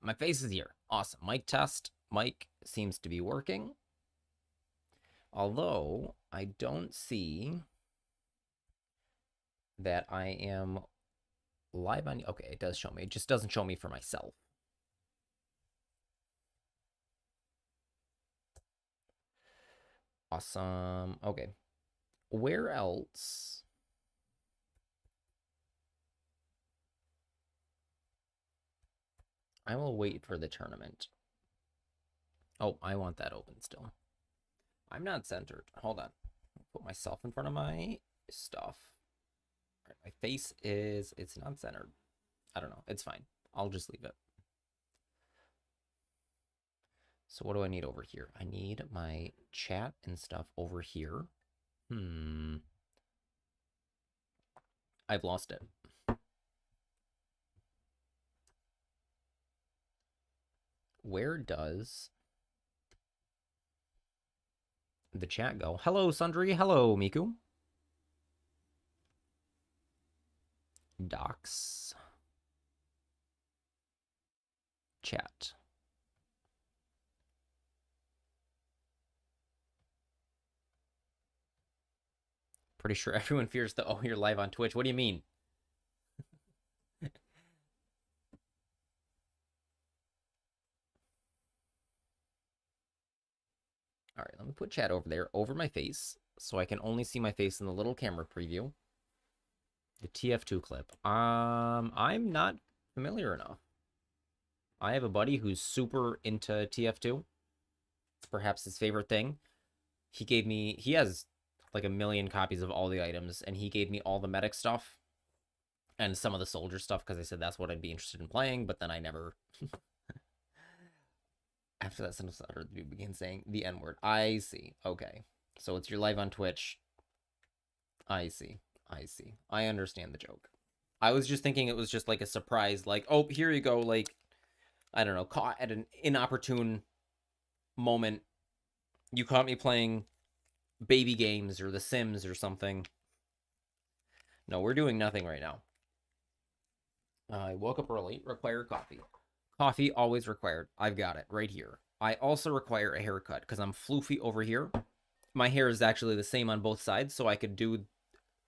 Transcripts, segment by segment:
My face is here. Awesome. Mic test. Mic seems to be working. Although, I don't see that I am live on... Okay, it does show me. It just doesn't show me for myself. Awesome. Okay. Where else? I will wait for the tournament. Oh, I want that open still. I'm not centered. Hold on. Put myself in front of my stuff. All right, my face is... It's not centered. I don't know. It's fine. I'll just leave it. So what do I need over here? I need my chat and stuff over here. I've lost it. Where does the chat go? Hello, Sundry. Hello, Miku. Docs. Chat. Pretty sure everyone fears the, oh, you're live on Twitch. What do you mean? All right, let me put chat over there, over my face, so I can only see my face in the little camera preview. The TF2 clip. I'm not familiar enough. I have a buddy who's super into TF2. It's perhaps his favorite thing. He has like a million copies of all the items, and he gave me all the medic stuff and some of the soldier stuff because I said that's what I'd be interested in playing, but then I never... After that sentence uttered, you begin saying the N-word. I see. Okay. So it's your live on Twitch. I see. I see. I understand the joke. I was just thinking it was just like a surprise, like, oh, here you go, like, I don't know, caught at an inopportune moment. You caught me playing baby games or The Sims or something. No, we're doing nothing right now. I woke up early, require coffee. Coffee, always required. I've got it right here. I also require a haircut because I'm floofy over here. My hair is actually the same on both sides, so I could do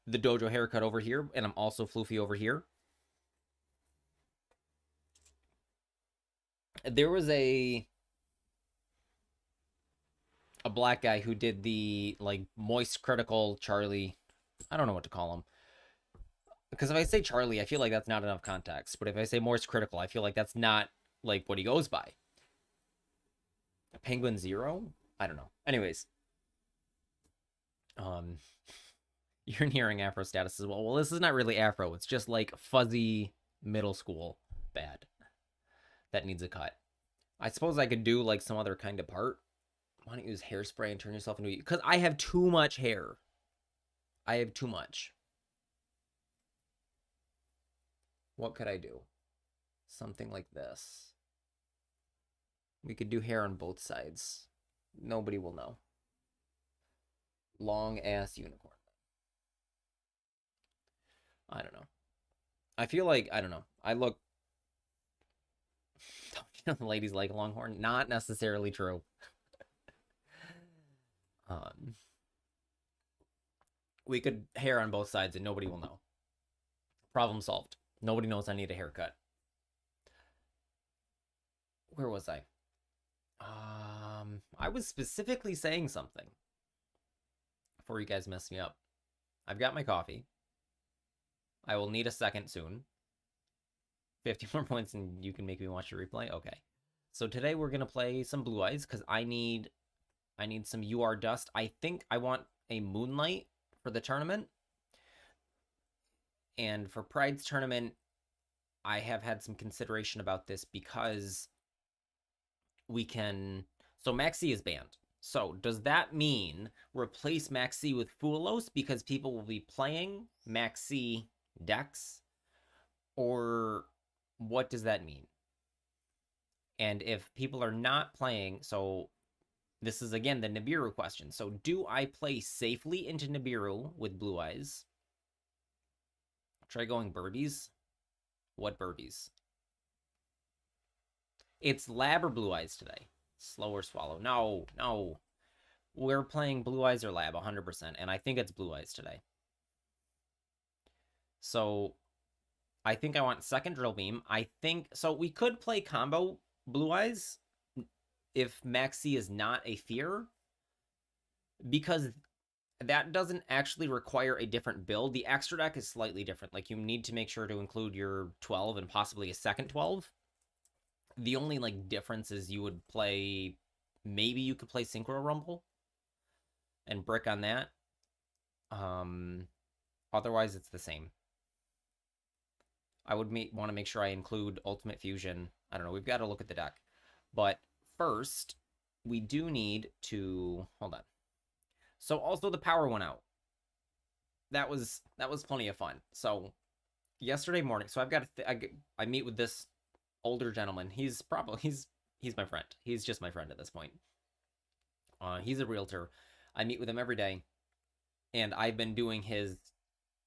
the Dojo haircut over here, and I'm also floofy over here. There was a black guy who did the, like, moist critical Charlie. I don't know what to call him. Because if I say Charlie, I feel like that's not enough context. But if I say moist critical, I feel like that's not, like, what he goes by. Penguin Zero? I don't know. Anyways. You're nearing Afro status as well. Well, this is not really Afro. It's just, like, fuzzy middle school bad. That needs a cut. I suppose I could do, like, some other kind of part. Why don't you use hairspray and turn yourself into... Because I have too much hair. I have too much. What could I do? Something like this. We could do hair on both sides. Nobody will know. Long-ass unicorn. I don't know. I feel like, I don't know. I look... The ladies like Longhorn. Not necessarily true. We could hair on both sides and nobody will know. Problem solved. Nobody knows I need a haircut. Where was I? I was specifically saying something before you guys mess me up. I've got my coffee. I will need a second soon. 50 more points and you can make me watch your replay? Okay. So today we're going to play some Blue Eyes because I need some UR Dust. I think I want a Moonlight for the tournament. And for Pride's tournament, I have had some consideration about this because we can... So Maxi is banned. So does that mean replace Maxi with Fulos because people will be playing Maxi decks? Or what does that mean? And if people are not playing... So this is, again, the Nibiru question. So do I play safely into Nibiru with Blue Eyes? Try going Burbies. What Burbies? It's Lab or Blue Eyes today. Slow or Swallow. No, no. We're playing Blue Eyes or Lab 100%, and I think it's Blue Eyes today. So I think I want second Drill Beam. I think so. We could play combo Blue Eyes if Maxi is not a fear, because that doesn't actually require a different build. The extra deck is slightly different. Like, you need to make sure to include your 12 and possibly a second 12. The only like difference is you would play, maybe you could play Synchro Rumble and brick on that. Otherwise it's the same. I would want to make sure I include Ultimate Fusion. I don't know. We've got to look at the deck. But first, we do need to... Hold on. So also the power went out. That was plenty of fun. So yesterday morning, so I've got I meet with this older gentleman. He's my friend. He's just my friend at this point. He's a realtor. I meet with him every day, and I've been doing his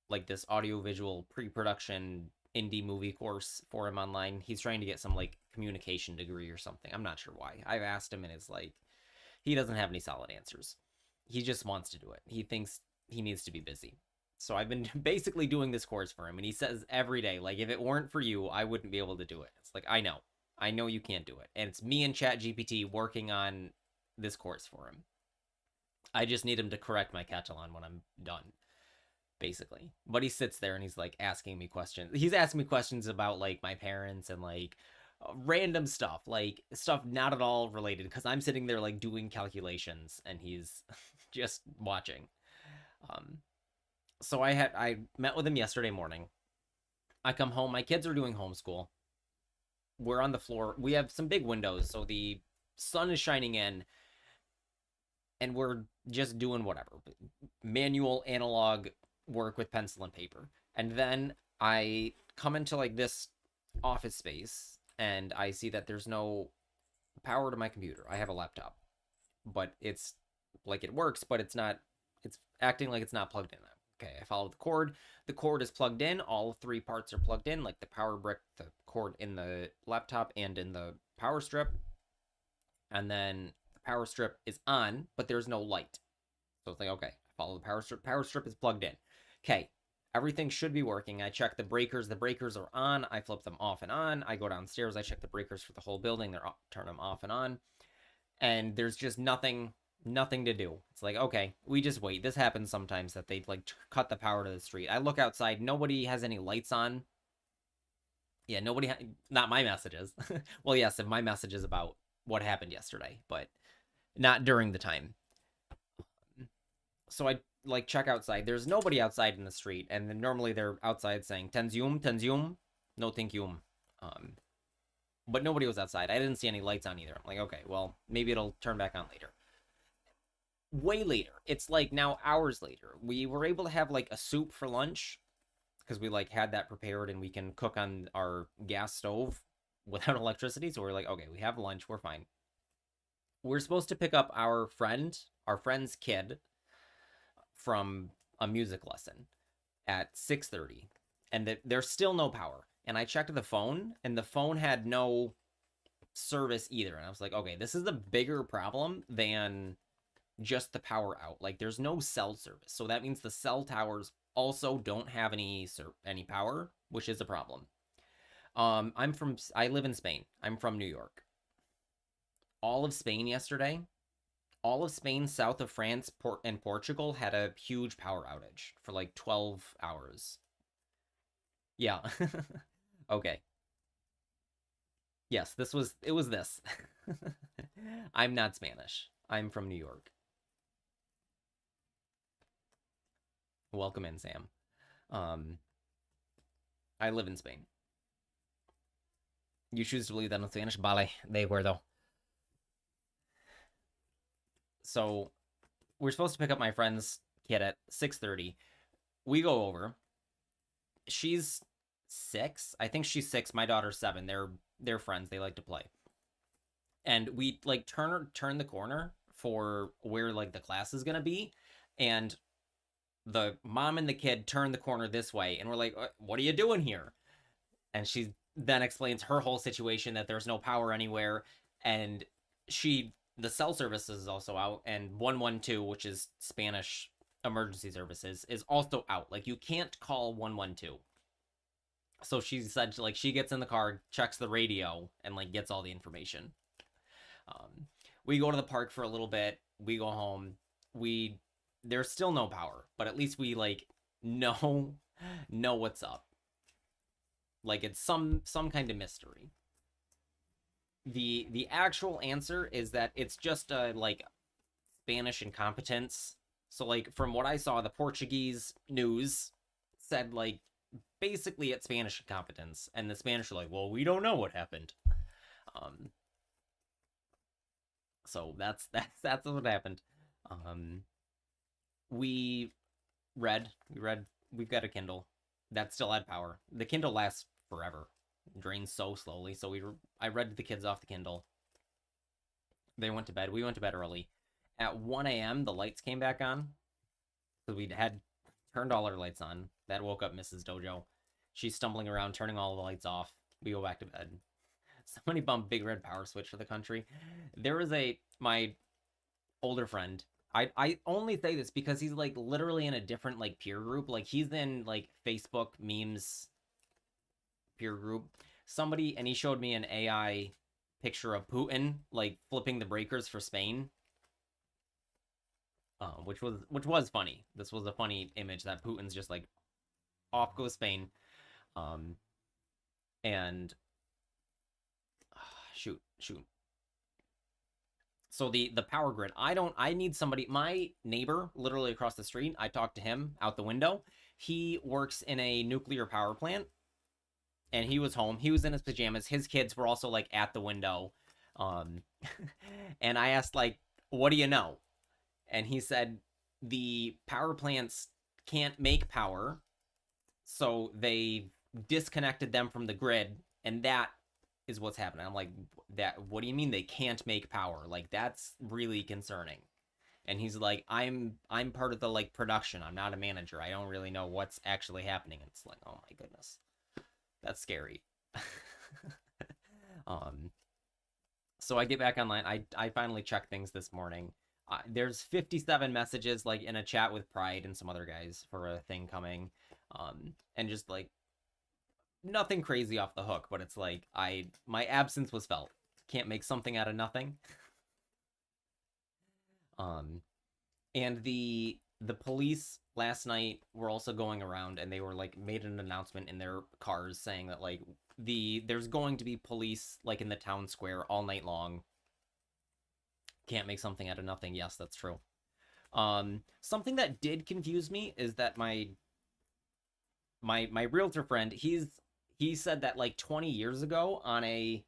like this audiovisual pre-production indie movie course for him online. He's trying to get some like communication degree or something. I'm not sure why. I've asked him, and it's like he doesn't have any solid answers. He just wants to do it. He thinks he needs to be busy. So I've been basically doing this course for him, and he says every day, like, if it weren't for you, I wouldn't be able to do it. It's like, I know you can't do it, and it's me and ChatGPT working on this course for him. I just need him to correct my Catalan when I'm done, basically. But he sits there and he's like asking me questions. He's asking me questions about like my parents and like random stuff, like stuff not at all related, because I'm sitting there like doing calculations and he's just watching. So I met with him yesterday morning. I come home, my kids are doing homeschool. We're on the floor. We have some big windows, so the sun is shining in, and we're just doing whatever. Manual analog work with pencil and paper. And then I come into like this office space and I see that there's no power to my computer. I have a laptop, but it's like it works, but it's acting like it's not plugged in. Okay, I follow the cord. The cord is plugged in. All three parts are plugged in, like the power brick, the cord in the laptop, and in the power strip. And then the power strip is on, but there's no light. So it's like, okay, follow the power strip. Power strip is plugged in. Okay, everything should be working. I check the breakers. The breakers are on. I flip them off and on. I go downstairs. I check the breakers for the whole building. They're turn them off and on. And there's just nothing to do. It's like, okay, we just wait. This happens sometimes that they like cut the power to the street. I look outside. Nobody has any lights on. Yeah, not my messages. Well, yes, if my messages about what happened yesterday, but not during the time. So I like check outside. There's nobody outside in the street, and then normally they're outside saying tenzium, no thank you. But nobody was outside. I didn't see any lights on either. I'm like, okay, well, maybe it'll turn back on later. Way later. It's like now hours later. We were able to have like a soup for lunch because we like had that prepared and we can cook on our gas stove without electricity. So we're like, okay, we have lunch. We're fine. We're supposed to pick up our friend's kid from a music lesson at 6:30, and there's still no power. And I checked the phone, and the phone had no service either. And I was like, okay, this is a bigger problem than just the power out. Like, there's no cell service, so that means the cell towers also don't have any power, which is a problem. I live in Spain. I'm from New York. All of Spain yesterday, all of Spain, south of France, and Portugal had a huge power outage for like 12 hours. Yeah. Okay. Yes, it was this. I'm not Spanish. I'm from New York. Welcome in, Sam. I live in Spain. You choose to believe that in Spanish? Vale, de acuerdo. So we're supposed to pick up my friend's kid at 6:30. We go over. She's 6. I think she's 6. My daughter's 7. They're friends. They like to play. And we like turn the corner for where like the class is gonna be, and the mom and the kid turn the corner this way, and we're like, what are you doing here? And then explains her whole situation, that there's no power anywhere, and the cell service is also out, and 112, which is Spanish emergency services, is also out. Like, you can't call 112. So she said, like, she gets in the car, checks the radio, and like gets all the information. Um, we go to the park for a little bit. We go home. We There's still no power, but at least we like know know what's up. Like, it's some kind of mystery. The actual answer is that it's just a like Spanish incompetence. So like, from what I saw, the Portuguese news said like basically it's Spanish incompetence, and the Spanish are like, well, we don't know what happened. Um, so that's what happened. Um, we we've got a Kindle that still had power. The Kindle lasts forever, drains so slowly. So I read the kids off the Kindle. They went to bed. We went to bed early. At 1 a.m., the lights came back on. So we had turned all our lights on. That woke up Mrs. Dojo. She's stumbling around, turning all the lights off. We go back to bed. Somebody bumped Big Red Power Switch for the country. There was my older friend. I only say this because he's like literally in a different like peer group. Like, he's in like Facebook memes peer group. Somebody, and he showed me an AI picture of Putin like flipping the breakers for Spain. Which was funny. This was a funny image that Putin's just like, off goes Spain. Um and shoot. So the power grid. I need somebody. My neighbor literally across the street, I talked to him out the window. He works in a nuclear power plant, and he was home. He was in his pajamas. His kids were also like at the window. Um and I asked, like, what do you know? And he said the power plants can't make power, so they disconnected them from the grid, and that is what's happening. I'm like, that, what do you mean they can't make power? Like, that's really concerning. And he's like, I'm part of the like production. I'm not a manager. I don't really know what's actually happening. And it's like, oh my goodness. That's scary. um so I get back online. I finally checked things this morning. There's 57 messages like in a chat with Pride and some other guys for a thing coming. And just like nothing crazy off the hook, but it's like, my absence was felt. Can't make something out of nothing. And the police last night were also going around, and they were like made an announcement in their cars saying that like there's going to be police like in the town square all night long. Can't make something out of nothing. Yes, that's true. Something that did confuse me is that my realtor friend, he said that like 20 years ago on a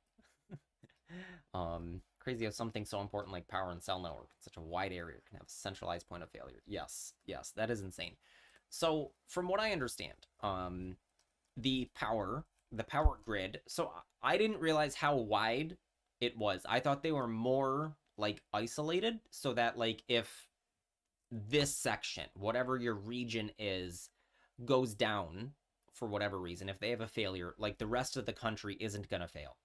crazy how something so important like power and cell network in such a wide area can have a centralized point of failure. Yes, that is insane. So from what I understand, the power grid, so I didn't realize how wide it was. I thought they were more like isolated, so that like if this section, whatever your region is, goes down for whatever reason, if they have a failure, like the rest of the country isn't gonna fail.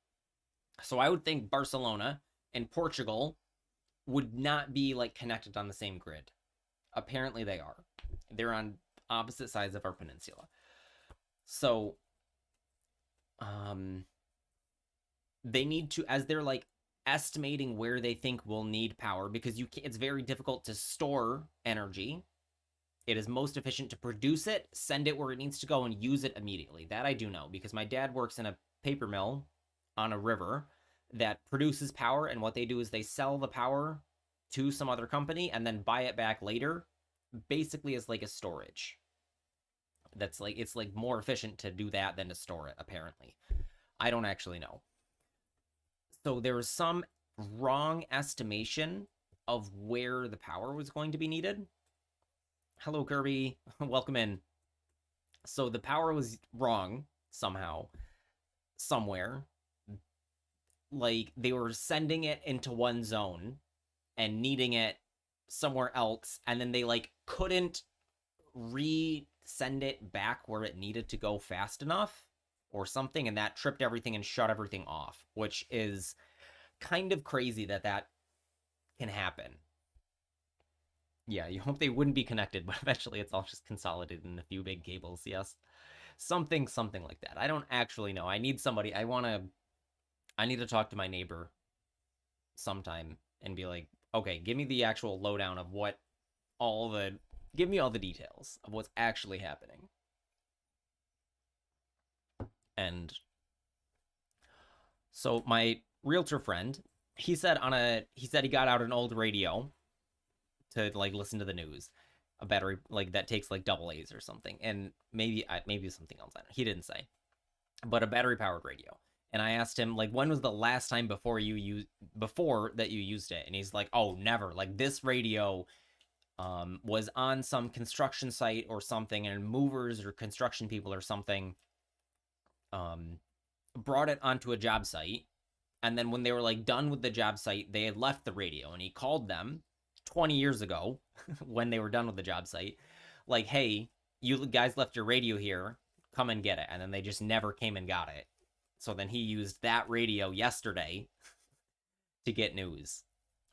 So I would think Barcelona and Portugal would not be like connected on the same grid. Apparently they are. They're on opposite sides of our peninsula. So they need to, as they're like estimating where they think we'll need power, because it's very difficult to store energy. It is most efficient to produce it, send it where it needs to go, and use it immediately. That I do know, because my dad works in a paper mill on a river that produces power, and what they do is they sell the power to some other company and then buy it back later, basically as like a storage. That's like, it's like more efficient to do that than to store it, apparently. I don't actually know. So there was some wrong estimation of where the power was going to be needed. Hello, Kirby. Welcome in. So the power was wrong somehow, somewhere. Like, they were sending it into one zone and needing it somewhere else, and then they like couldn't resend it back where it needed to go fast enough. or something, and that tripped everything and shut everything off, which is kind of crazy that that can happen. Yeah, you hope they wouldn't be connected, but eventually it's all just consolidated in a few big cables, yes. Something like that. I don't actually know. I need somebody. I need to talk to my neighbor sometime and be like, okay, give me the actual lowdown of give me all the details of what's actually happening. And so my realtor friend, he said he got out an old radio to like listen to the news, a battery like that takes like double A's or something, and maybe something else. He didn't say, but a battery powered radio. And I asked him like, when was the last time before that you used it? And he's like, oh, never. Like this radio was on some construction site or something, and movers or construction people or something brought it onto a job site, and then when they were like done with the job site, they had left the radio, and he called them 20 years ago when they were done with the job site, like, hey, you guys left your radio here, come and get it. And then they just never came and got it. So then he used that radio yesterday to get news,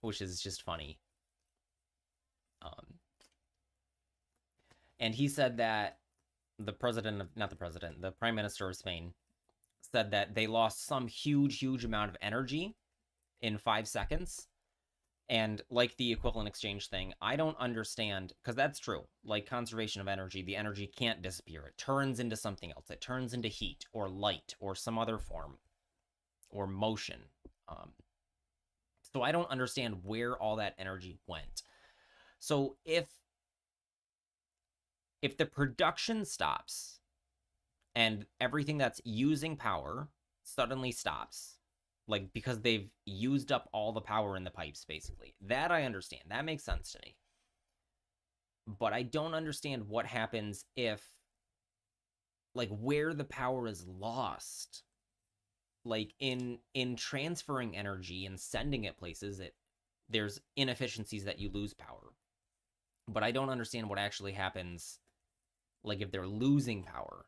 which is just funny. And he said that the Prime Minister of Spain said that they lost some huge amount of energy in 5 seconds. And like the equivalent exchange thing, I don't understand, because that's true. Like conservation of energy, the energy can't disappear. It turns into something else. It turns into heat or light or some other form or motion. So I don't understand where all that energy went. So if the production stops and everything that's using power suddenly stops, like because they've used up all the power in the pipes, basically, that I understand. That makes sense to me. But I don't understand what happens if, like, where the power is lost. Like in transferring energy and sending it places, there's inefficiencies that you lose power. But I don't understand what actually happens, like if they're losing power,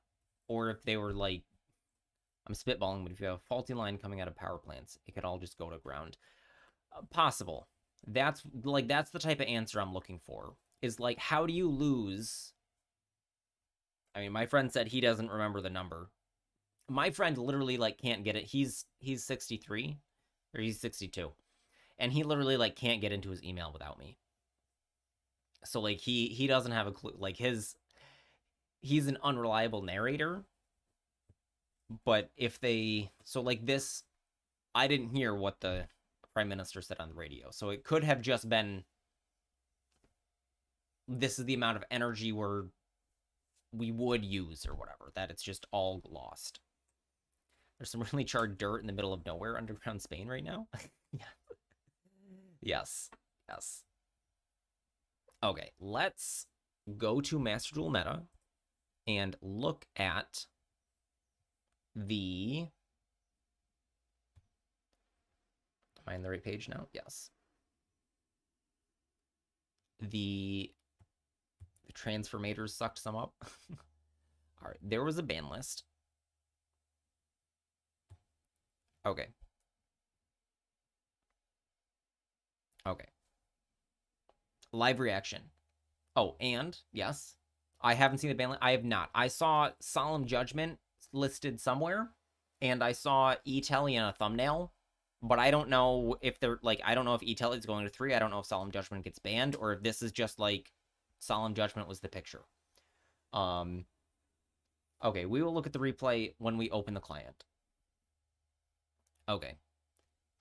or if they were like, I'm spitballing, but if you have a faulty line coming out of power plants, it could all just go to ground. Possible. That's the type of answer I'm looking for. Is like, how do you lose? I mean, my friend said he doesn't remember the number. My friend literally like can't get it. He's 63 or he's 62, and he literally like can't get into his email without me. So like he doesn't have a clue. Like he's an unreliable narrator. But if so like this, I didn't hear what the Prime Minister said on the radio. So it could have just been, this is the amount of energy we would use or whatever, that it's just all lost. There's some really charred dirt in the middle of nowhere underground Spain right now. Yeah. Yes. Okay, let's go to Master Duel Meta and look at am I on the right page now? Yes. The transformators sucked some up. All right, there was a ban list. Okay. Live reaction. Oh, and yes, I haven't seen the ban list. I have not. I saw Solemn Judgment listed somewhere, and I saw E-Telly in a thumbnail, but I don't know if they're like, I don't know if E-Telly is going to 3. I don't know if Solemn Judgment gets banned, or if this is just like Solemn Judgment was the picture. Okay, we will look at the replay when we open the client. Okay,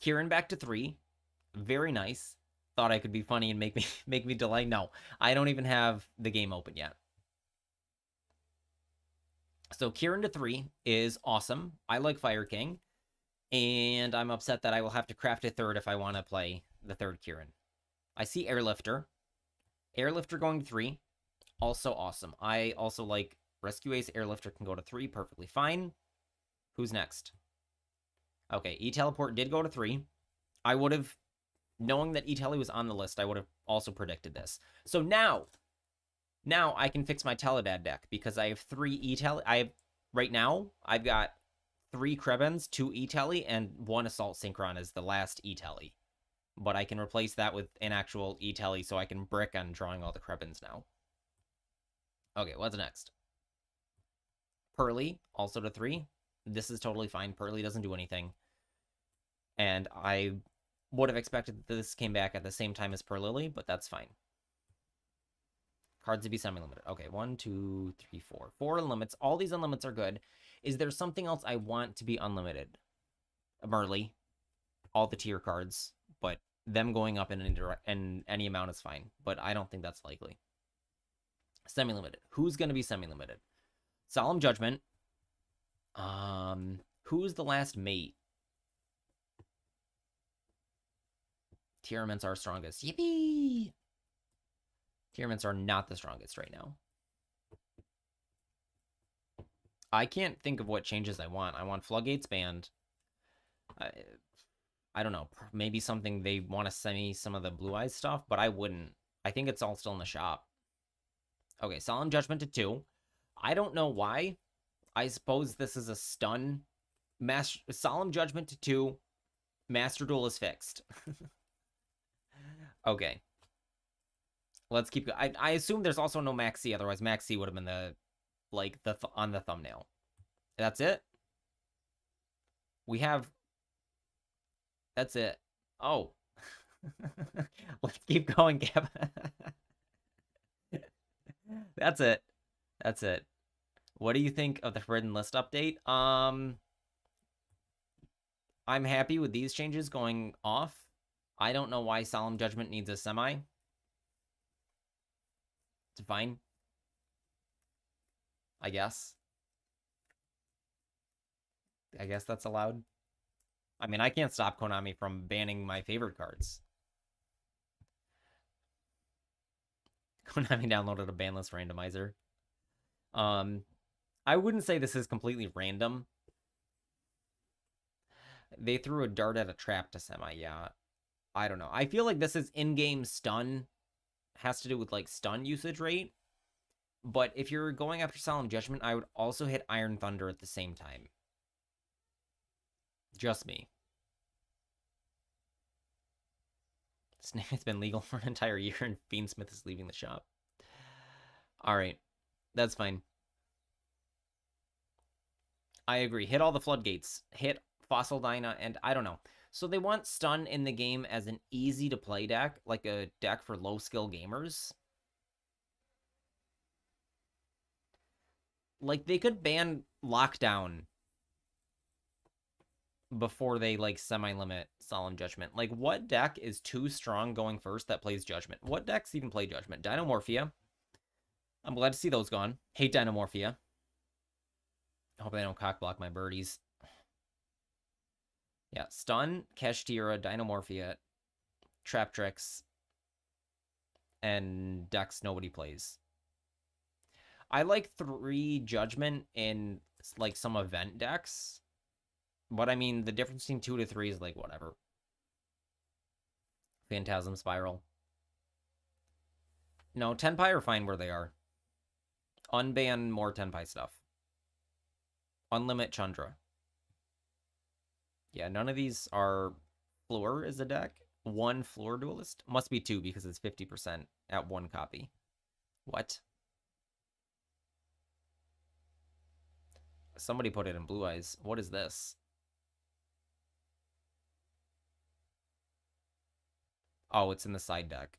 Kieran back to 3. Very nice. Thought I could be funny and make me delay. No, I don't even have the game open yet. So Kieran to 3 is awesome. I like Fire King, and I'm upset that I will have to craft a third if I want to play the third Kieran. I see Airlifter. Airlifter going to 3, also awesome. I also like Rescue Ace. Airlifter can go to 3, perfectly fine. Who's next? Okay, E-Teleport did go to 3. I would have, knowing that E-Tele was on the list, I would have also predicted this. So now I can fix my Teledad deck, because I have 3 E-Tele. I have Right now, I've got 3 Krebens, 2 E-Telly, and 1 Assault Synchron as the last E-Telly. But I can replace that with an actual E-Telly, so I can brick on drawing all the Krebens now. Okay, what's next? Pearly, also to 3. This is totally fine. Pearly doesn't do anything. And I would have expected that this came back at the same time as Purlily, but that's fine. Cards to be semi-limited. Okay, 1, 2, 3, 4. 4 unlimits. All these unlimits are good. Is there something else I want to be unlimited? Merly. All the tier cards, but them going up in any amount is fine. But I don't think that's likely. Semi-limited. Who's going to be semi-limited? Solemn Judgment. Who's the last mate? Tierments are strongest. Yippee! Tierments are not the strongest right now. I can't think of what changes I want. I want Floodgates banned. I don't know. Maybe something they want to send me some of the Blue Eyes stuff, but I wouldn't. I think it's all still in the shop. Okay, Solemn Judgment to 2. I don't know why. I suppose this is a stun. Solemn Judgment to 2. Master Duel is fixed. Okay. Let's keep going. I assume there's also no Max C, otherwise Max C would have been the on the thumbnail. That's it? We have... That's it. Oh. Let's keep going, Gab. That's it. That's it. What do you think of the Forbidden List update? I'm happy with these changes going off. I don't know why Solemn Judgment needs a semi. It's fine. I guess. I guess that's allowed. I mean, I can't stop Konami from banning my favorite cards. Konami downloaded a ban list randomizer. I wouldn't say this is completely random. They threw a dart at a trap to semi, yeah. I don't know. I feel like this is in-game stun. Has to do with, like, stun usage rate. But if you're going after Solemn Judgment, I would also hit Iron Thunder at the same time. Just me. It's been legal for an entire year, and Fiendsmith is leaving the shop. Alright. That's fine. I agree. Hit all the floodgates. Hit Fossil Dyna, and I don't know. So they want stun in the game as an easy-to-play deck, like a deck for low-skill gamers. Like, they could ban Lockdown before they, like, semi-limit Solemn Judgment. Like, what deck is too strong going first that plays Judgment? What decks even play Judgment? Dinomorphia. I'm glad to see those gone. Hate Dinomorphia. Hope they don't cockblock my birdies. Yeah, Stun, Kashtira, Dinomorphia, Trap Tricks, and decks nobody plays. I like 3 Judgment in, like, some event decks. But, I mean, the difference between 2 to 3 is, like, whatever. Phantasm Spiral. No, Tenpai are fine where they are. Unban more Tenpai stuff. Unlimit Chandra. Yeah, none of these are... Floor is a deck. 1 Floor Duelist. Must be 2 because it's 50% at 1 copy. What? Somebody put it in Blue Eyes. What is this? Oh, it's in the side deck.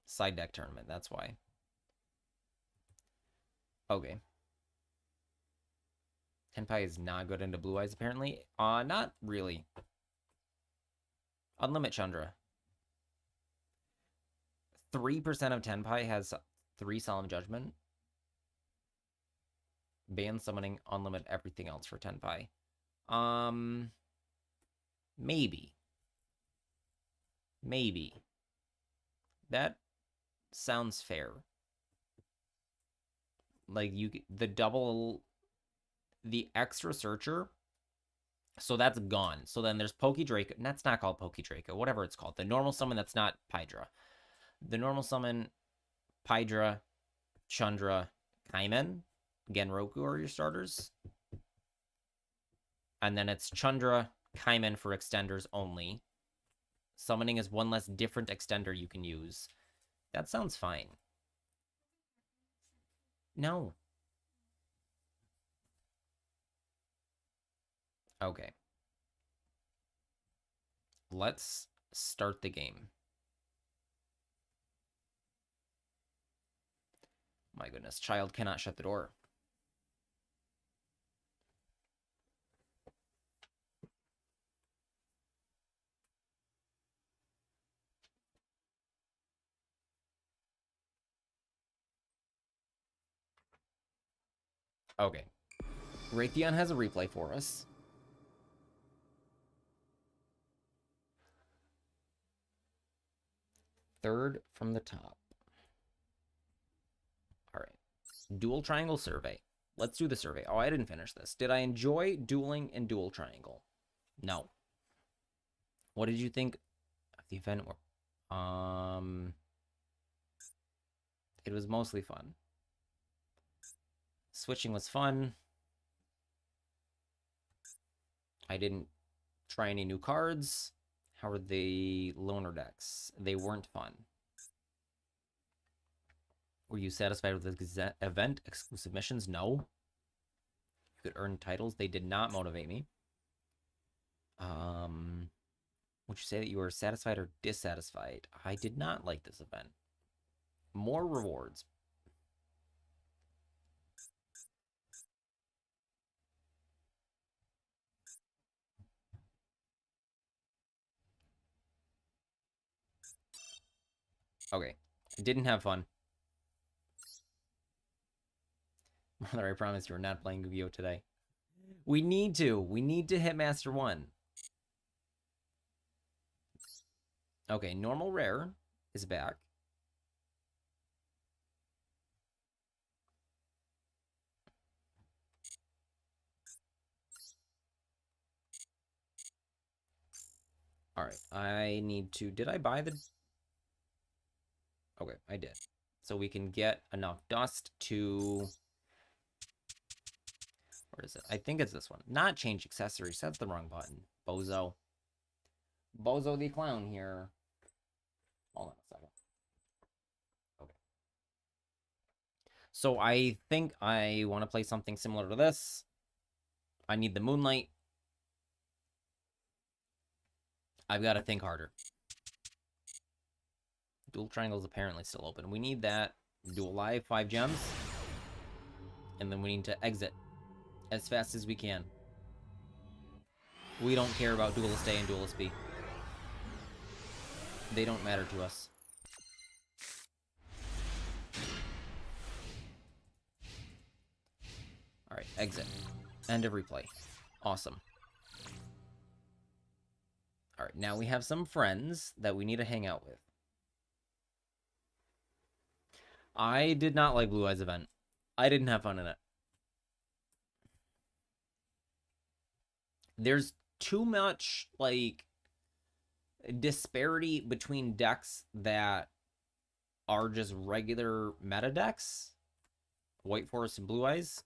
Side deck tournament, that's why. Okay. Tenpai is not good into Blue Eyes, apparently. Not really. Unlimit Chandra. 3% of Tenpai has 3 Solemn Judgment. Ban summoning, unlimit everything else for Tenpai. Maybe. Maybe. That sounds fair. Like, the extra searcher, so that's gone. So then there's Pokedraco. That's not called Pokedraco, whatever it's called. The normal summon that's not Pydra. The normal summon, Pydra, Chandra, Kaimen, Genroku are your starters. And then it's Chandra, Kaiman for extenders only. Summoning is one less different extender you can use. That sounds fine. No. Okay. Let's start the game. My goodness, child cannot shut the door. Okay. Raytheon has a replay for us. Third from the top. All right. Dual triangle survey. Let's do the survey. Oh, I didn't finish this. Did I enjoy dueling in dual triangle? No. What did you think of the event? It was mostly fun. Switching was fun. I didn't try any new cards. How are the loner decks? They weren't fun. Were you satisfied with the event? Exclusive missions? No. You could earn titles. They did not motivate me. Would you say that you were satisfied or dissatisfied? I did not like this event. More rewards. Okay. Didn't have fun. Mother, I promise you we're not playing Yu-Gi-Oh! Today. We need to. We need to hit Master 1. Okay, normal rare is back. Alright, I need to... Did I buy the... Okay, I did. So we can get enough dust to... Where is it? I think it's this one. Not change accessories. That's the wrong button. Bozo. Bozo the clown here. Hold on a second. Okay. So I think I want to play something similar to this. I need the Moonlight. I've got to think harder. Dual Triangle is apparently still open. We need that. Dual Live, 5 gems. And then we need to exit as fast as we can. We don't care about Duelist A and Duelist B. They don't matter to us. Alright, exit. End of replay. Awesome. Alright, now we have some friends that we need to hang out with. I did not like Blue Eyes event. I didn't have fun in it. There's too much, like, disparity between decks that are just regular meta decks. White Forest and Blue Eyes,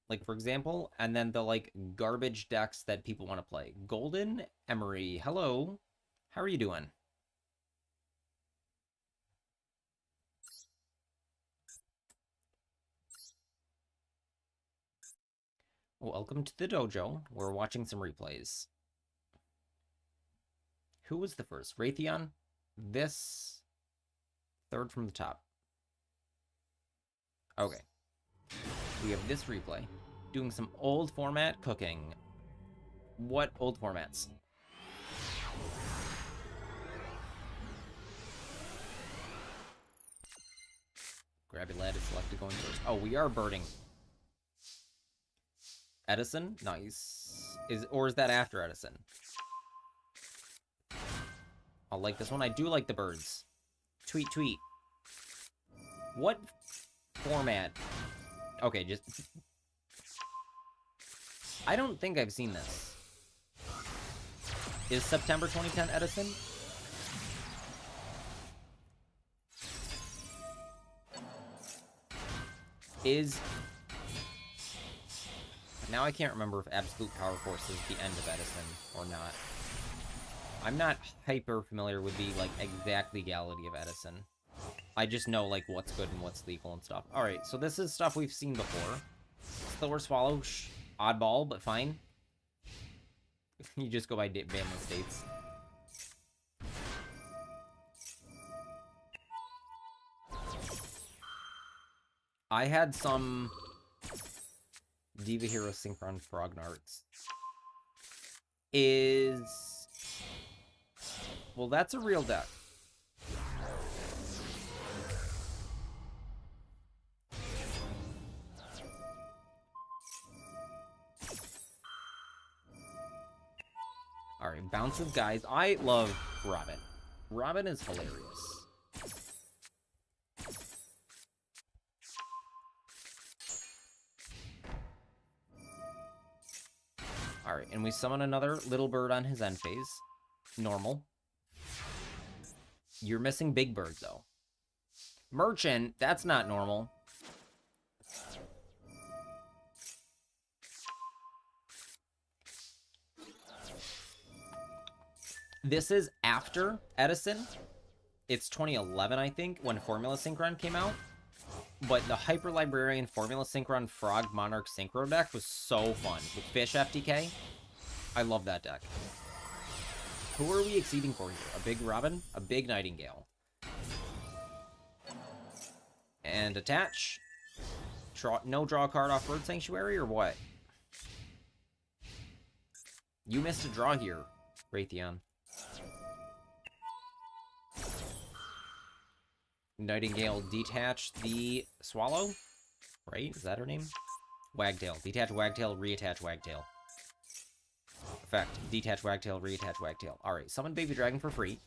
like, for example. And then the, like, garbage decks that people want to play. Golden Emery, hello. How are you doing? Welcome to the dojo. We're watching some replays. Who was the first? Raytheon? This third from the top. Okay. We have this replay. Doing some old format cooking. What old formats? Grabby Lad is selected going first. Oh, we are birding. Edison? Nice. Or is that after Edison? I'll like this one. I do like the birds. Tweet, tweet. What format? Okay, just... I don't think I've seen this. Is September 2010 Edison? Now I can't remember if Absolute Power Force is the end of Edison or not. I'm not hyper familiar with the, like, exact legality of Edison. I just know, like, what's good and what's legal and stuff. Alright, so this is stuff we've seen before. Slower Swallow, oddball, but fine. You just go by Bama states. I had some Diva Hero Synchron Frognarts. Well, that's a real deck. Alright, Bounce of Guys. I love Robin. Robin is hilarious. Alright, and we summon another little bird on his end phase. Normal. You're missing Big Bird, though. Merchant, that's not normal. This is after Edison. It's 2011, I think, when Formula Synchron came out. But the Hyper Librarian Formula Synchron Frog Monarch Synchro deck was so fun. With Fish FTK. I love that deck. Who are we exceeding for here? A big Robin? A big Nightingale. And attach. No draw a card off Bird Sanctuary, or what? You missed a draw here, Raytheon. Nightingale, detach the Swallow? Right? Is that her name? Wagtail. Detach Wagtail, reattach Wagtail. Effect. Detach Wagtail, reattach Wagtail. Alright, summon Baby Dragon for free.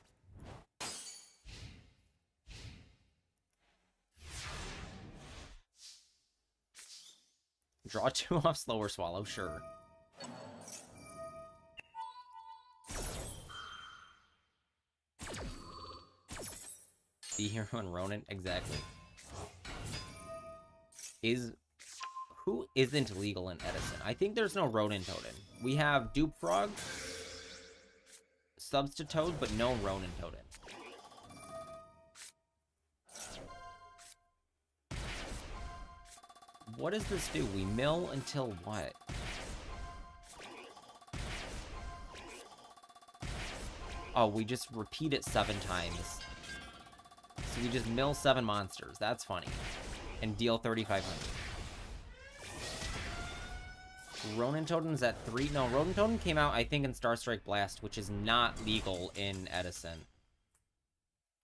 Draw 2 off Slower Swallow, sure. The Hero and Ronin, exactly. Who isn't legal in Edison? I think there's no Ronin Totem. We have Dupe Frog, Substitute, but no Ronin Totem. What does this do? We mill until what? Oh, we just repeat it 7 times. So we just mill 7 monsters. That's funny. And deal 3,500. Ronin Totem's at 3. No, Ronin Totem came out, I think, in Star Strike Blast, which is not legal in Edison.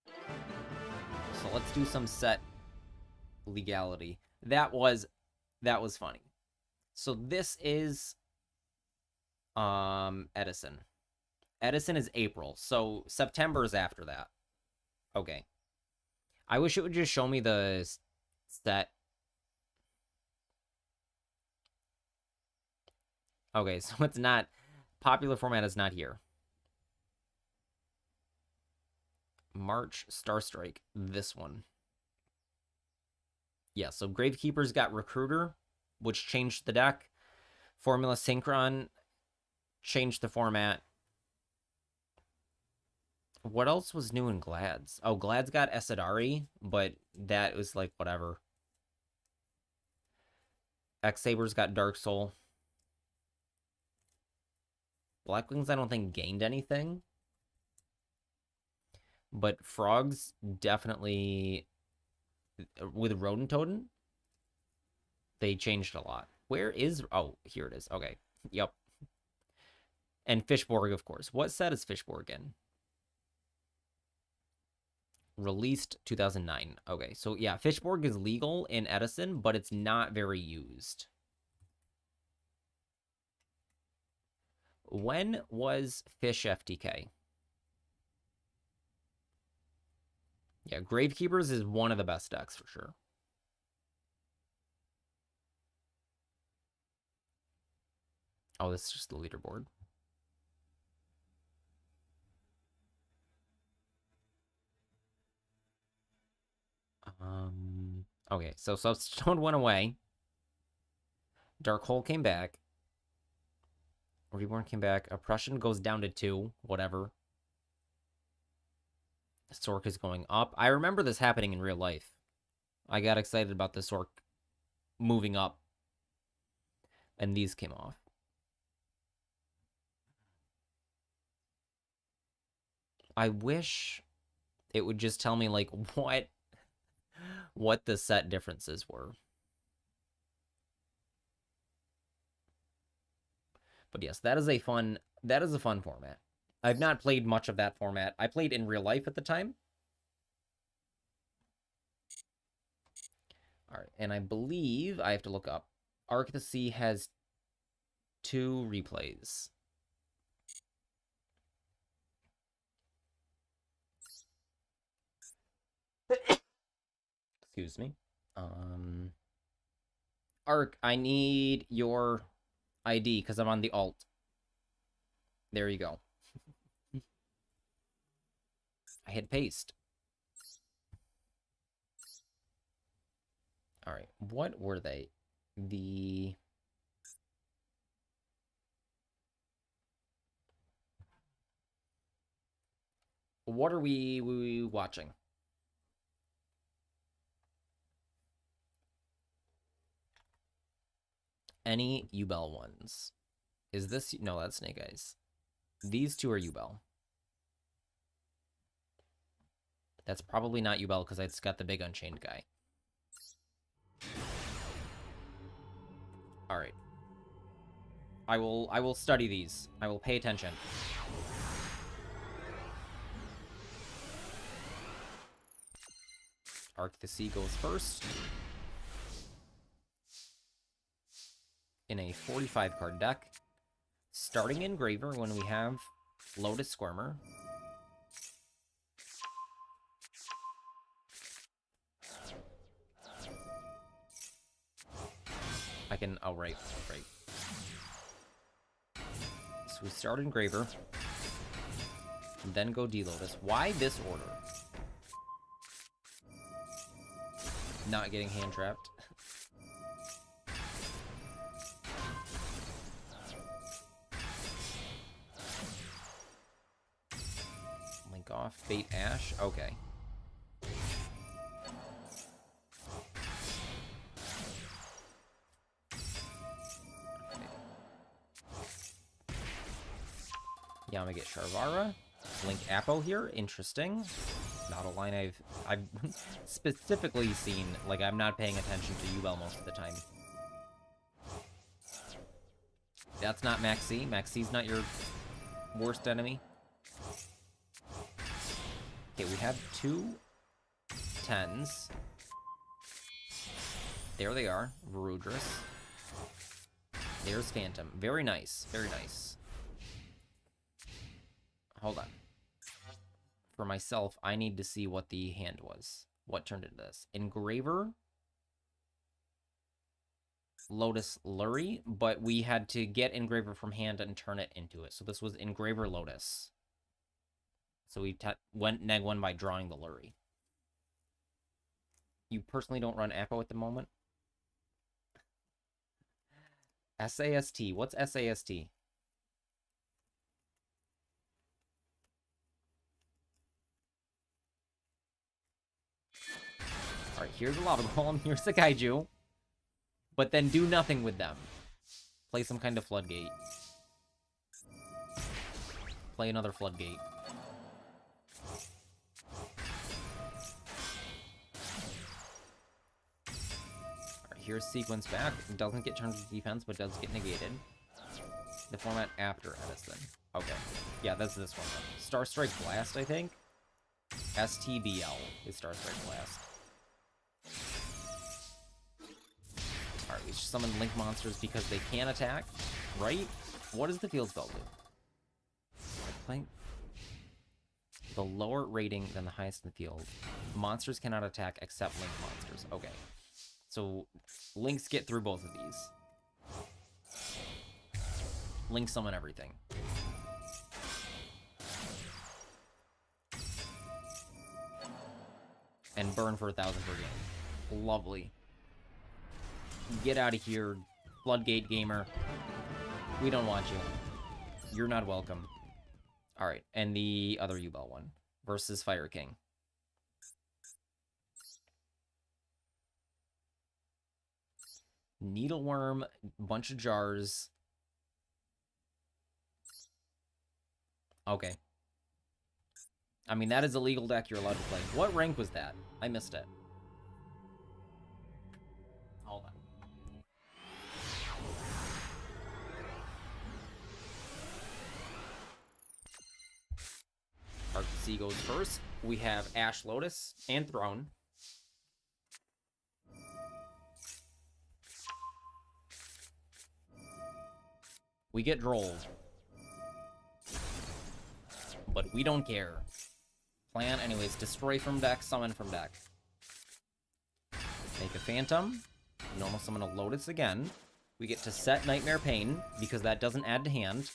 So let's do some set legality. That was funny. So this is Edison. Edison is April, so September is after that. Okay. I wish it would just show me the set. Okay, so it's not... Popular format is not here. March, Star Strike, this one. Yeah, so Gravekeeper's got Recruiter, which changed the deck. Formula Synchron changed the format. What else was new in Glad's? Oh, Glad's got Esadari, but that was like whatever. X-Saber's got Dark Soul. Blackwings, I don't think, gained anything. But Frogs definitely... With Rodent Totem, they changed a lot. Where is... Oh, here it is. Okay. Yep. And Fishborg, of course. What set is Fishborg in? Released 2009. Okay, so yeah, Fishborg is legal in Edison, but it's not very used. When was Fish FTK? Yeah, Gravekeepers is one of the best decks for sure. Oh, this is just the leaderboard. Okay, so Substone went away. Dark Hole came back. Reborn came back. Oppression goes down to 2. Whatever. Sork is going up. I remember this happening in real life. I got excited about the Sork moving up. And these came off. I wish it would just tell me, like, what the set differences were. But yes, that is a fun format. I've not played much of that format. I played in real life at the time. All right, and I believe I have to look up. Arc of the Sea has 2 replays. Excuse me. Arc, I need your ID because I'm on the alt. There you go. I hit paste. All right, what were they? What are we watching? Any Ubel ones? Is this... No, that's Snake Eyes. These 2 are Ubel. That's probably not Ubel because it's got the big Unchained guy. All right. I will study these. I will pay attention. Arc the Sea goes first. In a 45 card deck. Starting Engraver when we have Lotus Squirmer. I can... Oh, right. So we start Engraver. And then go D-Lotus. Why this order? Not getting hand-trapped. Link off. Bait Ash. Okay. Yeah, I'm gonna get Sharvara. Link Apo here. Interesting. Not a line I've specifically seen. Like, I'm not paying attention to Ubel most of the time. That's not Maxi. Maxi's not your worst enemy. Okay, we have 2 10s. There they are. Varudris. There's Phantom. Very nice. Very nice. Hold on. For myself, I need to see what the hand was. What turned into this? Engraver. Lotus Lurie, but we had to get Engraver from hand and turn it into it. So this was Engraver Lotus. So we went neg 1 by drawing the Lurie. You personally don't run Apo at the moment? SAST. What's SAST? Alright, here's a Lava Golem, here's the Kaiju. But then do nothing with them. Play some kind of Floodgate. Play another Floodgate. Alright, here's Sequence back. It doesn't get turned to defense, but does get negated. The format after Edison. Okay. Yeah, that's this one. Star Strike Blast, I think. STBL is Star Strike Blast. Alright, we should summon Link monsters because they can attack, right? What does the field spell do? Playing the lower rating than the highest in the field. Monsters cannot attack except Link monsters. Okay. So, Links get through both of these. Link summon everything. And burn for 1,000 per game. Lovely. Get out of here, Floodgate gamer. We don't want you. You're not welcome. Alright, and the other U-Bell one versus Fire King. Needleworm, bunch of jars. Okay. I mean, that is a legal deck you're allowed to play. What rank was that? I missed it. Hold on. Arc Sea goes first. We have Ash Lotus and Throne. We get Droll. But we don't care. Plan, anyways, destroy from deck, summon from deck. Make a Phantom. Normal summon a Lotus again. We get to set Nightmare Pain, because that doesn't add to hand.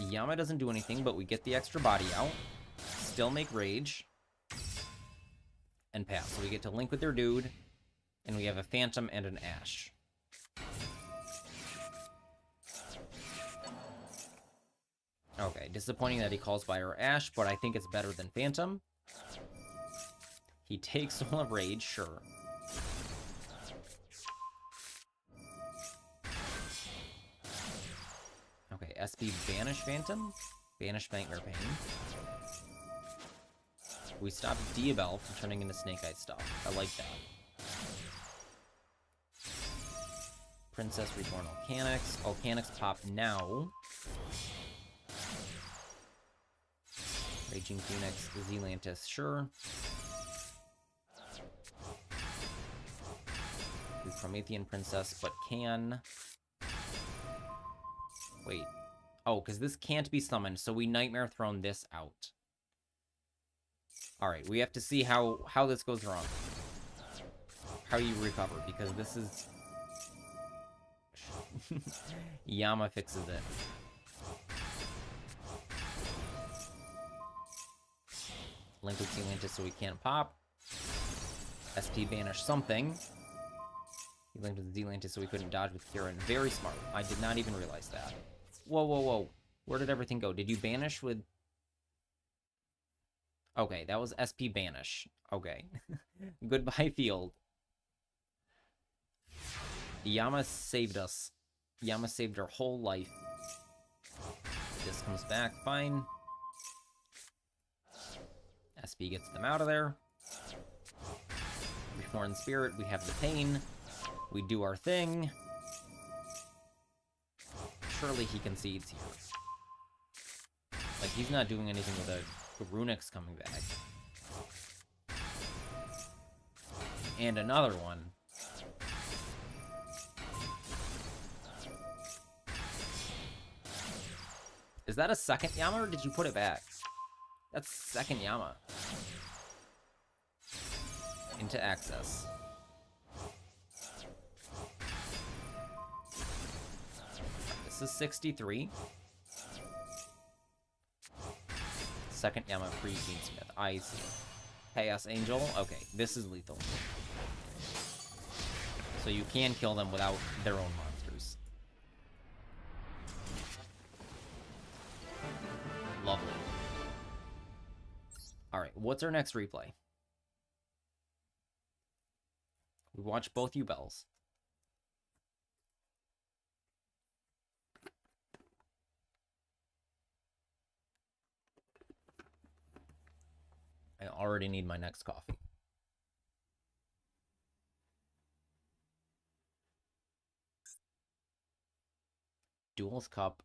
Yama doesn't do anything, but we get the extra body out. Still make Rage. And pass. So we get to link with their dude. And we have a Phantom and an Ash. Okay, disappointing that he calls by our Ash, but I think it's better than Phantom. He takes Soul of Rage, sure. Okay, SP Banish Phantom. Banish Nightmare Pain. We stop Diabell from turning into Snake Eye stuff. I like that. Princess Reborn Volcanics. Volcanics pop now. Raging Phoenix, Zealantis, sure. We Promethean Princess, but can... Wait. Oh, because this can't be summoned, so we Nightmare Throne this out. Alright, we have to see how this goes wrong. How you recover, because this is... Yama fixes it. Link with Zealantis so we can't pop. SP banish something. He linked with Zealantis so we couldn't dodge with Kieran. Very smart. I did not even realize that. Whoa, whoa, whoa. Where did everything go? Did you banish with... Okay, that was SP banish. Okay. Goodbye, field. Yama saved us. Yama saved our whole life. This comes back, fine. SP gets them out of there. Reborn Spirit, we have the pain. We do our thing. Surely he concedes here. Like, he's not doing anything with a Runix coming back. And another one. Is that a second Yama, or did you put it back? That's second Yama. Into access. This is 63. Second Yama free Gene Smith. I see. Chaos Angel. Okay, this is lethal. So you can kill them without their own monsters. Lovely. Alright, what's our next replay? We watch both U-Bells. I already need my next coffee. Duelist Cup,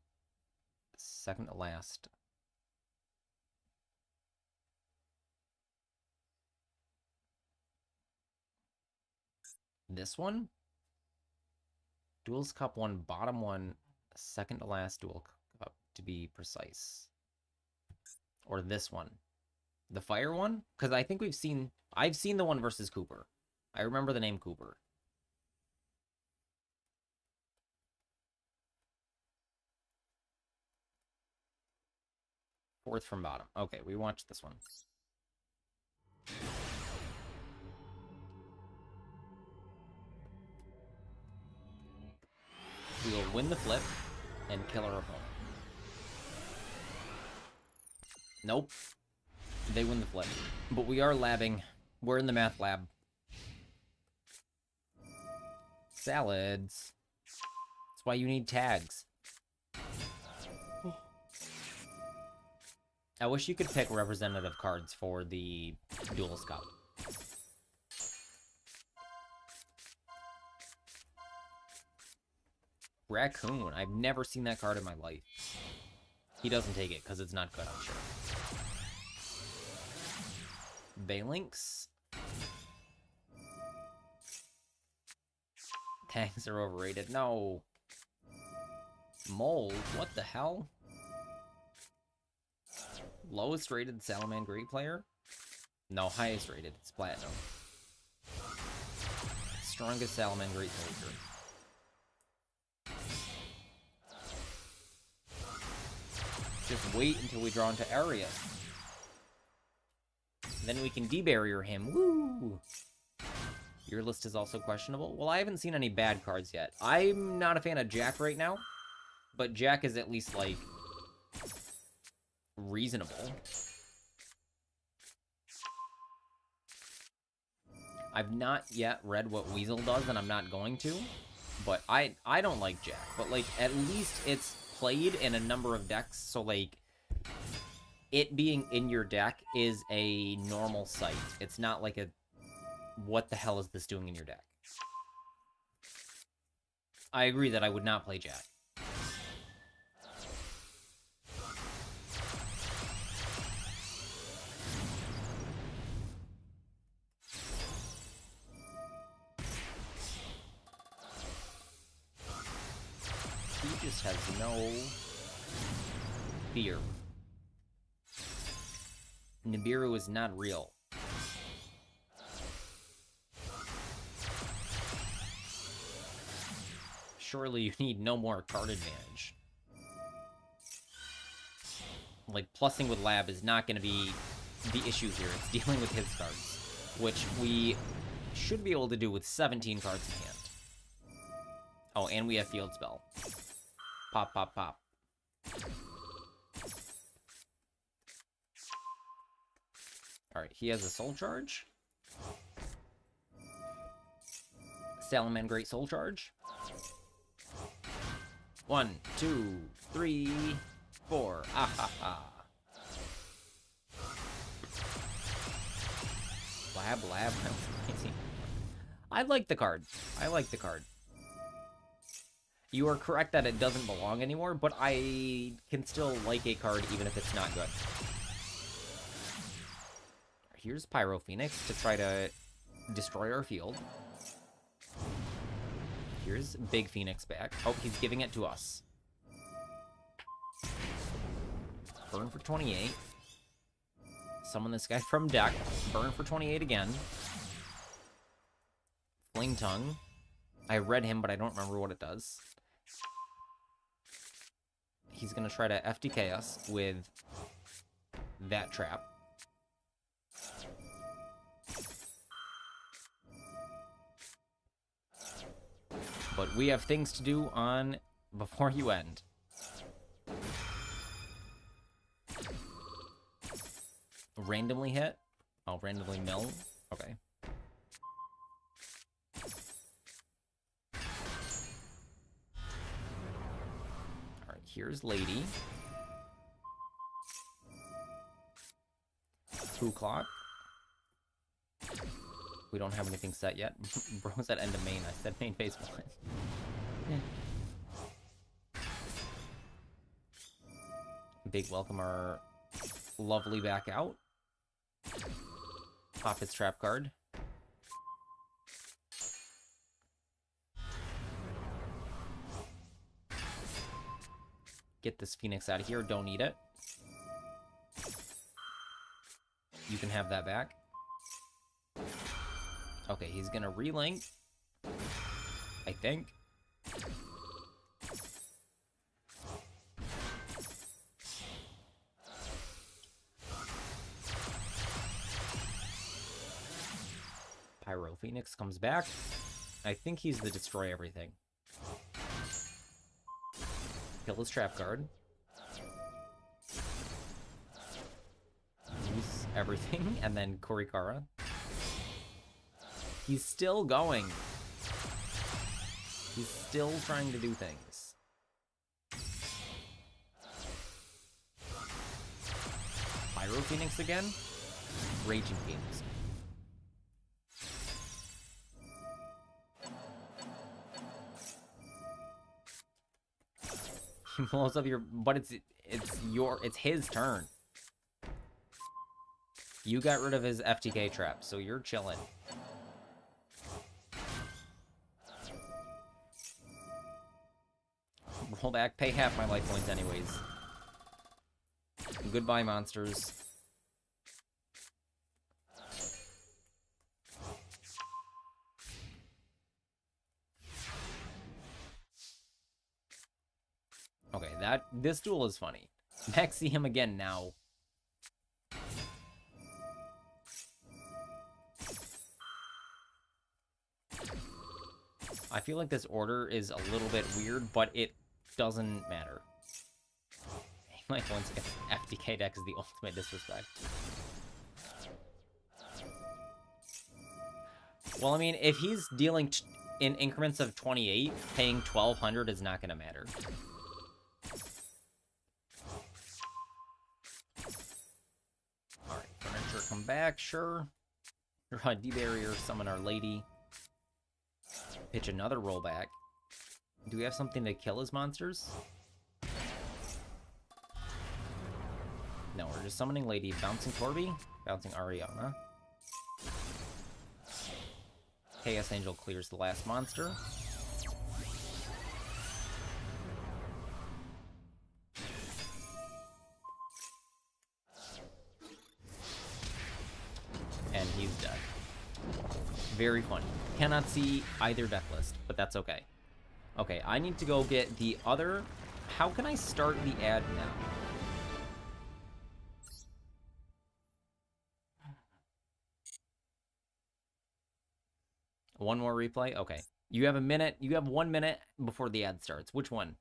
second to last. This one? Duelist Cup 1, bottom 1, second to last Duel Cup, to be precise. Or this one. The fire one? Because I think I've seen the one versus Cooper. I remember the name Cooper. Fourth from bottom. Okay, we watched this one. We will win the flip and kill our opponent. Nope. They win the flip. But we are labbing. We're in the math lab. Salads. That's why you need tags. I wish you could pick representative cards for the Duelist Cup. Raccoon. I've never seen that card in my life. He doesn't take it because it's not good, I'm sure. Balinx. Tags are overrated. No. Mold. What the hell? Lowest rated Salamangreat player? No, highest rated. It's Platinum. Strongest Salamangreat soldier. Just wait until we draw into area. Then we can debarrier him. Woo! Your list is also questionable. Well, I haven't seen any bad cards yet. I'm not a fan of Jack right now, but Jack is at least, like, reasonable. I've not yet read what Weasel does, and I'm not going to, but I don't like Jack. But, like, at least it's played in a number of decks, so, like, it being in your deck is a normal sight. It's not like a, what the hell is this doing in your deck? I agree that I would not play Jack. He just has no fear. Nibiru is not real. Surely you need no more card advantage. Like, plussing with Lab is not going to be the issue here. It's dealing with his cards, which we should be able to do with 17 cards in hand. Oh, and we have Field Spell. Pop, pop, pop. Alright, he has a Soul Charge. Salamangreat Soul Charge. 1, 2, 3, 4. Ah ha ha. Lab. I like the card. I like the card. You are correct that it doesn't belong anymore, but I can still like a card even if it's not good. Here's Pyro Phoenix to try to destroy our field. Here's Big Phoenix back. Oh, he's giving it to us. Burn for 28. Summon this guy from deck. Burn for 28 again. Fling Tongue. I read him, but I don't remember what it does. He's going to try to FTK us with that trap. But we have things to do on before you end. Randomly hit? Oh, randomly mill? Okay. Alright, here's Lady. 2 o'clock. We don't have anything set yet. Bro's at end of main. I said main phase 1. Big welcome our lovely back out. Pop his trap card. Get this Phoenix out of here. Don't need it. You can have that back. Okay, he's gonna relink. I think. Pyro Phoenix comes back. I think he's the destroy everything. kill his trap card. Use everything, and then Korikara. He's still going. He's still trying to do things. Pyro Phoenix again? Raging Phoenix. He blows up your... But it's his turn. You got rid of his FTK trap, so you're chilling. Roll back, pay half my life points anyways. Goodbye, monsters. Okay, this duel is funny. Maxi him again now. I feel like this order is a little bit weird, but it doesn't matter. Like, once again, FTK deck is the ultimate disrespect. Well, I mean, if he's dealing in increments of 28, paying 1,200 is not going to matter. Alright, furniture come back, sure. Draw a D-barrier, summon Our Lady. Pitch another rollback. Do we have something to kill his monsters? No, we're just summoning Lady, bouncing Corby, bouncing Ariana. Chaos Angel clears the last monster. And he's dead. Very funny. Cannot see either deck list, but that's okay. Okay, I need to go get the other... How can I start the ad now? One more replay? Okay. You have a minute. You have 1 minute before the ad starts. Which one?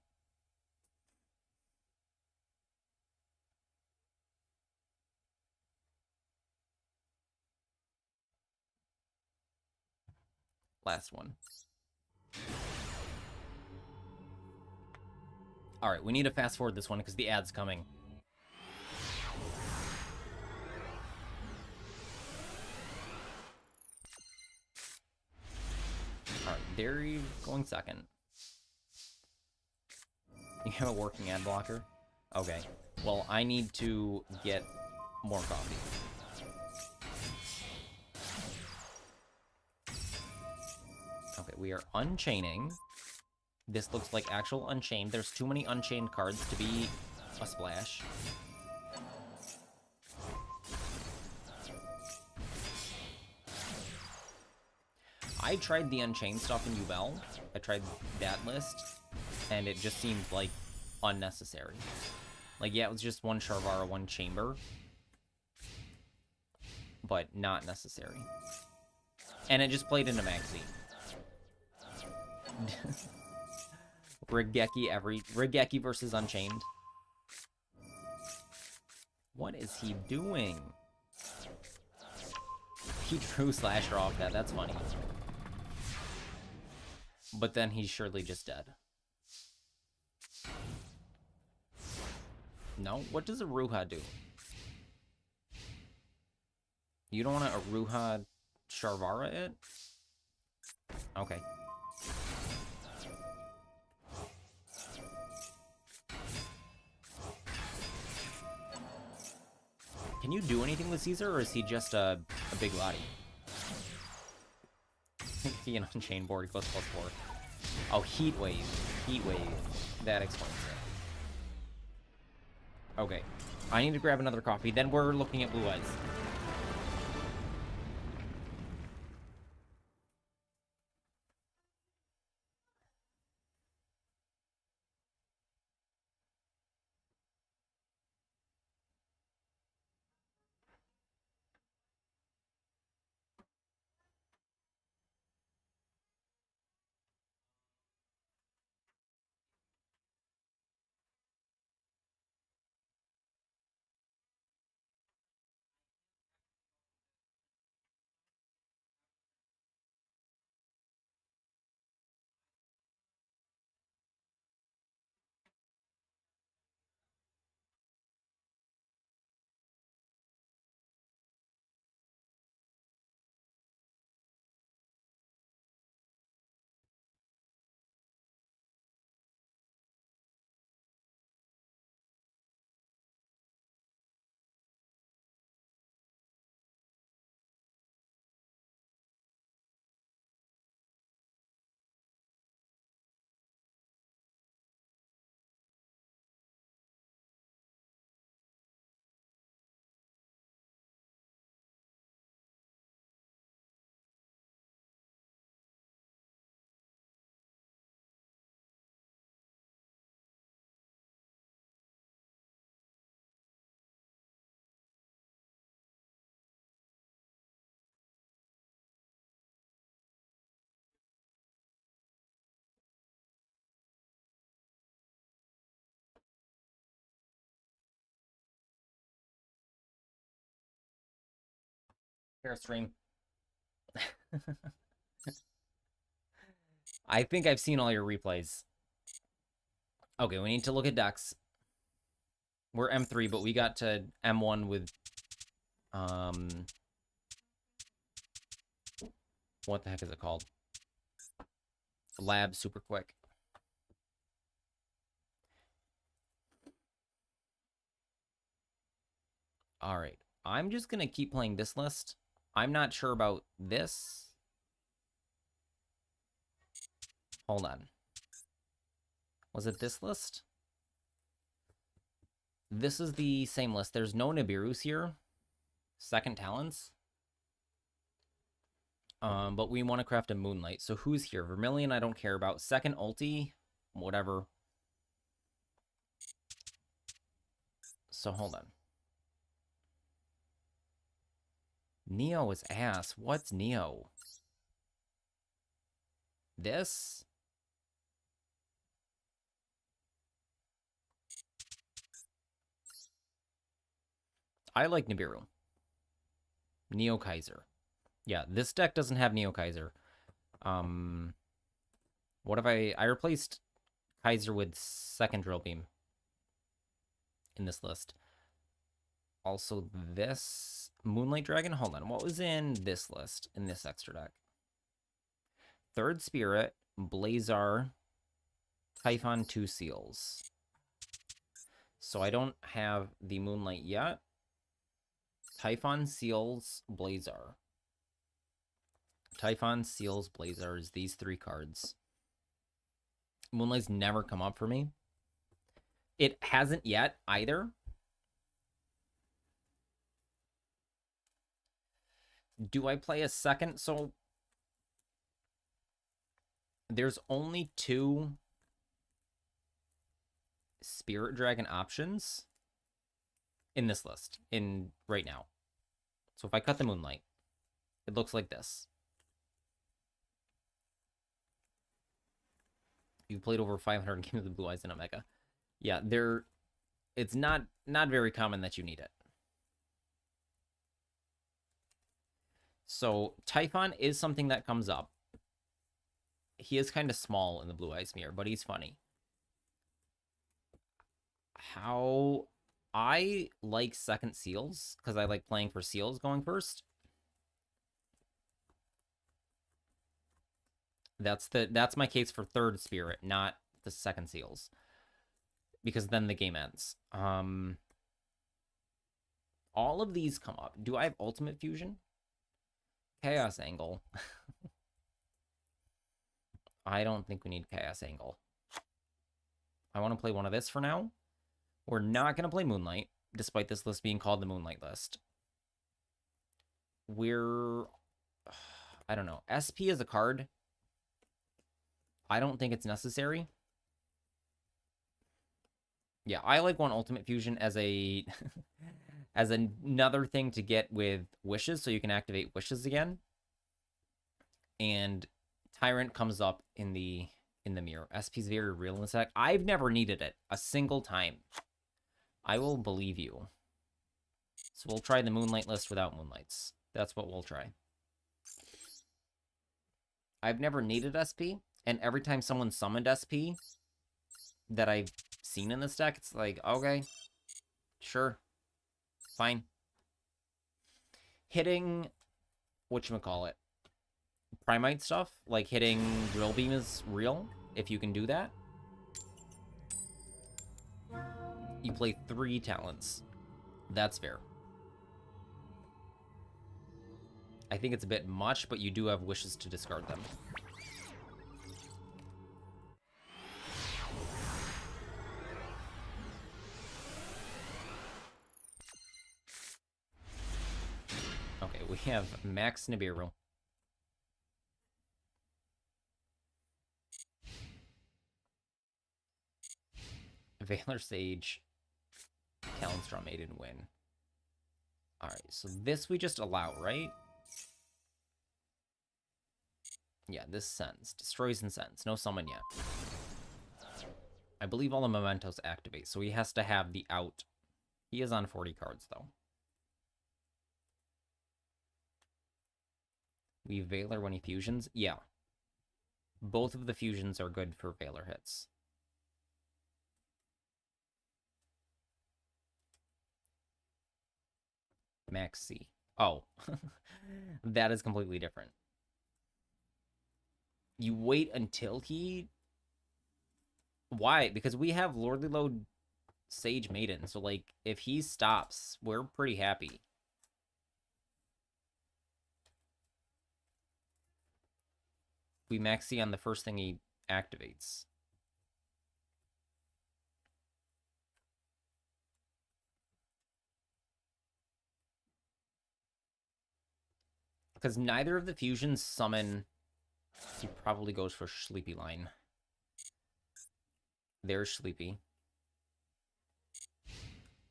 Last one. Alright, we need to fast forward this one because the ad's coming. Alright, Dairy going second. You have a working ad blocker? Okay. Well, I need to get more coffee. Okay, we are unchaining. This looks like actual Unchained. There's too many Unchained cards to be a splash. I tried the Unchained stuff in Duel. I tried that list, and it just seemed, like, unnecessary. Like, yeah, it was just one Sharvara, one Chamber, but not necessary. And it just played into Maxi. Rigeki versus Unchained. What is he doing? He drew Slasher off that. That's funny. But then he's surely just dead. No? What does Aruha do? You don't want to Aruha Sharvara it? Okay. Can you do anything with Caesar, or is he just a big Lottie? He an Unchained board goes +4. Oh, Heat Wave. Heat Wave. That explains it. Okay. I need to grab another coffee, then we're looking at Blue Eyes. Fair stream. I think I've seen all your replays. Okay, we need to look at decks. We're M3, but we got to M1 with what the heck is it called? Lab super quick. All right. I'm just going to keep playing this list. I'm not sure about this. Hold on. Was it this list? This is the same list. There's no Nibiru's here. Second Talons. But we want to craft a Moonlight. So who's here? Vermilion, I don't care about. Second ulti, whatever. So hold on. Neo is ass. What's Neo? This? I like Nibiru. Neo Kaiser. Yeah, this deck doesn't have Neo Kaiser. What if I replaced Kaiser with second Drill Beam in this list. Also this Moonlight Dragon. Hold on, what was in this list, in this extra deck? Third Spirit, Blazar, Typhon, 2 Seals. So I don't have the Moonlight yet. Typhon, Seals, Blazar. Typhon, Seals, Blazar is these 3 cards. Moonlight's never come up for me. It hasn't yet either. Do I play a second? So there's only 2 Spirit Dragon options in this list right now. So if I cut the Moonlight, it looks like this. You've played over 500 games of Blue Eyes in Omega. Yeah, it's not very common that you need it. So Typhon is something that comes up. He is kind of small in the Blue Eyes mirror, but he's funny. How I like second Seals, because I like playing for Seals going first. That's my case for third Spirit, not the second Seals. Because then the game ends. All of these come up. Do I have Ultimate Fusion? Chaos Angle. I don't think we need Chaos Angle. I want to play one of this for now. We're not going to play Moonlight, despite this list being called the Moonlight list. I don't know. SP is a card. I don't think it's necessary. Yeah, I like one Ultimate Fusion as a as another thing to get with Wishes, so you can activate Wishes again. And Tyrant comes up in the mirror. SP is very real in this deck. I've never needed it a single time. I will believe you. So we'll try the Moonlight list without Moonlights. That's what we'll try. I've never needed SP, and every time someone summoned SP that I've seen in this deck, it's like, okay, sure, fine. Hitting, whatchamacallit, Primite stuff, like hitting Drill Beam is real, if you can do that. You play 3 talents. That's fair. I think it's a bit much, but you do have Wishes to discard them. Okay, we have Max Nibiru. Valor Sage, Talonstrom Maiden win. Alright, so this we just allow, right? Yeah, this sends. Destroys and sends. No summon yet. I believe all the mementos activate, so he has to have the out. He is on 40 cards, though. We Valor when he fusions? Yeah. Both of the fusions are good for Valor hits. Max C. Oh. That is completely different. You wait until he... Why? Because we have Lordly Load Sage Maiden, so, like, if he stops, we're pretty happy. We Max C on the first thing he activates. Because neither of the fusions summon... He probably goes for Sleepy Line. There's Sleepy.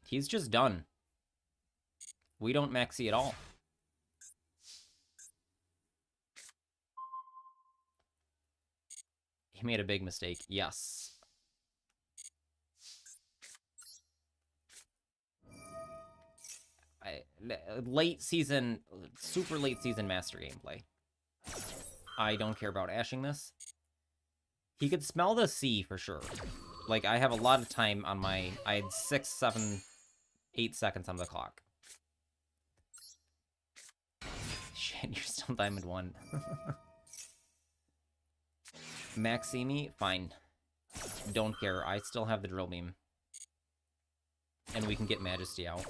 He's just done. We don't maxi at all. He made a big mistake. Yes. Late season, super late season master gameplay. I don't care about ashing this. He could smell the sea for sure. Like, I have a lot of time on my... I had 6, 7, 8 seconds on the clock. Shit, you're still Diamond 1. Maxi me? Fine. Don't care. I still have the Drill Beam. And we can get Majesty out.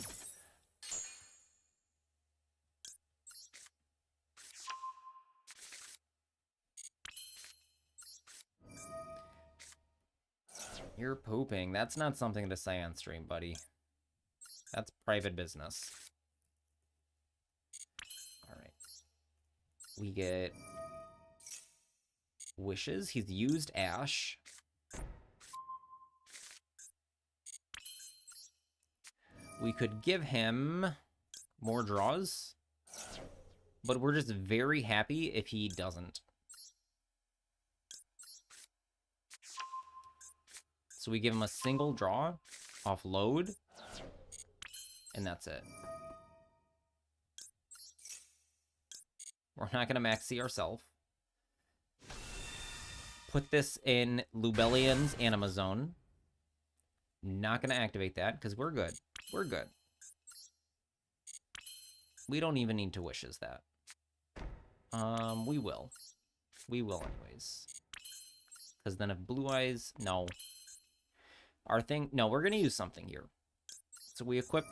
You're pooping. That's not something to say on stream, buddy. That's private business. Alright. We get... Wishes. He's used Ash. We could give him more draws. But we're just very happy if he doesn't. So we give him a single draw off load, and that's it. We're not going to max C ourselves. Put this in Lubellian's Anima Zone. Not going to activate that, because we're good. We're good. We don't even need to wishes that. We will. We will anyways. Because then if Blue Eyes... No. Our thing... No, we're going to use something here. So we equip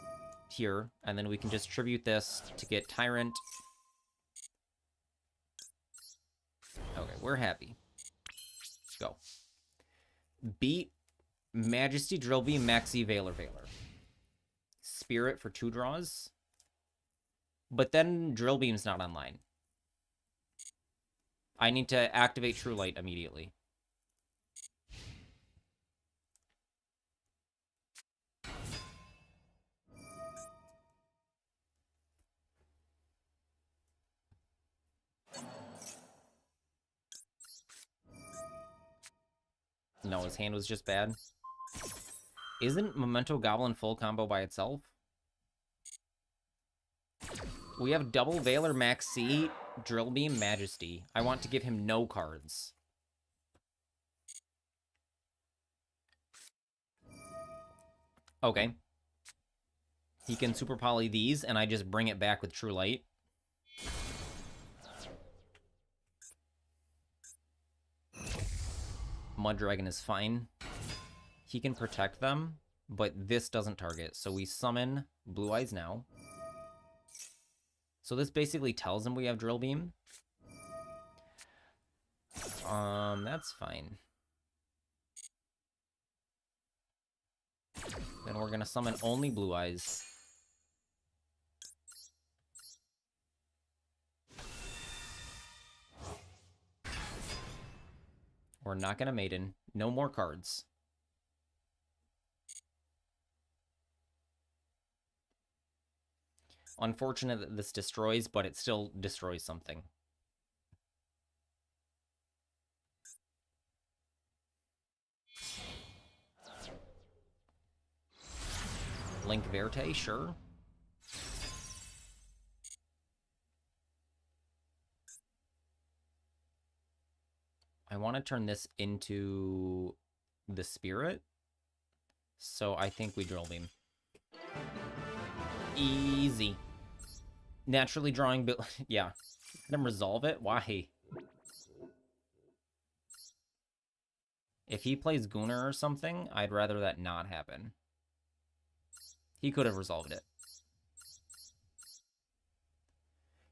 here, and then we can just tribute this to get Tyrant. Okay, we're happy. Go. Beat Majesty Drill Beam Maxi Valor. Spirit for 2 draws. But then Drill Beam's not online. I need to activate True Light immediately. No, his hand was just bad. Isn't Memento Goblin full combo by itself? We have double Valor Max C, Drill Beam, Majesty. I want to give him no cards. Okay. He can Super Poly these, and I just bring it back with True Light. Mud Dragon is fine. He can protect them, but this doesn't target. So we summon Blue Eyes now. So this basically tells him we have Drill Beam. That's fine. Then we're gonna summon only Blue Eyes. We're not gonna Maiden. No more cards. Unfortunate that this destroys, but it still destroys something. Link Verte, sure. want to turn this into the spirit. So I think we Drill Beam. Easy. Naturally drawing... yeah. Let him resolve it? Why? If he plays Gunnar or something, I'd rather that not happen. He could have resolved it.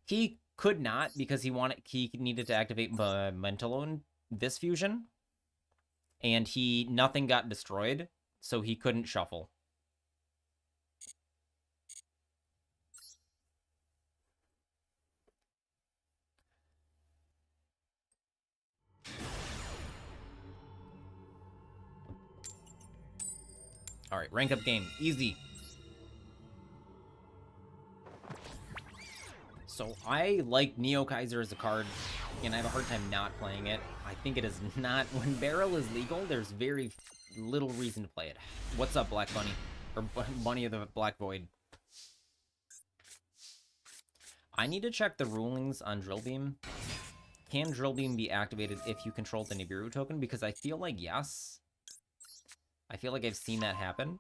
He could not because he needed to activate Mentalone this fusion. And nothing got destroyed, so he couldn't shuffle. Alright, rank up game. Easy. So I like Neo Kaiser as a card, and I have a hard time not playing it. I think it is not... When Barrel is legal, there's very little reason to play it. What's up, Black Bunny? Or Bunny of the Black Void. I need to check the rulings on Drill Beam. Can Drill Beam be activated if you control the Nibiru token? Because I feel like yes. I feel like I've seen that happen.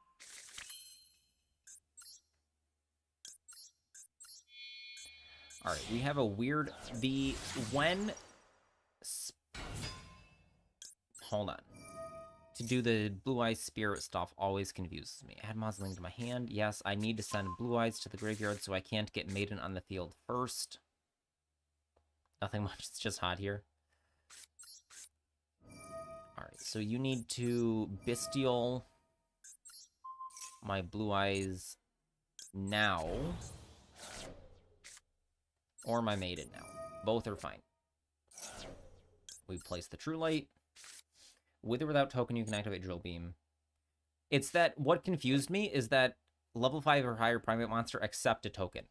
Alright, we have a weird... Hold on. To do the Blue Eyes Spirit stuff always confuses me. Add Mausoleum to my hand. Yes, I need to send Blue Eyes to the graveyard so I can't get Maiden on the field first. Nothing much, it's just hot here. Alright, so you need to Bestial my Blue Eyes now. Or my Maiden now. Both are fine. We place the True Light. With or without token, you can activate Drill Beam. It's that what confused me is that level 5 or higher primate monster accept a token.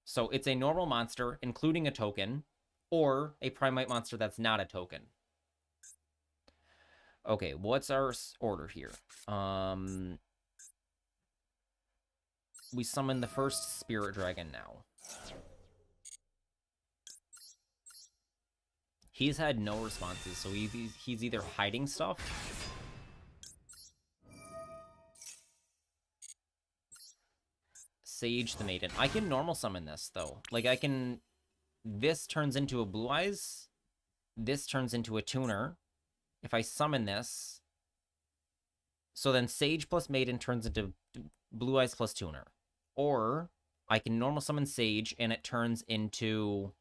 So it's a normal monster, including a token, or a primate monster that's not a token. Okay, what's our order here? We summon the first Spirit Dragon now. He's had no responses, so he's either hiding stuff. Sage the Maiden. I can normal summon this, though. Like, I can... This turns into a Blue Eyes. This turns into a Tuner. If I summon this... So then Sage plus Maiden turns into Blue Eyes plus Tuner. Or, I can normal summon Sage, and it turns into...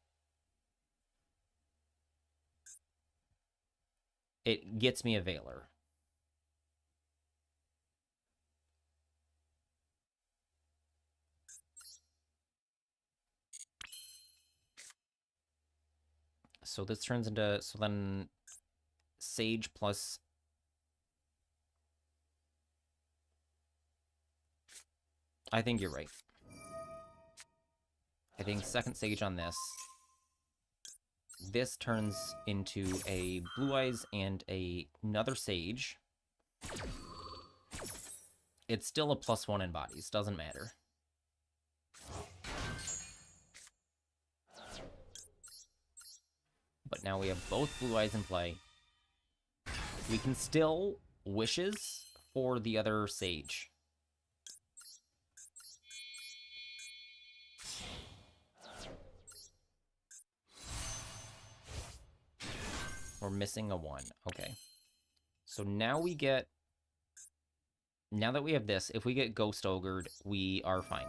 It gets me a Veiler. So this turns into... So then... Sage plus... I think you're right. I think second Sage on this. This turns into a Blue Eyes and another Sage. It's still a +1 in bodies, doesn't matter. But now we have both Blue Eyes in play. We can still Wishes for the other Sage. We're missing a 1. Okay. So now we get... Now that we have this, if we get Ghost Ogred, we are fine.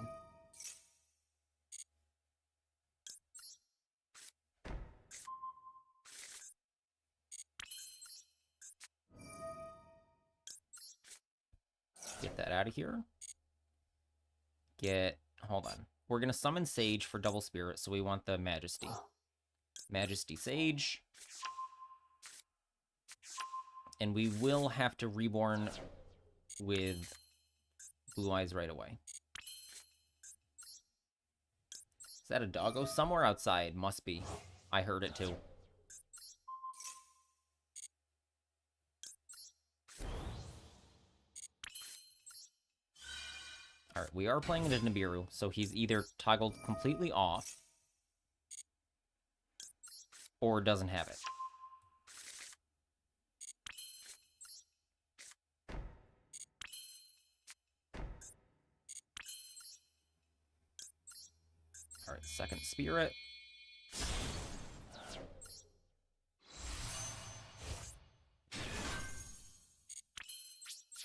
Get that out of here. Hold on. We're going to summon Sage for double spirit, so we want the Majesty. Majesty Sage. And we will have to Reborn with Blue Eyes right away. Is that a doggo? Somewhere outside. Must be. I heard it too. Alright, we are playing into Nibiru, so he's either toggled completely off or doesn't have it. Second Spirit.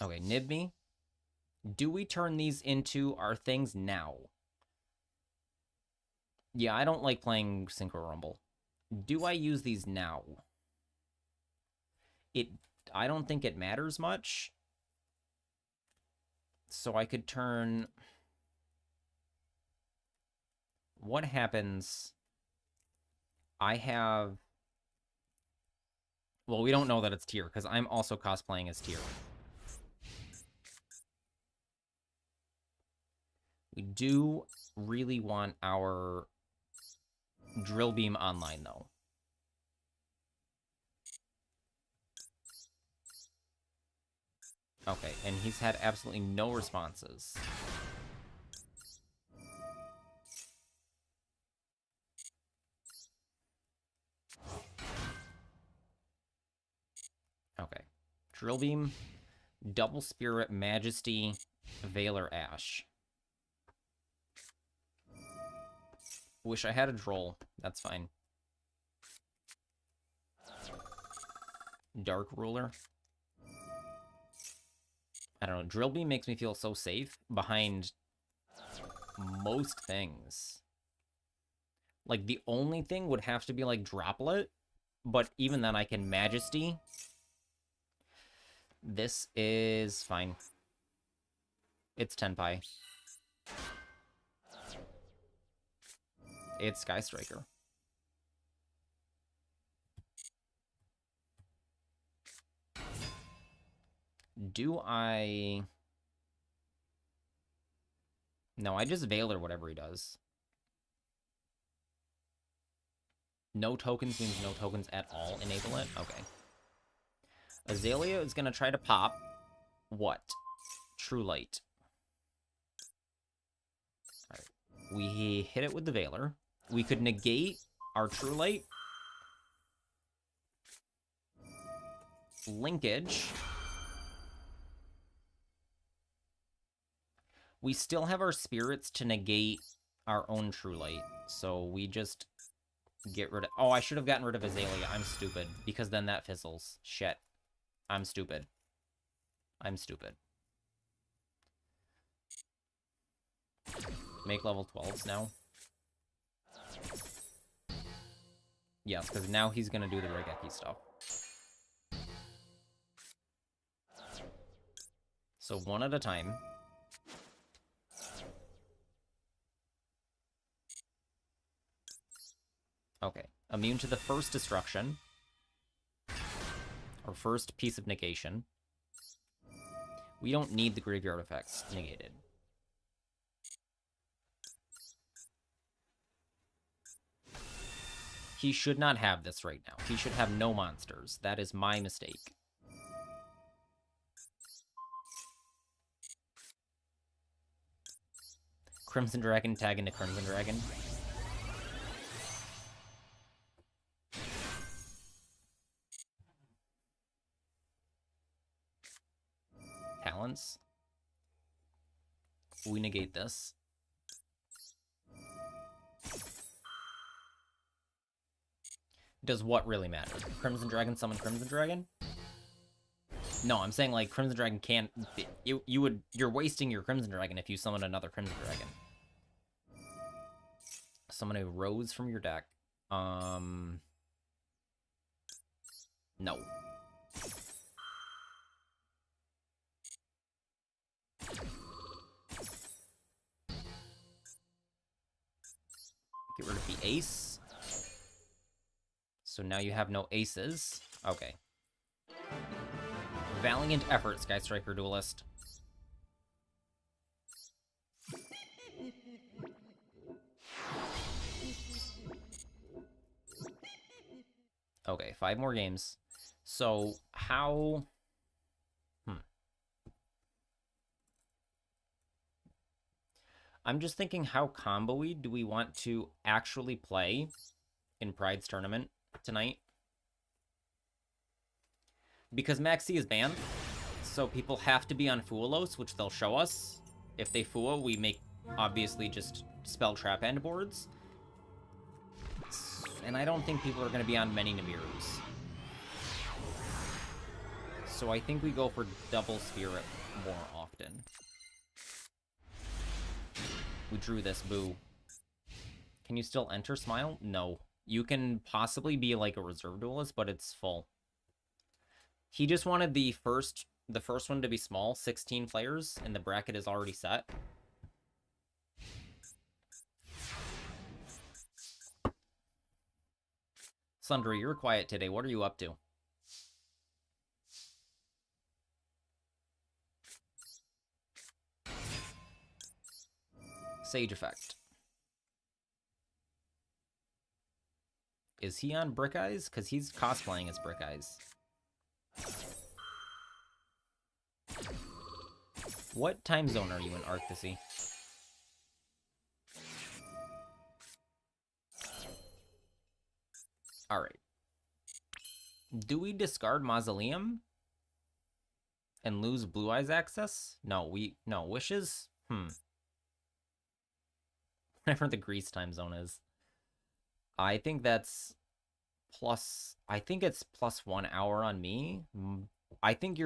Okay, nib me. Do we turn these into our things now? Yeah, I don't like playing Synchro Rumble. Do I use these now? I don't think it matters much. So I could turn... What happens? I have... Well, we don't know that it's Tyr, because I'm also cosplaying as Tyr. We do really want our Drill Beam online, though. Okay, and he's had absolutely no responses. Okay. Drill Beam, Double Spirit, Majesty, Valor, Ash. Wish I had a Droll. That's fine. Dark Ruler. I don't know. Drill Beam makes me feel so safe behind most things. Like, the only thing would have to be, like, Droplet. But even then, I can Majesty. This is fine. It's Tenpai. It's Sky Striker. Do I... No, I just Veil or whatever he does. No tokens means no tokens at all. Enable it? Okay. Azalea is going to try to pop... What? True Light. Alright. We hit it with the Veiler. We could negate our True Light. Linkage. We still have our spirits to negate our own True Light. So we just get rid of... Oh, I should have gotten rid of Azalea. I'm stupid. Because then that fizzles. Shit. I'm stupid. I'm stupid. Make level 12s now. Yes, because now he's going to do the Regeki stuff. So one at a time. Okay. Immune to the first destruction. Or first piece of negation. We don't need the graveyard effects negated. He should not have this right now. He should have no monsters. That is my mistake. Crimson Dragon, tag into Crimson Dragon. Talents. We negate this. Does what really matter? Crimson Dragon summon Crimson Dragon? No, I'm saying like Crimson Dragon can't... You're wasting your Crimson Dragon if you summon another Crimson Dragon. Summon a Rose from your deck. No. Get rid of the ace. So now you have no aces. Okay. Valiant effort, Sky Striker Duelist. Okay, 5 more games. So, how... I'm just thinking, how combo-y do we want to actually play in Pride's tournament tonight? Because Maxi is banned, so people have to be on Fuelos, which they'll show us. If they Fuel, we make, obviously, just spell trap end boards. And I don't think people are going to be on many Nibiru's. So I think we go for double Spirit more often. We drew this, boo. Can you still enter Smile? No. You can possibly be like a reserve duelist, but it's full. He just wanted the first one to be small, 16 players, and the bracket is already set. Sundry, you're quiet today. What are you up to? Sage Effect. Is he on Brick Eyes? Because he's cosplaying as Brick Eyes. What time zone are you in, Arctisy? Alright. Do we discard Mausoleum? And lose Blue Eyes access? No, Wishes? Whatever the Greece time zone is. I think that's plus... I think it's plus 1 hour on me. I think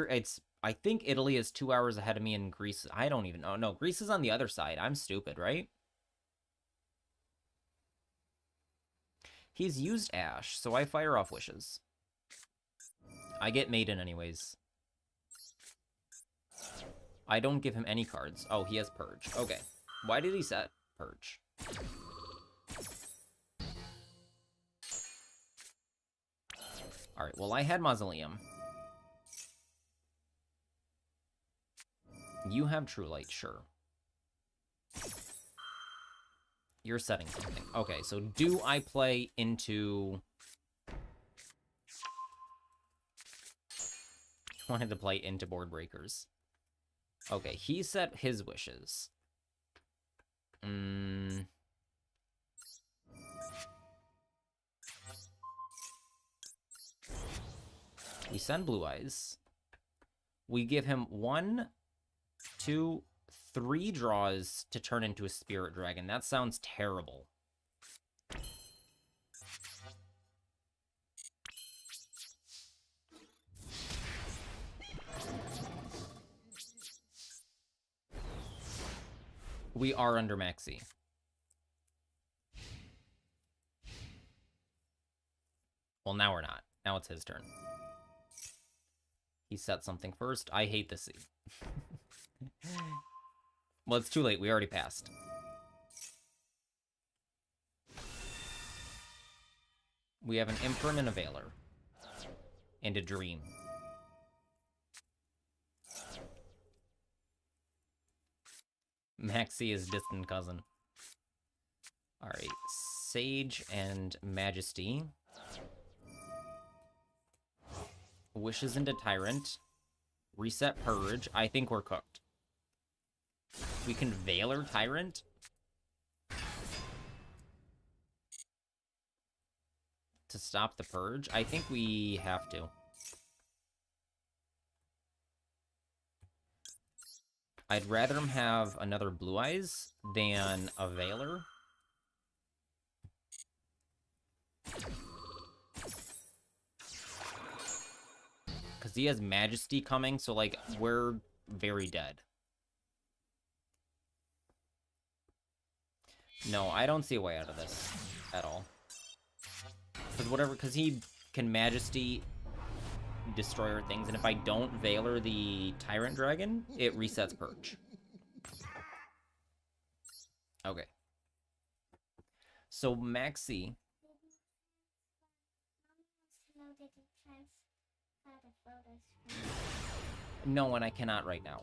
Italy is 2 hours ahead of me and Greece... I don't even know. No, Greece is on the other side. I'm stupid, right? He's used Ash, so I fire off Wishes. I get Maiden anyways. I don't give him any cards. Oh, he has Purge. Okay. Why did he set Purge? Alright, well, I had Mausoleum. You have True Light, sure. You're setting something. Okay, so do I play into... Wanted to play into Board Breakers. Okay, he set his wishes. We send Blue Eyes. We give him 1, 2, 3 draws to turn into a Spirit Dragon. That sounds terrible. We are under Maxi. Well, now we're not. Now it's his turn. He set something first. I hate this scene. Well, it's too late. We already passed. We have an Imperm and a Veiler. And a Dream. Maxi is distant cousin. Alright. Sage and Majesty. Wishes into Tyrant. Reset Purge. I think we're cooked. We can Veiler Tyrant. To stop the Purge. I think we have to. I'd rather him have another Blue Eyes than a Veiler. Because he has Majesty coming, so, like, we're very dead. No, I don't see a way out of this at all. Because he can Majesty Destroyer things, and if I don't Veiler the Tyrant Dragon, it resets Purge. Okay. So Maxi... No, and I cannot right now.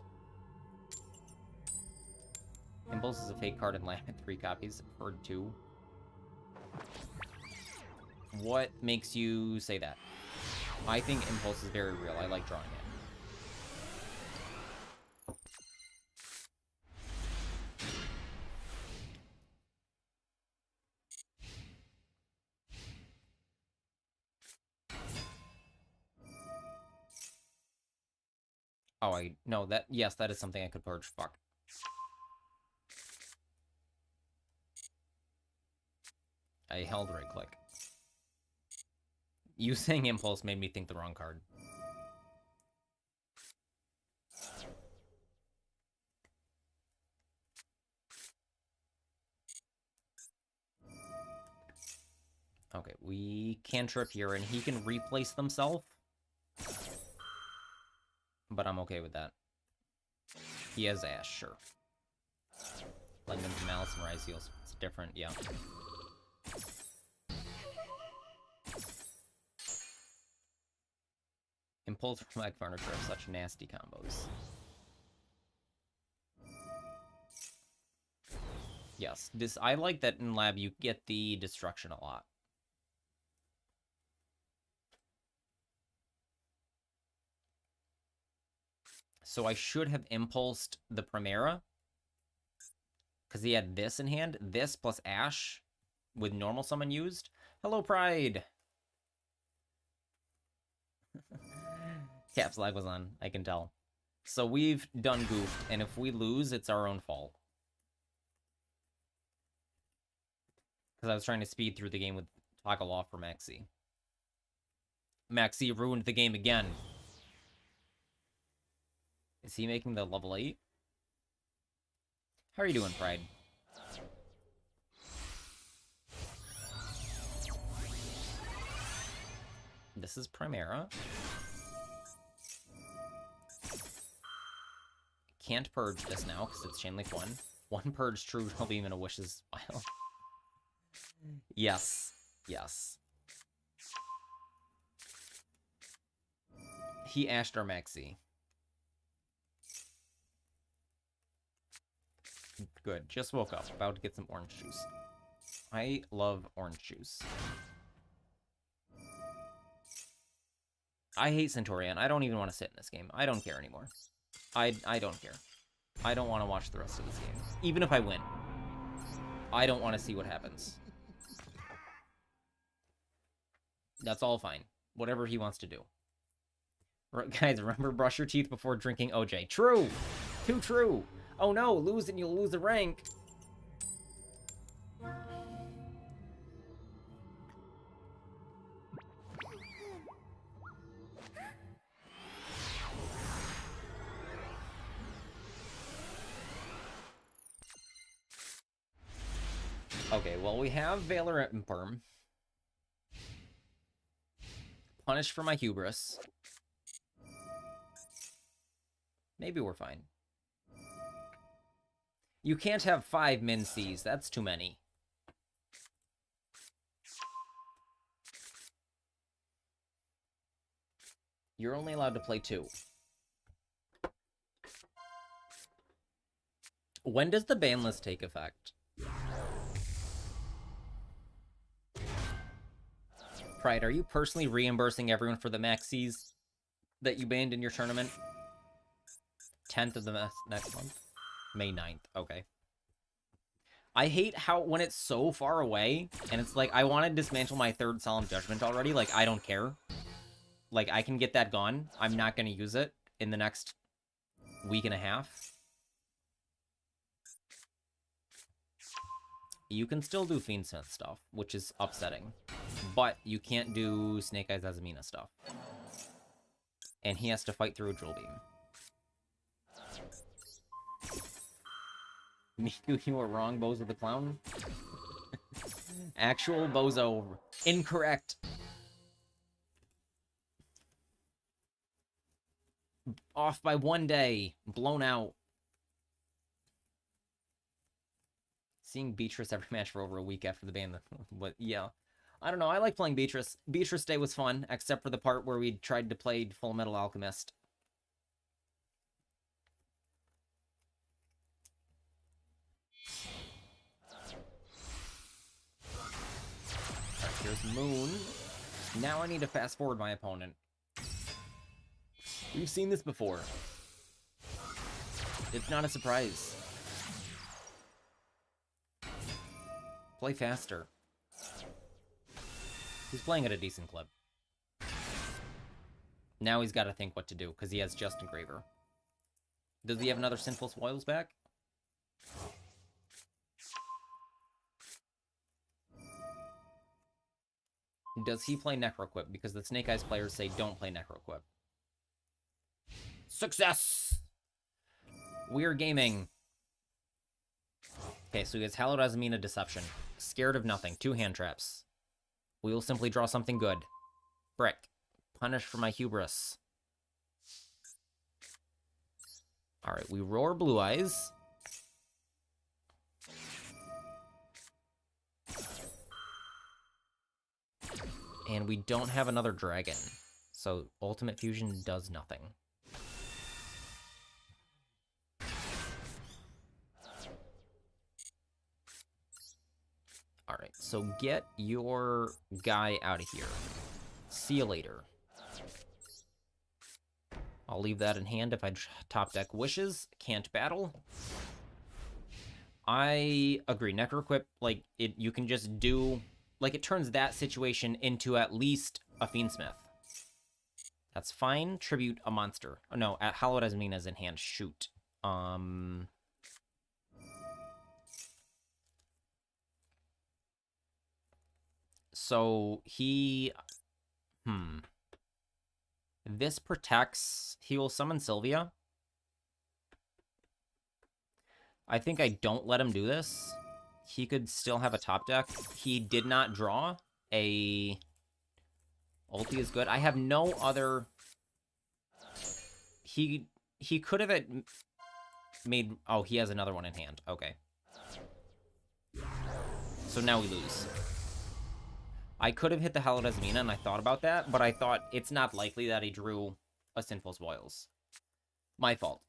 Impulse is a fake card and land 3 copies for 2. What makes you say that? I think Impulse is very real. I like drawing it. Oh, no, yes, that is something I could purge. Fuck. I held right click. You saying Impulse made me think the wrong card. Okay, we cantrip here, and he can replace themselves. But I'm okay with that. He has Ash, sure. Blend into Malice and Rise Heals. It's different, yeah. Impulse from Flag Furniture are such nasty combos. Yes, I like that in Lab you get the destruction a lot. So I should have impulsed the Primera. Because he had this in hand. This plus Ash with normal summon used. Hello, Pride! Caps lag was on, I can tell. So we've done goofed, and if we lose, it's our own fault. Because I was trying to speed through the game with Toggle Off for Maxi. Maxi ruined the game again. Is he making the level 8? How are you doing, Pride? This is Primera. Can't purge this now, because it's Chainlink 1. One purge true, he'll be even a Wishes Wild. Yes. Yes. He ashed our Maxi. Good. Just woke up. About to get some orange juice. I love orange juice. I hate Centaurian. I don't even want to sit in this game. I don't care anymore. I don't care. I don't want to watch the rest of this game. Even if I win. I don't want to see what happens. That's all fine. Whatever he wants to do. Guys, remember, brush your teeth before drinking OJ. True! Too true! Oh no, lose and you'll lose a rank. Okay, well, we have Valor and Perm. Punished for my hubris. Maybe we're fine. You can't have 5 Min Cs. That's too many. You're only allowed to play 2. When does the ban list take effect? Pride, are you personally reimbursing everyone for the maxis that you banned in your tournament? 10th of the next month? May 9th. Okay. I hate how when it's so far away, and it's like, I want to dismantle my 3rd Solemn Judgment already. Like, I don't care. Like, I can get that gone. I'm not going to use it in the next week and a half. You can still do Fiendsmith stuff, which is upsetting. But you can't do Snake Eyes Azamina stuff. And he has to fight through a Drill Beam. Miku, you were wrong, Bozo the Clown. Actual Bozo. Incorrect. Off by 1 day. Blown out. Seeing Beatrice every match for over a week after the ban. But yeah. I don't know. I like playing Beatrice. Beatrice Day was fun, except for the part where we tried to play Full Metal Alchemist. Alright, here's Moon. Now I need to fast forward my opponent. We've seen this before. It's not a surprise. Play faster. He's playing at a decent clip. Now he's got to think what to do, because he has Just Engraver. Does he have another Sinful Spoils back? Does he play Necroquip? Because the Snake Eyes players say don't play Necroquip. Success! We're gaming. Okay, so he has Hallowed Azamina Deception. Scared of nothing. 2 hand traps. We will simply draw something good. Brick. Punish for my hubris. Alright, we roar Blue Eyes. And we don't have another dragon. So Ultimate Fusion does nothing. Alright, so get your guy out of here. See you later. I'll leave that in hand if I top deck Wishes. Can't battle. I agree. Necroquip, like, you can just do... Like, it turns that situation into at least a Fiendsmith. That's fine. Tribute a monster. Oh, no, at Hallowed Azmina's in hand. Shoot. So, he... This protects... He will summon Sylvia. I think I don't let him do this. He could still have a top deck. He did not draw a... Ulti is good. I have no other... He could have made... Oh, he has another one in hand. Okay. So now we lose. I could have hit the Hallowed Azmina, and I thought about that, but I thought it's not likely that he drew a Sinful Spoils. My fault.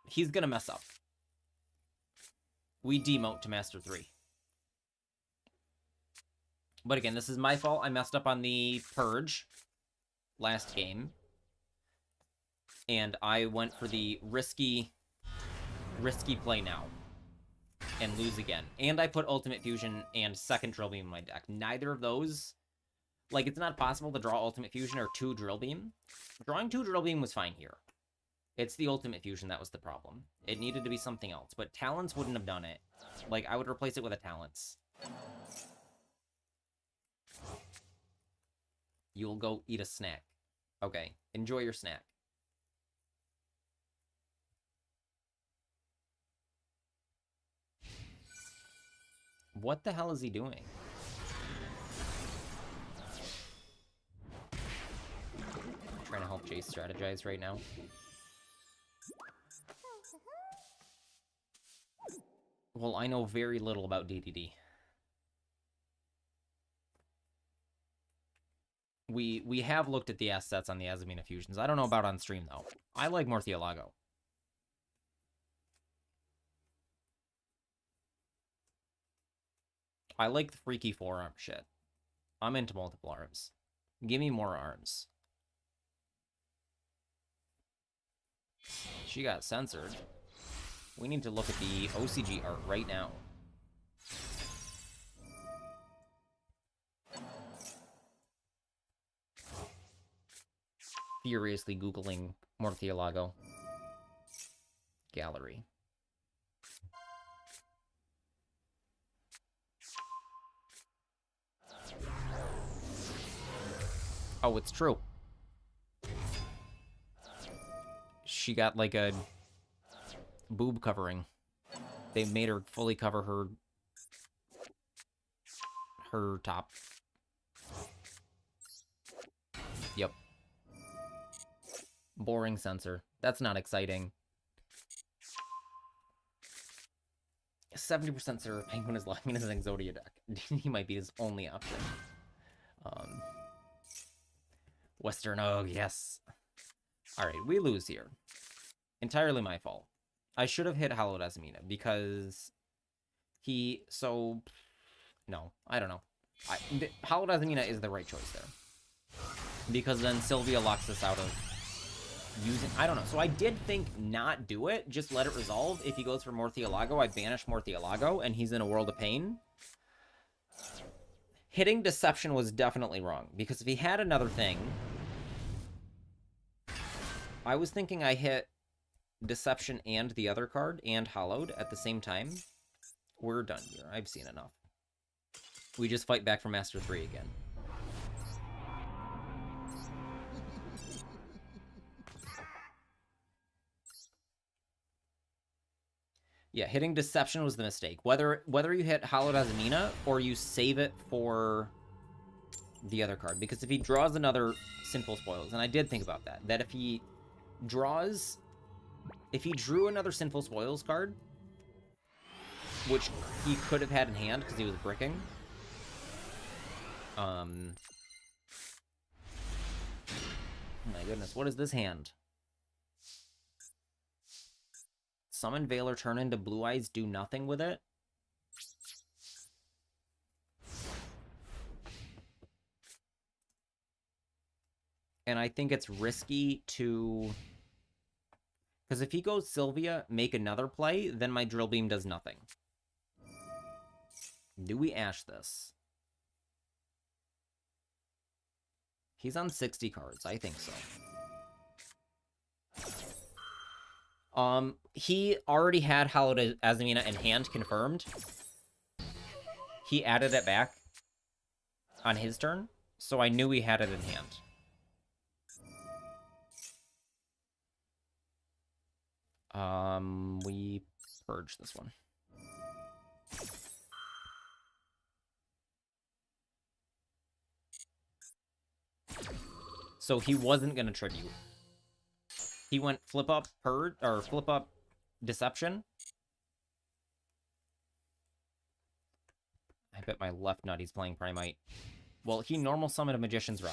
He's gonna mess up. We demote to Master 3. But again, this is my fault. I messed up on the Purge last game. And I went for the risky play now. And lose again. And I put Ultimate Fusion and second Drill Beam in my deck. Neither of those... Like, it's not possible to draw Ultimate Fusion or 2 Drill Beam. Drawing 2 Drill Beam was fine here. It's the Ultimate Fusion that was the problem. It needed to be something else. But Talents wouldn't have done it. Like, I would replace it with a Talents. You'll go eat a snack. Okay, enjoy your snack. What the hell is he doing? I'm trying to help Jace strategize right now. Well, I know very little about DDD. We have looked at the assets on the Azamina Fusions. I don't know about on stream, though. I like Murcielago. I like the freaky forearm shit. I'm into multiple arms. Give me more arms. She got censored. We need to look at the OCG art right now. Furiously Googling Murcielago. Gallery. Oh, it's true. She got like a boob covering. They made her fully cover her top. Yep. Boring censor. That's not exciting. 70% Sir Penguin is locking in his Exodia deck. He might be his only option. Western Ogre, yes. Alright, we lose here. Entirely my fault. I should have hit Hallowed Azamina because he... So... No, I don't know. Hallowed Azamina is the right choice there. Because then Sylvia locks us out of using... I don't know. So I did think not do it. Just let it resolve. If he goes for Murcielago, I banish Murcielago, and he's in a world of pain. Hitting Deception was definitely wrong. Because if he had another thing... I was thinking I hit Deception and the other card, and Hallowed, at the same time. We're done here. I've seen enough. We just fight back for Master 3 again. Yeah, hitting Deception was the mistake. Whether you hit Hallowed Azamina or you save it for the other card. Because if he draws another Sinful Spoils, and I did think about that, that if he drew another Sinful Spoils card, which he could have had in hand because he was bricking, oh my goodness, what is this hand? Summon Veiler, turn into Blue Eyes, do nothing with it? And I think it's risky to... Because if he goes Sylvia, make another play, then my Drill Beam does nothing. Do we Ash this? He's on 60 cards. I think so. He already had Hallowed Azamina in hand, confirmed. He added it back on his turn, so I knew he had it in hand. We purge this one. So he wasn't gonna tribute. He went flip up purge or flip up Deception. I bet my left nut he's playing Primite. Well, he normal summoned a Magician's Rod.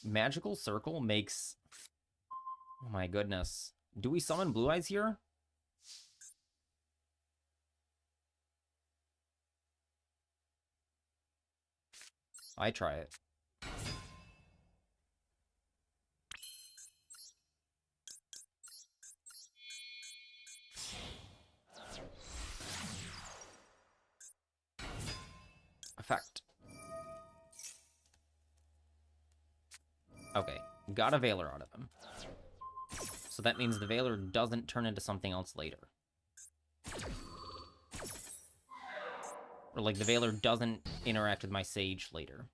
Magical Circle makes... Oh my goodness. Do we summon Blue Eyes here? I try it. Effect. Okay, got a Veiler out of him. So that means the Veiler doesn't turn into something else later. Or, like, the Veiler doesn't interact with my Sage later.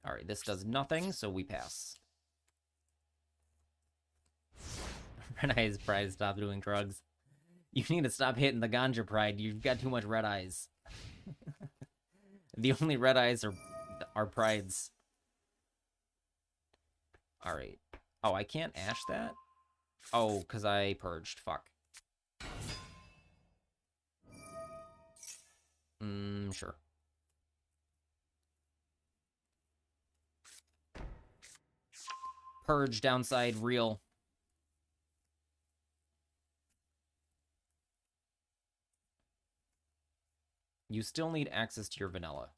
Alright, this does nothing, so we pass. Red Eyes Pride, stop doing drugs. You need to stop hitting the ganja pride. You've got too much red eyes. The only red eyes are prides. Alright. Oh, I can't Ash that? Oh, because I purged. Fuck. Sure. Purge, downside, real. You still need access to your vanilla.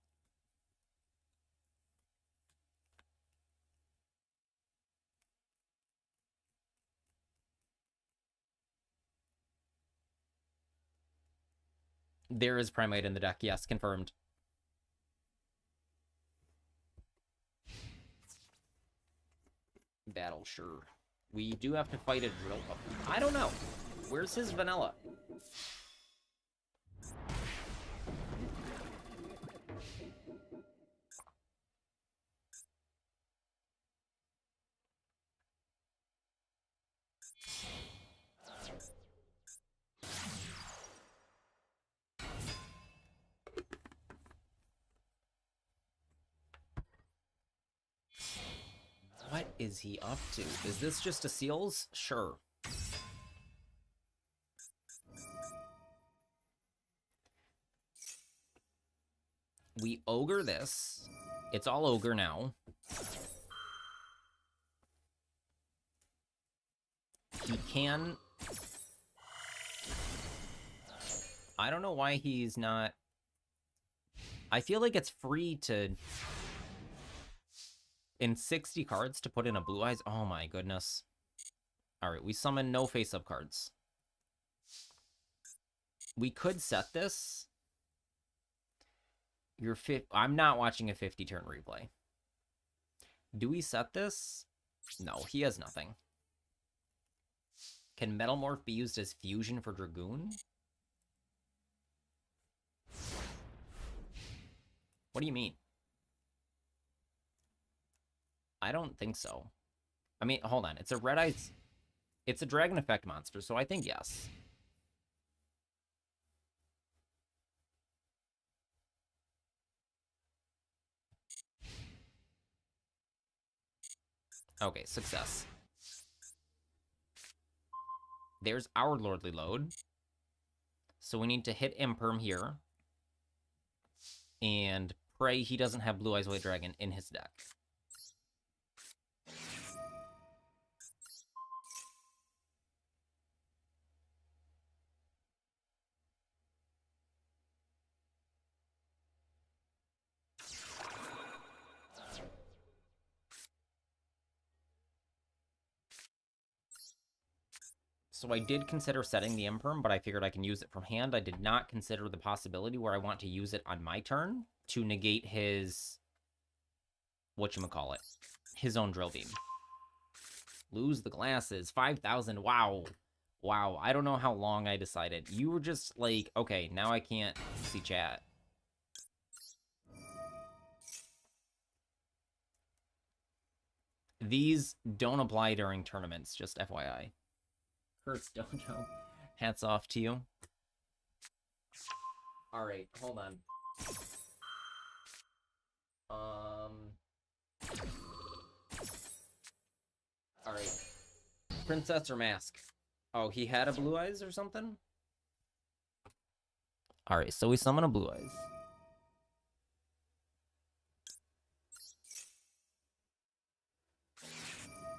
There is Primite in the deck, yes, confirmed. Battle, sure. We do have to fight a drill. I don't know. Where's his vanilla? What is he up to? Is this just a seals? Sure. We ogre this. It's all ogre now. He can... I don't know why he's not... I feel like it's free to... In 60 cards to put in a Blue Eyes? Oh my goodness. Alright, we summon no face-up cards. We could set this. I'm not watching a 50-turn replay. Do we set this? No, he has nothing. Can Metalmorph be used as fusion for Dragoon? What do you mean? I don't think so. I mean, hold on. It's a red eyes. It's a dragon effect monster, so I think yes. Okay, success. There's our Lordly Load. So we need to hit Imperm here. And pray he doesn't have Blue Eyes White Dragon in his deck. So I did consider setting the Imperm, but I figured I can use it from hand. I did not consider the possibility where I want to use it on my turn to negate his... whatchamacallit. His own Drill Beam. Lose the glasses. 5,000. Wow. Wow. I don't know how long I decided. You were just like, okay, now I can't see chat. These don't apply during tournaments, just FYI. Hurts Dojo. Hats off to you. Alright, hold on. Alright. Princess or Mask? Oh, he had a Blue Eyes or something? Alright, so we summon a Blue Eyes.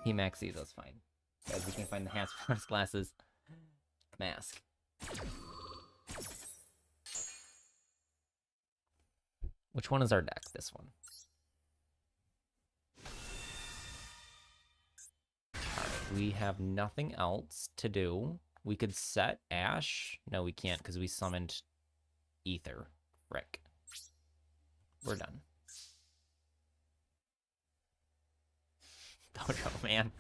He maxes us fine. Guys, we can't find the hats for his glasses. Mask. Which one is our deck? This one. Alright, we have nothing else to do. We could set Ash. No, we can't because we summoned Ether. Frick. We're done. Dojo, man.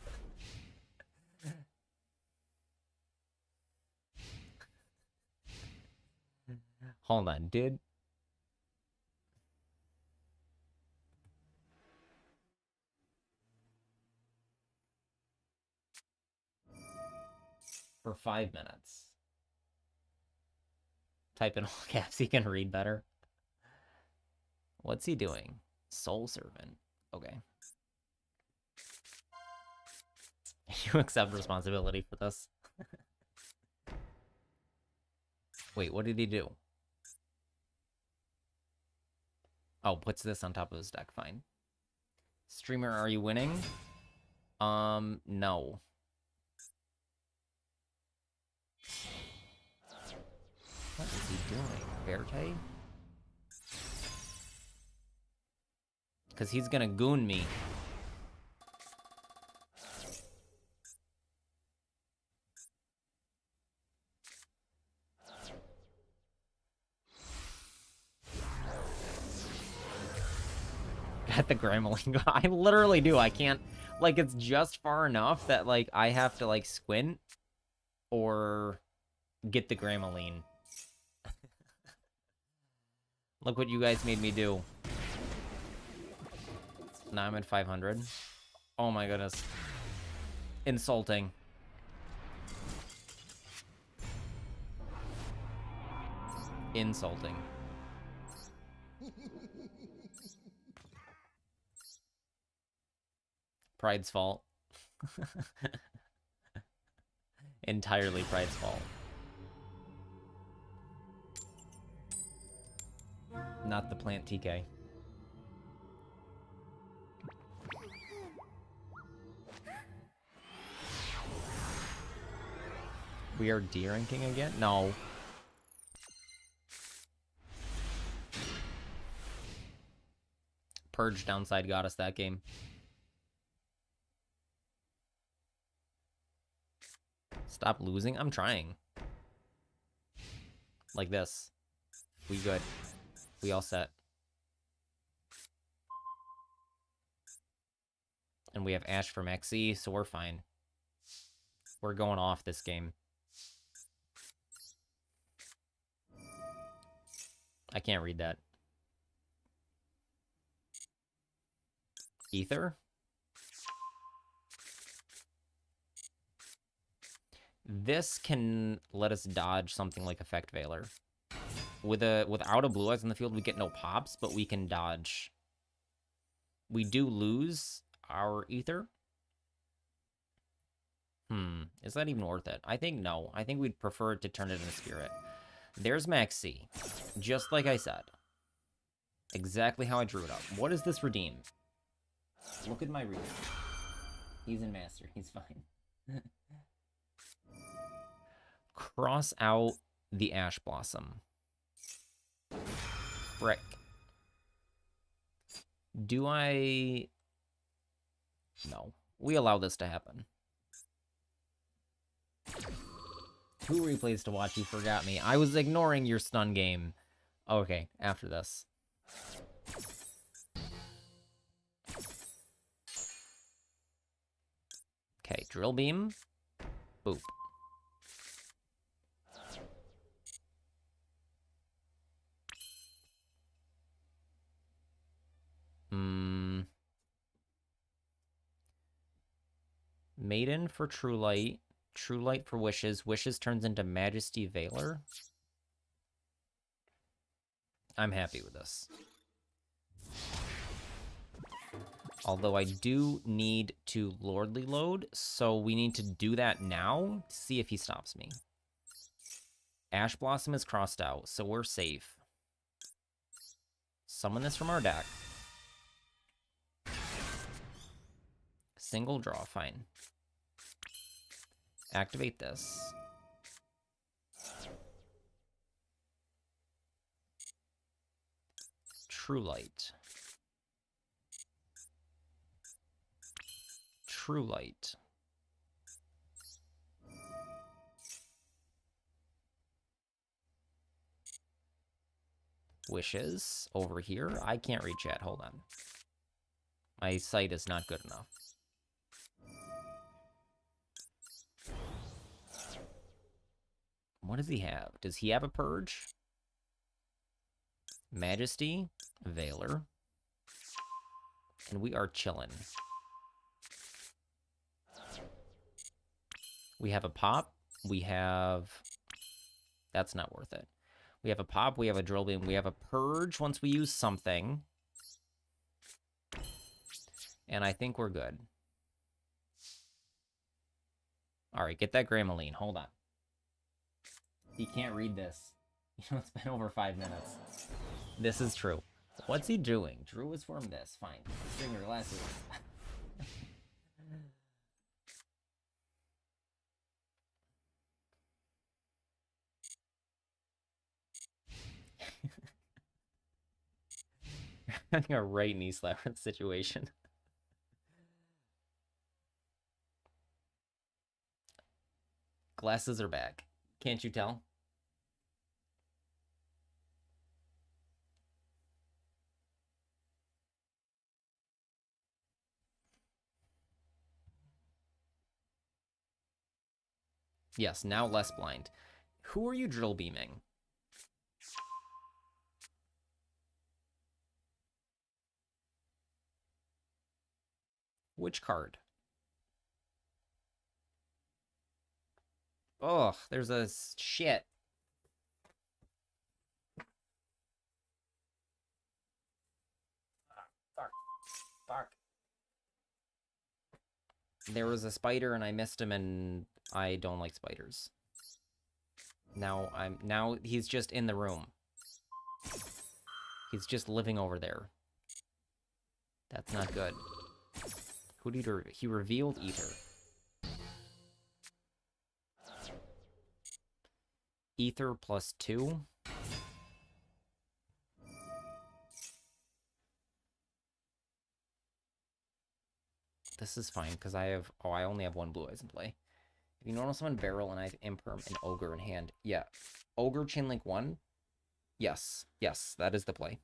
Hold on, dude. For 5 minutes. Type in all caps, he can read better. What's he doing? Soul Servant. Okay. You accept responsibility for this. Wait, what did he do? Oh, puts this on top of his deck. Fine. Streamer, are you winning? No. What is he doing? Verte? Because he's gonna goon me. Got the Gremlin. I literally do. I can't... Like, it's just far enough that, like, I have to, like, squint or get the Gremlin. Look what you guys made me do. Now I'm at 500. Oh my goodness. Insulting. Insulting. Pride's fault. Entirely Pride's fault. Not the plant TK. We are D-ranking again? No. Purge downside got us that game. Stop losing? I'm trying. Like this. We good. We all set. And we have Ash from XE, so we're fine. We're going off this game. I can't read that. Ether. This can let us dodge something like Effect Veiler. Without a Blue Eyes in the field, we get no pops, but we can dodge. We do lose our Ether. Is that even worth it? I think no. I think we'd prefer to turn it into Spirit. There's Maxi. Just like I said. Exactly how I drew it up. What does this redeem? Look at my reading. He's in Master. He's fine. Cross out the Ash Blossom. Frick. Do I... No. We allow this to happen. Who replays to watch? You forgot me. I was ignoring your stun game. Okay, after this. Okay, Drill Beam. Boop. Maiden for True Light. True Light for Wishes. Wishes turns into Majesty Veiler. I'm happy with this. Although I do need to Lordly Load, so we need to do that now to see if he stops me. Ash Blossom is crossed out, so we're safe. Summon this from our deck. Single draw, fine. Activate this. True Light. True Light. Wishes over here. I can't read chat. Hold on. My sight is not good enough. What does he have? Does he have a Purge? Majesty, Veiler. And we are chillin'. We have a pop. We have... That's not worth it. We have a pop. We have a Drill Beam. We have a Purge once we use something. And I think we're good. Alright, get that Gramaline. Hold on. He can't read this. You know, it's been over 5 minutes. This is true. What's he doing? Drew was from this. Fine. Bring your glasses. Having a right knee slap situation. Glasses are back. Can't you tell? Yes, now less blind. Who are you drill beaming? Which card? Oh, there's a shit. Fuck. There was a spider and I missed him and I don't like spiders. Now he's just in the room. He's just living over there. That's not good. Who did he revealed Ether. Ether +2. This is fine, because I have... Oh, I only have one Blue Eyes in play. If you normal summon Barrel and I have Imperm and Ogre in hand. Yeah. Ogre Chainlink 1? Yes. Yes, that is the play.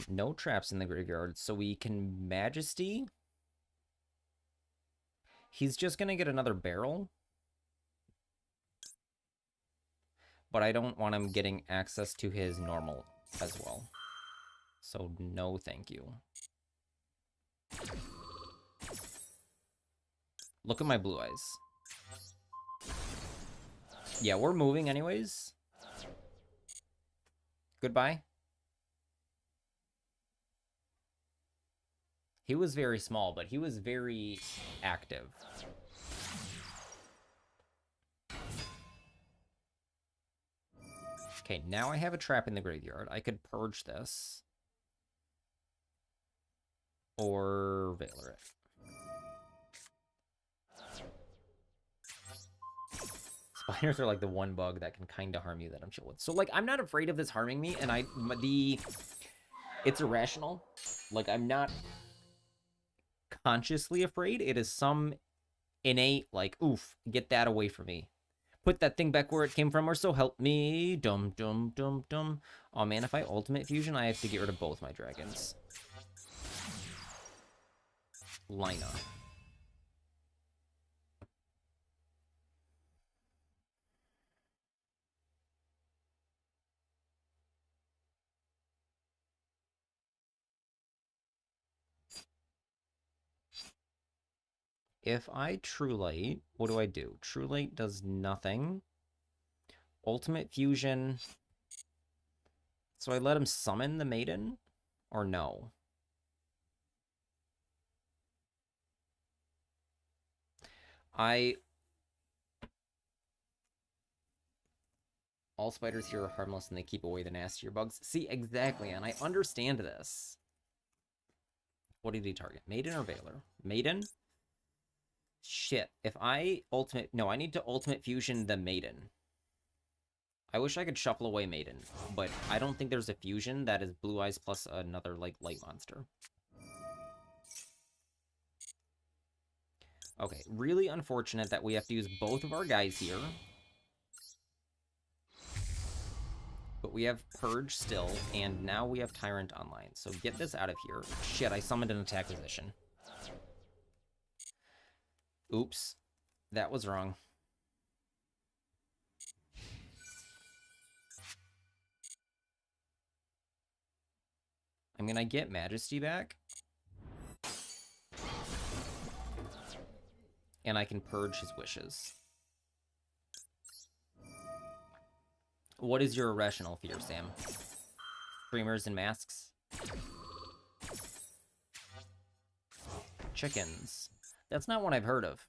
No traps in the graveyard, so we can Majesty. He's just gonna get another Barrel. but I don't want him getting access to his normal as well. So no thank you. Look at my blue eyes. Yeah, we're moving anyways. Goodbye. He was very small, but he was very active. Okay, now I have a trap in the graveyard. I could purge this. Or Valor it. Spiders are like the one bug that can kind of harm you that I'm chill with. So, like, I'm not afraid of this harming me, and it's irrational. Like, I'm not consciously afraid. It is some innate, like, oof, get that away from me. Put that thing back where it came from, or so help me. Dum, dum, dum, dum. Oh, man, if I ultimate fusion, I have to get rid of both my dragons. Lina. If I True Light, what do I do? True Light does nothing. Ultimate Fusion. So I let him summon the Maiden? Or no? All spiders here are harmless and they keep away the nastier bugs. See, exactly, and I understand this. What did he target? Maiden or Valor? Maiden? Shit. If I ultimate... No, I need to ultimate fusion the Maiden. I wish I could shuffle away Maiden, but I don't think there's a fusion that is Blue Eyes plus another, like, light monster. Okay, really unfortunate that we have to use both of our guys here. But we have Purge still, and now we have Tyrant online. So get this out of here. Shit, I summoned an attack position. Oops. That was wrong. I'm gonna get Majesty back. And I can purge his wishes. What is your irrational fear, Sam? Streamers and masks? Chickens. That's not one I've heard of.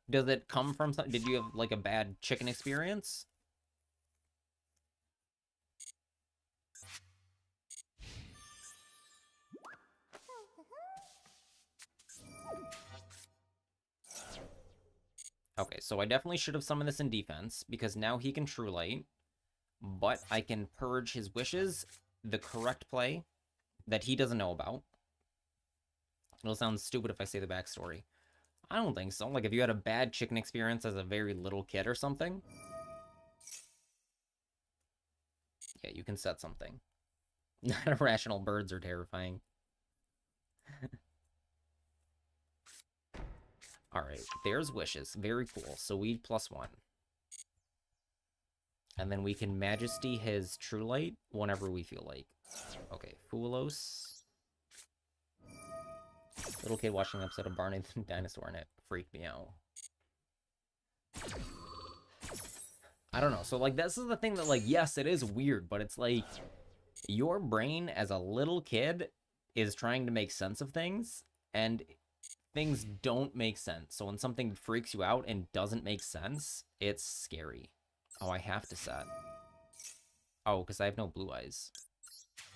Does it come from something? Did you have, like, a bad chicken experience? Okay, so I definitely should have summoned this in defense, because now he can True Light, but I can purge his wishes, the correct play, that he doesn't know about. It'll sound stupid if I say the backstory. I don't think so. Like, if you had a bad chicken experience as a very little kid or something, yeah, you can set something. Irrational birds are terrifying. Alright, there's wishes. Very cool. So we +1. And then we can Majesty his True Light whenever we feel like. Okay, Foolos. Little kid watching an episode of Barney the Dinosaur and it freaked me out. I don't know. So, like, this is the thing that, like, yes, it is weird, but it's like your brain as a little kid is trying to make sense of things, and things don't make sense. So when something freaks you out and doesn't make sense, it's scary. Oh, I have to set. Oh, because I have no blue eyes.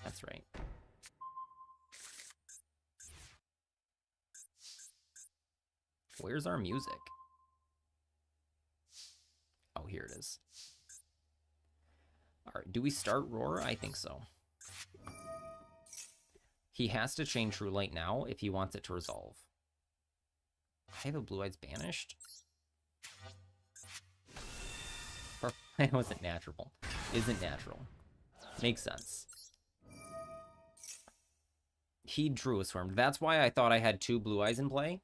That's right. Where's our music? Oh, here it is. Alright, do we start Roar? I think so. He has to chain True Light now if he wants it to resolve. I have a Blue Eyes banished? It wasn't natural. Isn't natural. Makes sense. He drew a Swarm. That's why I thought I had 2 Blue Eyes in play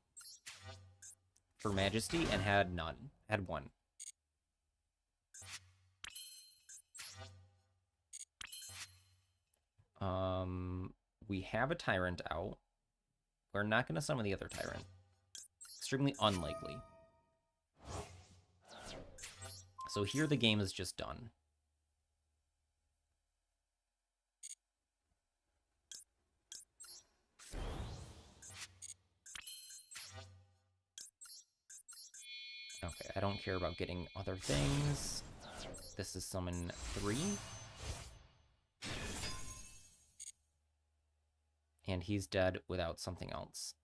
for Majesty and had none. Had 1. We have a Tyrant out. We're not going to summon the other Tyrant. Extremely unlikely. So here the game is just done. Okay, I don't care about getting other things. This is summon 3. And he's dead without something else.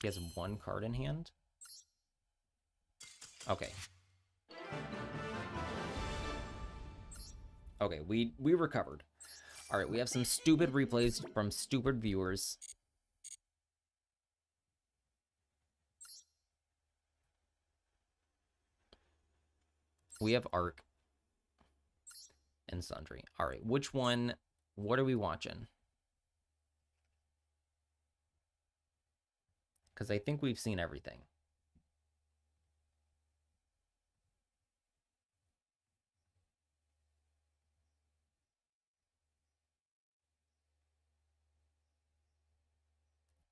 He has 1 card in hand. Okay. Okay, we recovered. Alright, we have some stupid replays from stupid viewers. We have Arc and Sundry. Alright, which one? What are we watching? Because I think we've seen everything.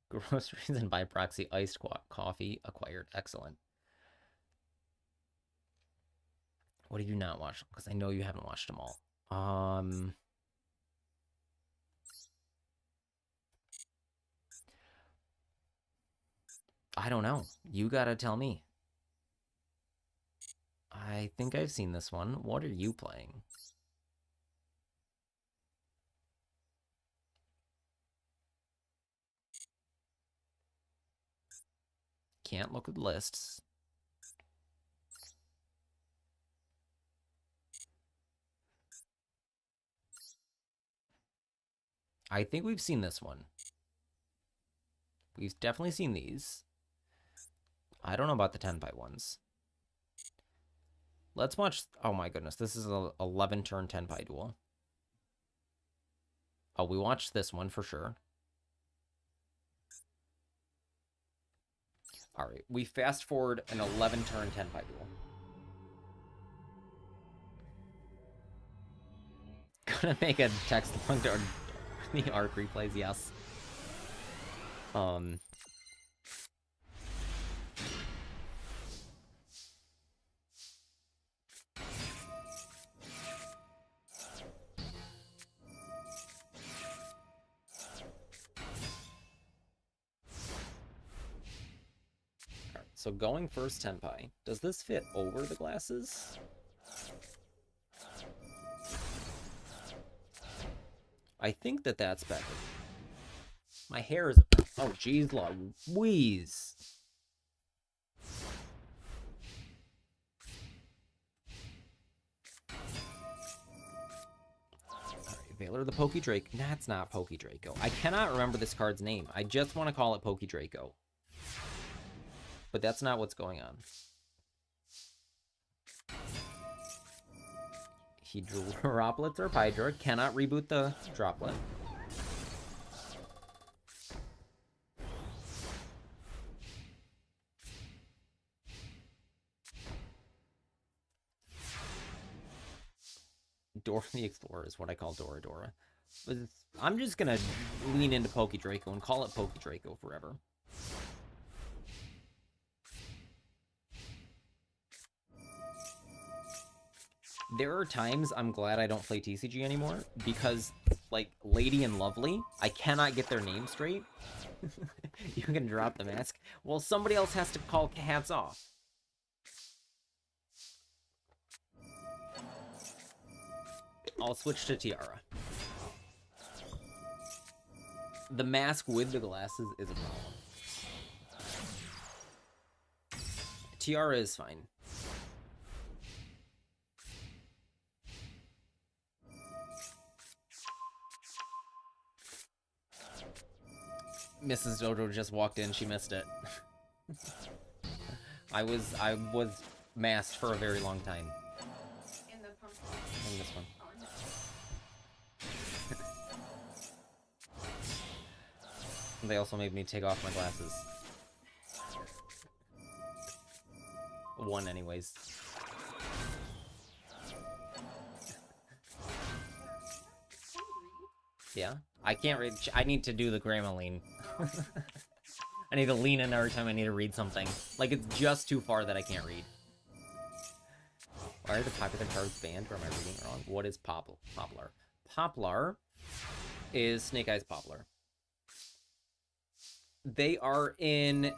Groceries and by proxy iced coffee acquired. Excellent. What have you not watched? Because I know you haven't watched them all. I don't know. You gotta tell me. I think I've seen this one. What are you playing? Can't look at lists. I think we've seen this one. We've definitely seen these. I don't know about the 10x ones. Let's watch... Oh my goodness, this is a 11-turn 10x duel. Oh, we watched this one for sure. Alright, we fast forward an 11-turn 10x duel. Gonna make a text log to the arc replays, yes. So going first Tenpai. Does this fit over the glasses? I think that that's better. My hair is... Oh, geez, Louise. Alright, Valor the Poke Drake. That's not Poke Draco. I cannot remember this card's name. I just want to call it Poke Draco. But that's not what's going on. He drew droplets or Pydra. Cannot reboot the droplet. Dora the Explorer is what I call Dora Dora. But I'm just gonna lean into Poke Draco and call it Poke Draco forever. There are times I'm glad I don't play TCG anymore, because, like, Lady and Lovely, I cannot get their name straight. You can drop the mask. Well, somebody else has to call hats off. I'll switch to Tiara. The mask with the glasses is a problem. Tiara is fine. Mrs. Dojo just walked in, she missed it. I was masked for a very long time. In the pumpkin. In this one. They also made me take off my glasses. One anyways. Yeah? I can't read. I need to do the Grammarly. I need to lean in every time I need to read something. Like, it's just too far that I can't read. Why are the popular cards banned, or am I reading it wrong? What is Poplar? Poplar is Snake Eyes Poplar. They are in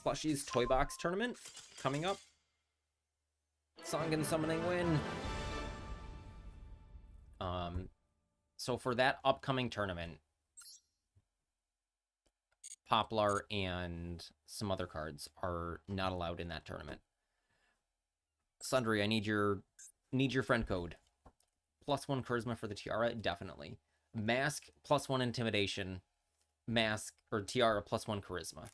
Plushie's Toy Box tournament coming up. Songen Summoning win. So for that upcoming tournament, Poplar and some other cards are not allowed in that tournament. Sundry, I need your friend code. +1 charisma for the tiara, definitely. Mask +1 intimidation. Mask or tiara +1 charisma.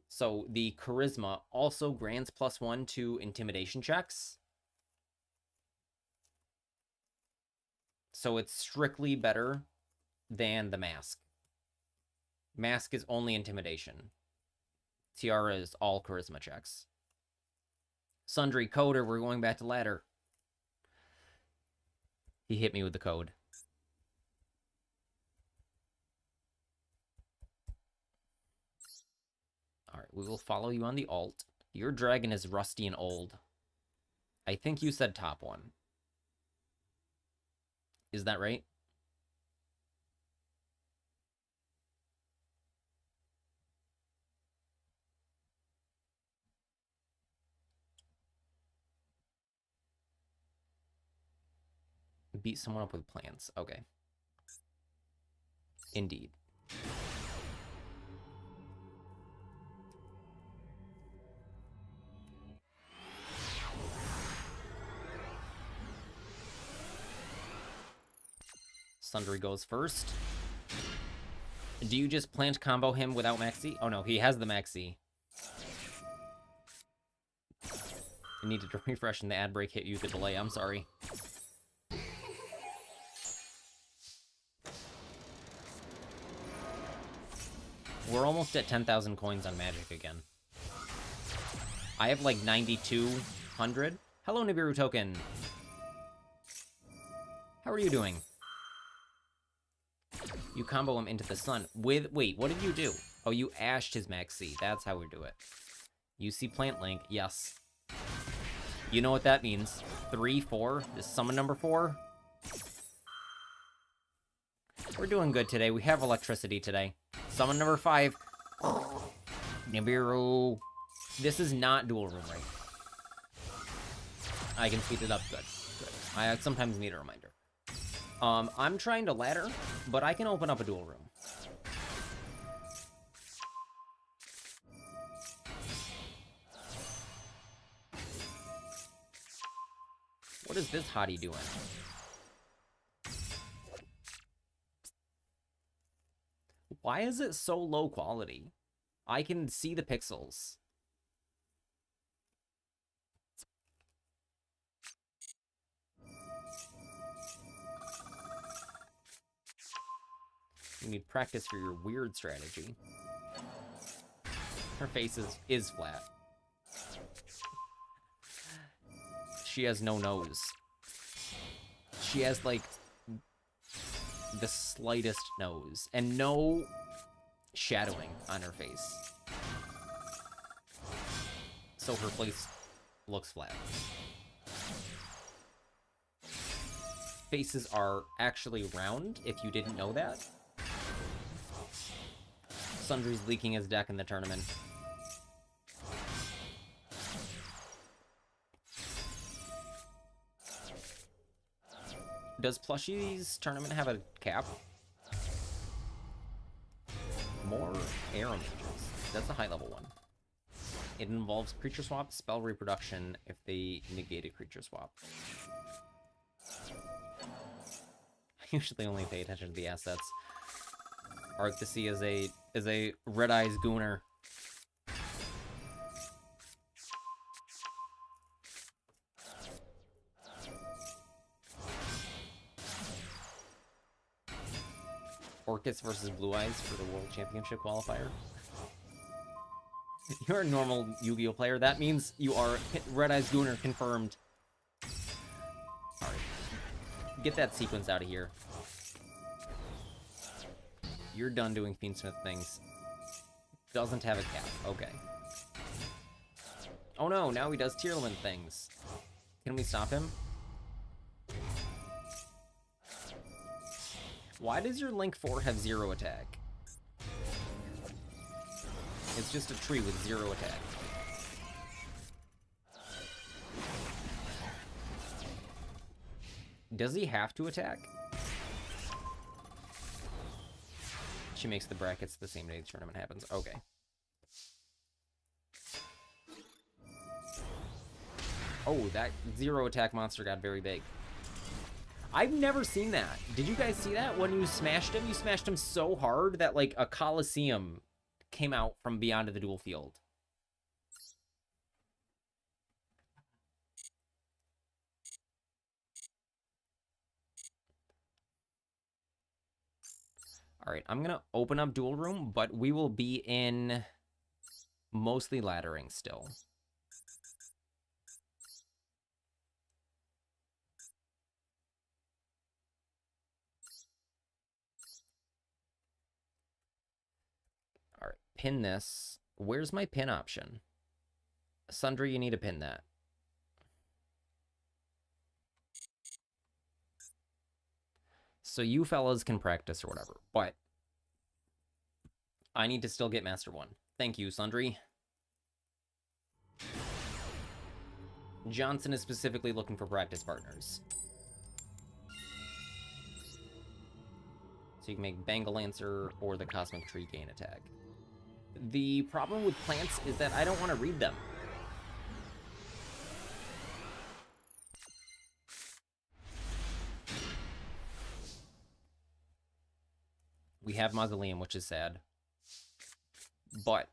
So the charisma also grants +1 to intimidation checks. So it's strictly better than the mask. Mask is only intimidation. Tiara is all charisma checks. Sundry, coder, we're going back to ladder. He hit me with the code. Alright, we will follow you on the alt. Your dragon is rusty and old. I think you said top one. Is that right? Beat someone up with plants. Okay. Indeed. Sundry goes first. Do you just plant combo him without Maxi? Oh no, he has the Maxi. I needed to refresh and the ad break hit you with a delay. I'm sorry. We're almost at 10,000 coins on Magic again. I have like 9,200. Hello, Nibiru Token. How are you doing? You combo him into the sun with... Wait, what did you do? Oh, you ashed his Maxi. That's how we do it. UC Plant Link. Yes. You know what that means. 3, 4. This is summon number 4. We're doing good today. We have electricity today. Summon number 5. Nibiru. This is not Duel Room right. I can speed it up. Good. Good. I sometimes need a reminder. I'm trying to ladder, but I can open up a Duel Room. What is this hottie doing? Why is it so low quality? I can see the pixels. You need practice for your weird strategy. Her face is flat. She has no nose. She has, like, the slightest nose. And no shadowing on her face. So her face looks flat. Faces are actually round, if you didn't know that. Sundry's leaking his deck in the tournament. Does Plushie's tournament have a cap? More arrow mages. That's a high level one. It involves creature swap, spell reproduction if they negate a creature swap. I usually only pay attention to the assets. Arctisy is a Red Eyes Gooner. Orcus versus Blue Eyes for the World Championship qualifier. You're a normal Yu-Gi-Oh player. That means you are Red Eyes Gooner confirmed. Alright. Get that sequence out of here. You're done doing Fiendsmith things. Doesn't have a cap. Okay. Oh no, now he does Tearlament things. Can we stop him? Why does your Link 4 have 0 attack? It's just a tree with 0 attack. Does he have to attack? She makes the brackets the same day the tournament happens. Okay. Oh, that 0 attack monster got very big. I've never seen that. Did you guys see that? When you smashed him so hard that, like, a Coliseum came out from beyond the duel field. All right, I'm going to open up Duel Room, but we will be in mostly laddering still. All right, pin this. Where's my pin option? Sundry, you need to pin that. So you fellas can practice or whatever, but I need to still get Master 1. Thank you, Sundry. Johnson is specifically looking for practice partners. So you can make Bangle Lancer or the Cosmic Tree gain attack. The problem with plants is that I don't want to read them. We have Mausoleum, which is sad. But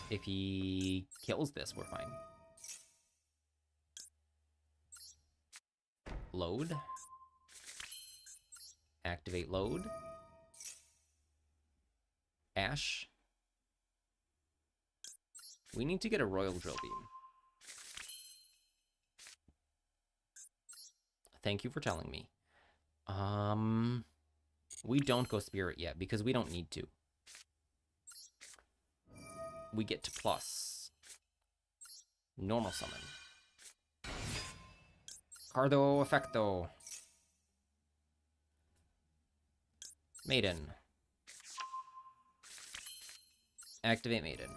if he kills this, we're fine. Load. Activate load. Ash. We need to get a Royal Drill Beam. Thank you for telling me. We don't go Spirit yet because we don't need to. We get to plus. Normal summon. Cardo Effecto. Maiden. Activate Maiden.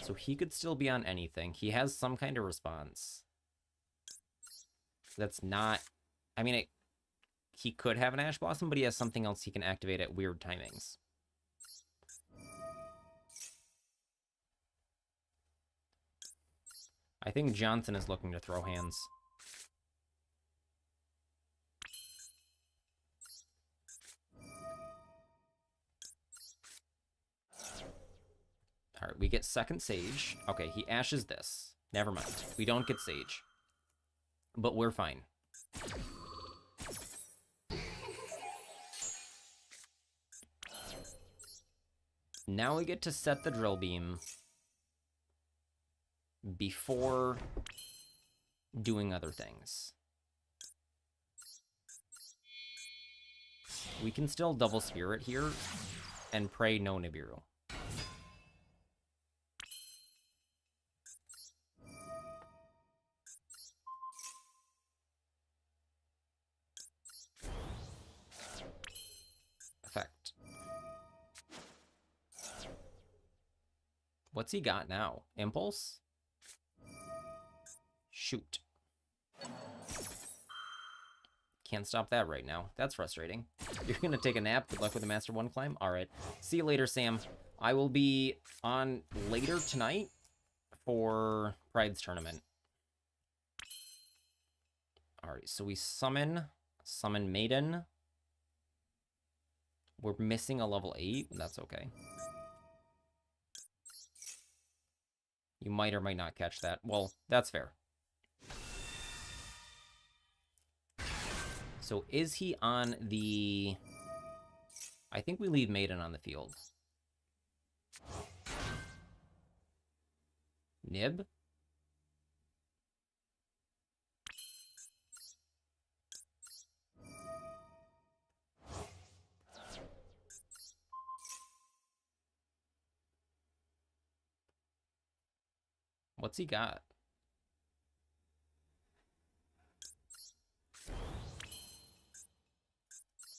So he could still be on anything. He has some kind of response. That's not... I mean, he could have an Ash Blossom, but he has something else he can activate at weird timings. I think Johnson is looking to throw hands. Alright, we get second Sage. Okay, he ashes this. Never mind. We don't get Sage. But we're fine. Now we get to set the Drill Beam before doing other things. We can still double Spirit here and pray no Nibiru. Effect. What's he got now? Impulse? Shoot. Can't stop that right now. That's frustrating. You're gonna take a nap. Good luck with the Master 1 climb. Alright. See you later, Sam. I will be on later tonight for Pride's tournament. Alright, so we summon Maiden. We're missing a level 8. That's okay. You might or might not catch that. Well, that's fair. So is he on the... I think we leave Maiden on the field. Nib? What's he got?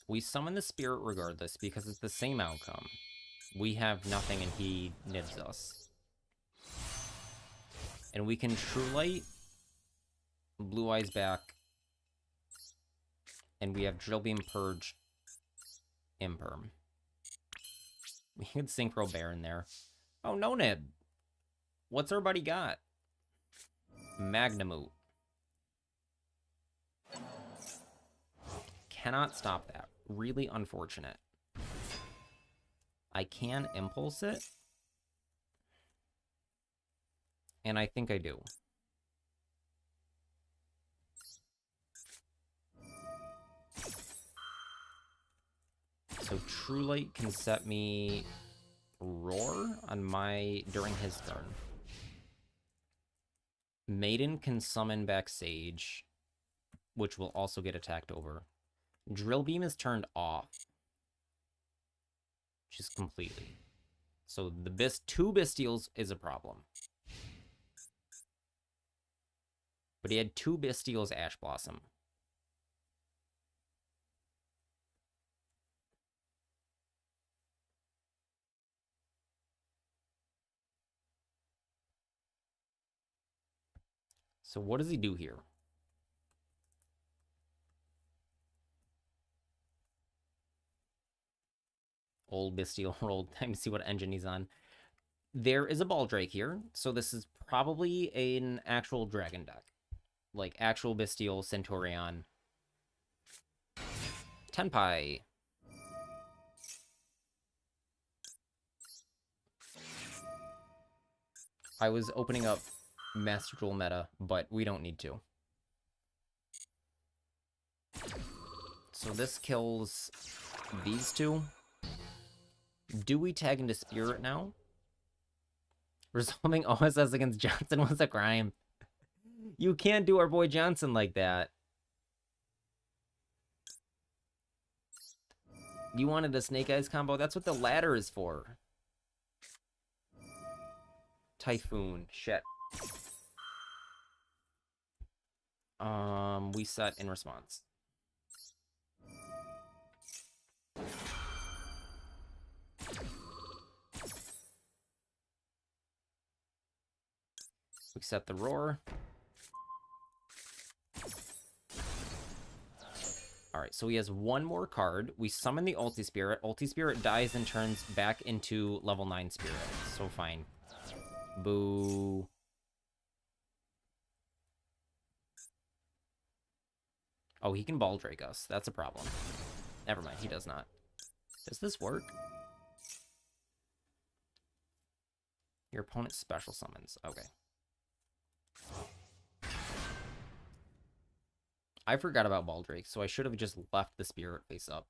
We summon the spirit regardless because it's the same outcome. We have nothing and he nibs us. And we can True Light, Blue Eyes back, and we have Drill Beam, Purge, Imperm. We could Synchro Bear in there. Oh, no nib. What's our buddy got? Magnamoot. Cannot stop that. Really unfortunate. I can Impulse it. And I think I do. So True Light can set me Roar on during his turn. Maiden can summon back Sage, which will also get attacked over. Drill Beam is turned off. Just completely. So the two Bystials is a problem. But he had two Bystials Ash Blossom. So what does he do here? Old Bystial rolled. Time to see what engine he's on. There is a Baldrake here, so this is probably an actual dragon deck. Like, actual Bystial, Centurion. Tenpai. I was opening up Master Duel meta, but we don't need to. So this kills these two. Do we tag into Spirit now? Resolving OSS against Johnson was a crime. You can't do our boy Johnson like that. You wanted a Snake Eyes combo? That's what the ladder is for. Typhoon. Shit. We set in response. We set the Roar. Alright, so he has one more card. We summon the Ulti Spirit. Ulti Spirit dies and turns back into level 9 Spirit. So fine. Boo. Oh, he can Baldrake us. That's a problem. Never mind, he does not. Does this work? Your opponent special summons. Okay. I forgot about Baldrake, so I should have just left the Spirit face up.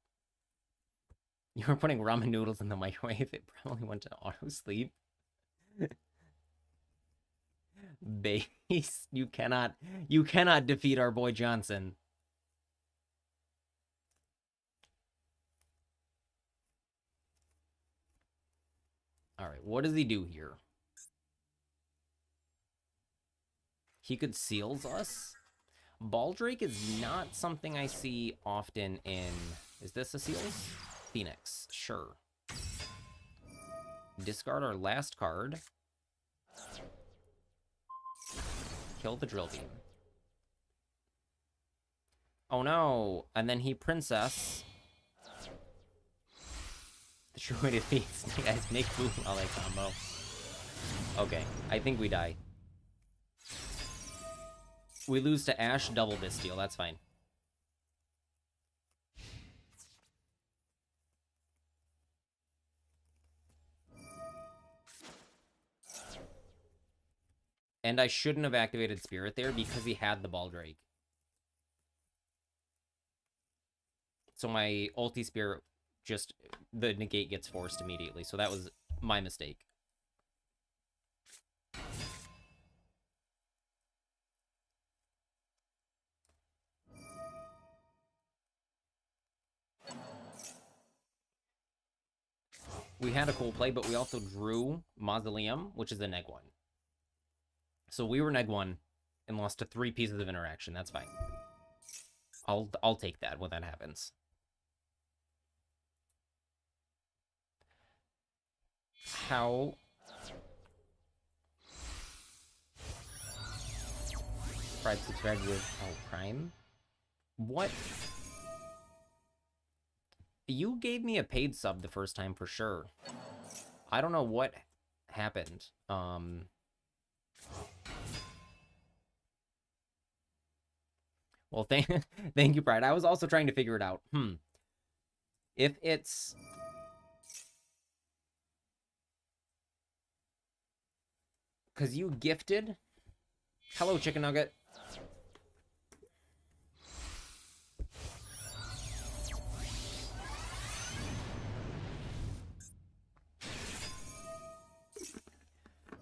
You were putting ramen noodles in the microwave. It probably went to auto sleep. Base, you cannot defeat our boy Johnson. All right, what does he do here? He could Seals us. Baldrake is not something I see often in... Is this a Seals? Phoenix. Sure. Discard our last card. Kill the Drill Beam. Oh no! And then he Princess. The true way to defeat Snake Eyes make food while they combo. Okay, I think we die. We lose to Ash double Bystial, that's fine. And I shouldn't have activated Spirit there because he had the Baldrake. So my ulti Spirit just... The negate gets forced immediately, so that was my mistake. We had a cool play, but we also drew Mausoleum, which is a neg one. So we were neg 1 and lost to 3 pieces of interaction. That's fine. I'll take that when that happens. How... Pride subscribed with... Oh, Prime? What? You gave me a paid sub the first time for sure. I don't know what happened. Well, thank you, Pride. I was also trying to figure it out. If it's... Because you gifted... Hello, Chicken Nugget.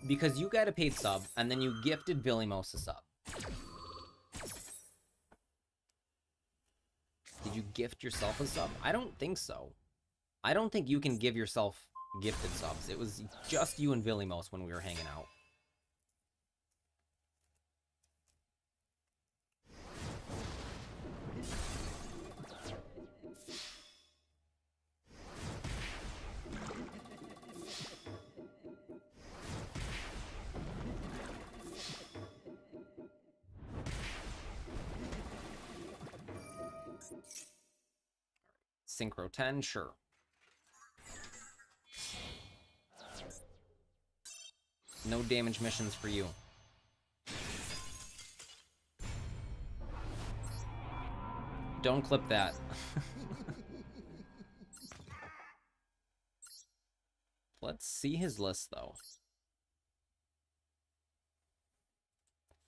Because you got a paid sub, and then you gifted Villimos a sub. Did you gift yourself a sub? I don't think so. I don't think you can give yourself gifted subs. It was just you and Villimos when we were hanging out. Synchro 10, sure. No damage missions for you. Don't clip that. Let's see his list, though.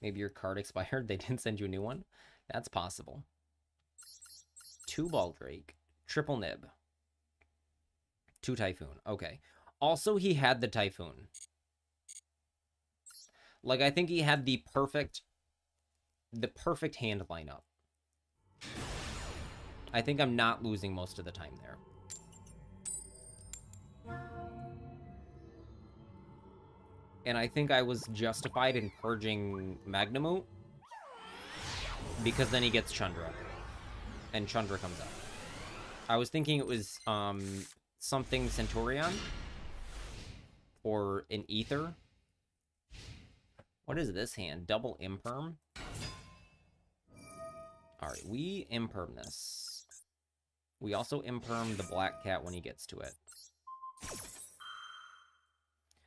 Maybe your card expired. They didn't send you a new one. That's possible. 2 Baldrake. Triple Nib. 2 Typhoon. Okay. Also, he had the Typhoon. Like, I think he had the perfect hand lineup. I think I'm not losing most of the time there. And I think I was justified in purging Magnamut. Because then he gets Chandra. And Chandra comes out. I was thinking it was something Centurion. Or an Ether. What is this hand? Double Imperm? Alright, we Imperm this. We also Imperm the Black Cat when he gets to it.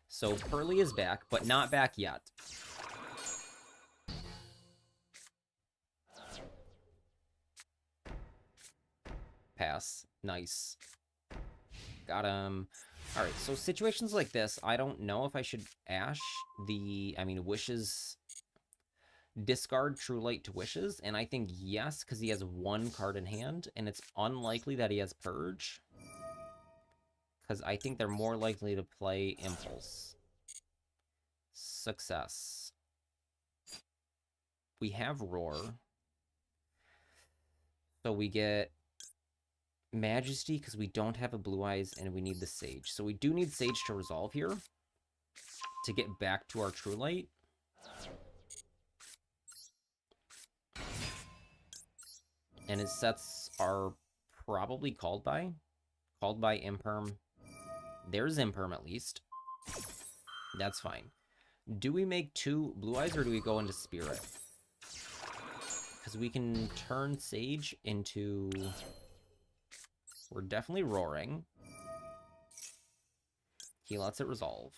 So Pearly is back, but not back yet. Pass. Nice. Got him. Alright, so situations like this, I don't know if I should Ash Wishes... Discard True Light to Wishes, and I think yes, because he has 1 card in hand, and it's unlikely that he has Purge. Because I think they're more likely to play Impulse. Success. We have Roar. So we get Majesty, because we don't have a Blue Eyes, and we need the Sage. So we do need Sage to resolve here, to get back to our True Light. And his sets are probably called by Imperm. There's Imperm at least. That's fine. Do we make 2 Blue Eyes or do we go into Spirit? Because we can turn Sage into... We're definitely roaring. He lets it resolve.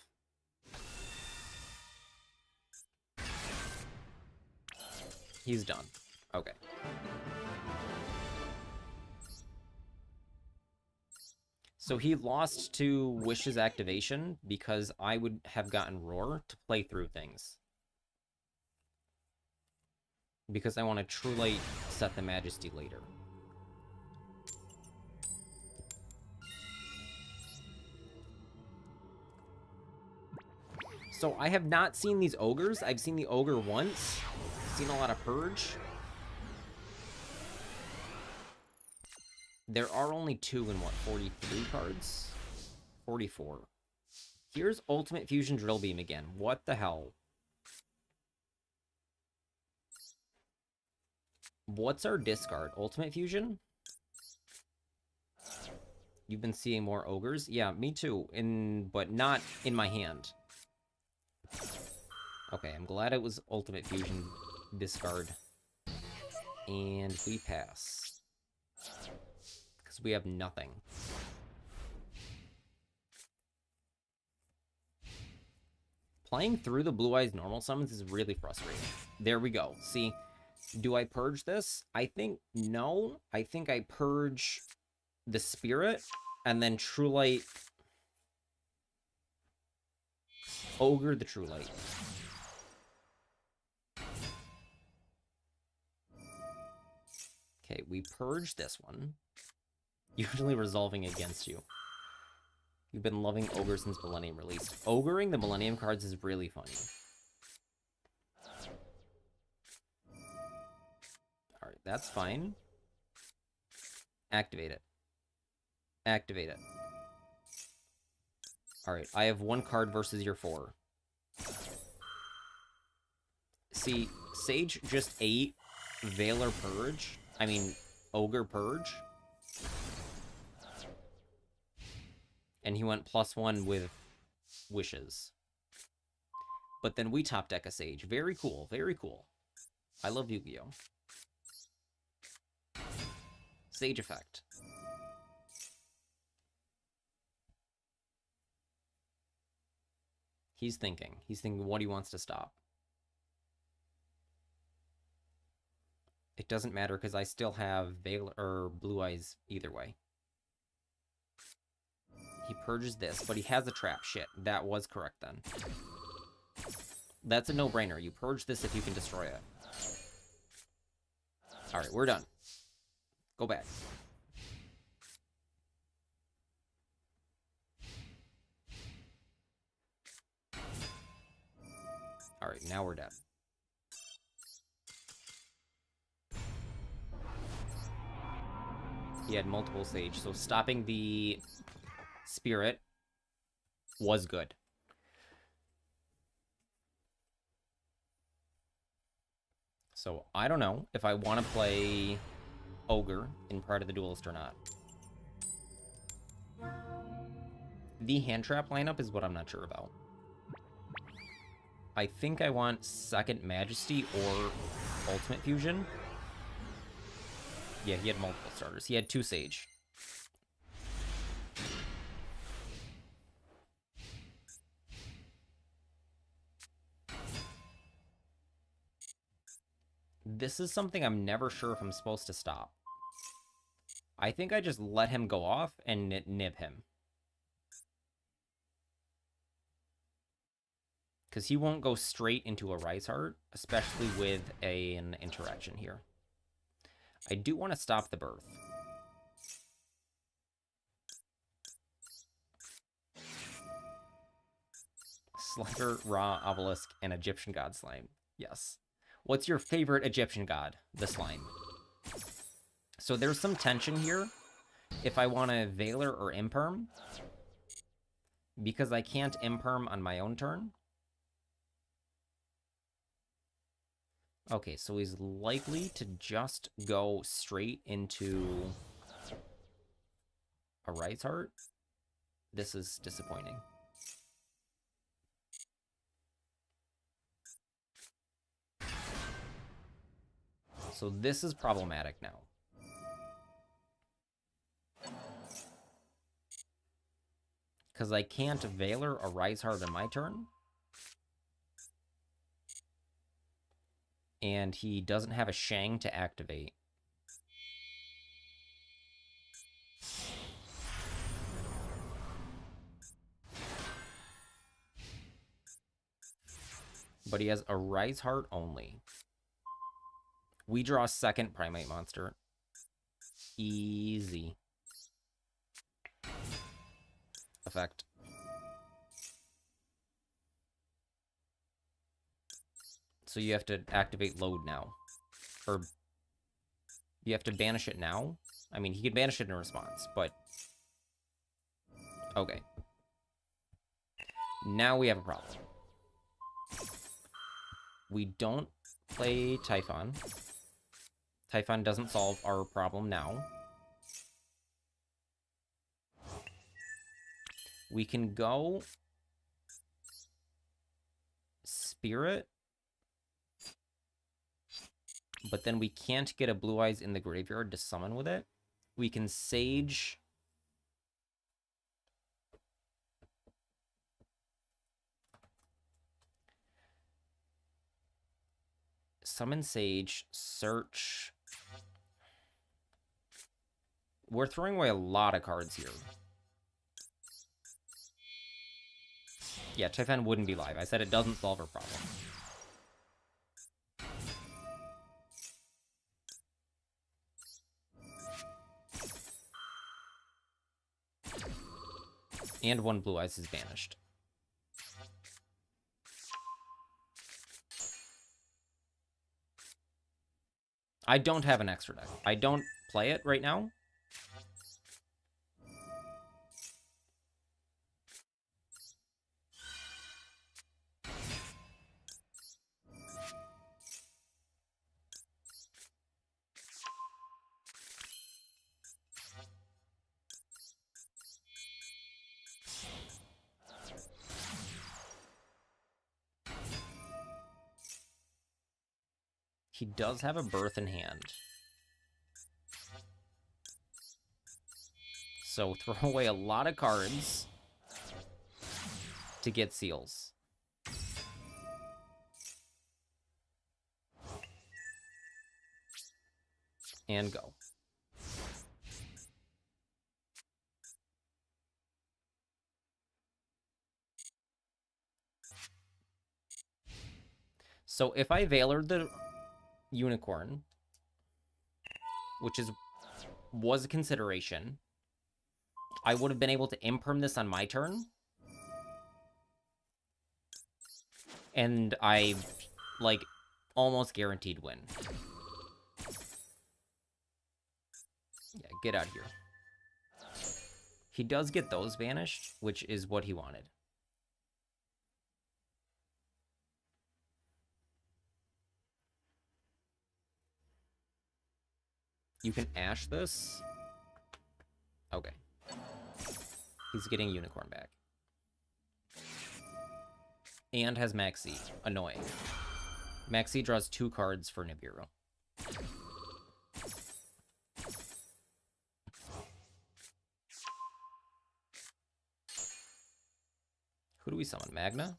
He's done. Okay. So he lost to Wish's activation because I would have gotten Roar to play through things. Because I want to True Light set the Majesty later. So I have not seen these Ogres. I've seen the Ogre once. I've seen a lot of Purge. There are only 2 in, what, 43 cards? 44. Here's Ultimate Fusion Drill Beam again. What the hell? What's our discard? Ultimate Fusion? You've been seeing more ogres? Yeah, me too. But not in my hand. Okay, I'm glad it was Ultimate Fusion discard. And we pass. Because we have nothing. Playing through the Blue Eyes normal summons is really frustrating. There we go. See, do I purge this? I think no. I think I purge the Spirit and then True Light. Ogre the True Light. Okay, we purge this one. Usually resolving against you. You've been loving Ogre since Millennium released. Ogering the Millennium cards is really funny. Alright, that's fine. Activate it. Activate it. Alright, I have 1 card versus your 4. See, Sage just ate Veiler Purge. I mean, Ogre Purge. And he went +1 with Wishes. But then we top deck a Sage. Very cool, very cool. I love Yu-Gi-Oh! Sage effect. He's thinking. He's thinking what he wants to stop. It doesn't matter because I still have Veil or Blue Eyes either way. He purges this, but he has a trap. Shit, that was correct then. That's a no-brainer. You purge this if you can destroy it. Alright, we're done. Go back. Alright, now we're dead. He had multiple Sage, so stopping the Spirit was good. So I don't know if I want to play Ogre in part of the Duelist or not. The hand trap lineup is what I'm not sure about. I think I want Second Majesty or Ultimate Fusion. Yeah, he had multiple starters. He had 2 Sage. This is something I'm never sure if I'm supposed to stop. I think I just let him go off and nib him. Because he won't go straight into a Rise Heart, especially with an interaction here. I do want to stop the birth. Slugger, Ra, Obelisk, and Egyptian God Slime. Yes. What's your favorite Egyptian god? The slime. So there's some tension here. If I want to Veiler or Imperm. Because I can't Imperm on my own turn. Okay, so he's likely to just go straight into a Rise Heart. This is disappointing. So this is problematic now. Because I can't Veiler a Rise Heart on my turn. And he doesn't have a Shang to activate. But he has a Rise Heart only. We draw a second Primate monster. Easy. Effect. So you have to activate load now. Or you have to banish it now? I mean, he could banish it in response, but... Okay. Now we have a problem. We don't play Typhon. Typhon doesn't solve our problem now. We can go Spirit, but then we can't get a Blue Eyes in the graveyard to summon with it. We can Sage. Summon Sage, search. We're throwing away a lot of cards here. Yeah, Typhon wouldn't be live. I said it doesn't solve our problem. And one Blue Eyes is banished. I don't have an extra deck. I don't play it right now. He does have a Birth in hand. So throw away a lot of cards to get seals. And go. So if I Veiler the Unicorn, which was a consideration, I would have been able to imperm this on my turn. And I, like, almost guaranteed win. Yeah, get out of here. He does get those banished, which is what he wanted. You can Ash this. Okay. He's getting Unicorn back. And has Maxi. Annoying. Maxi draws 2 cards for Nibiru. Who do we summon? Magna?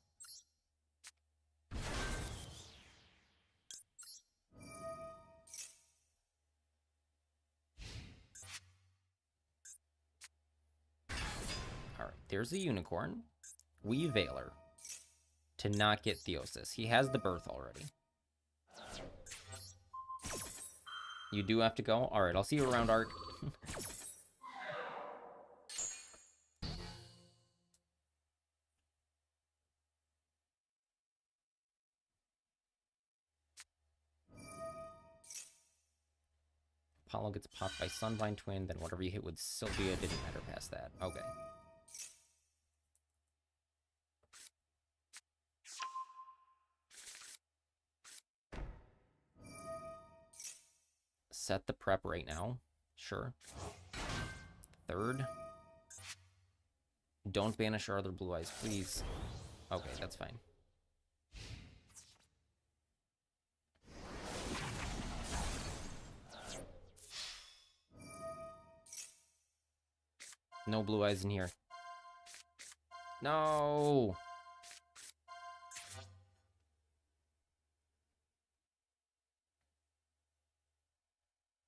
Alright, there's a Unicorn. We Veiler to not get Theosis. He has the Birth already. You do have to go? Alright, I'll see you around, Arc. Apollo gets popped by Sunvine Twin, then whatever you hit with Sylvia didn't matter past that. Okay. Set the prep right now. Sure. 3rd. Don't banish our other Blue Eyes, please. Okay, that's fine. No Blue Eyes in here. No!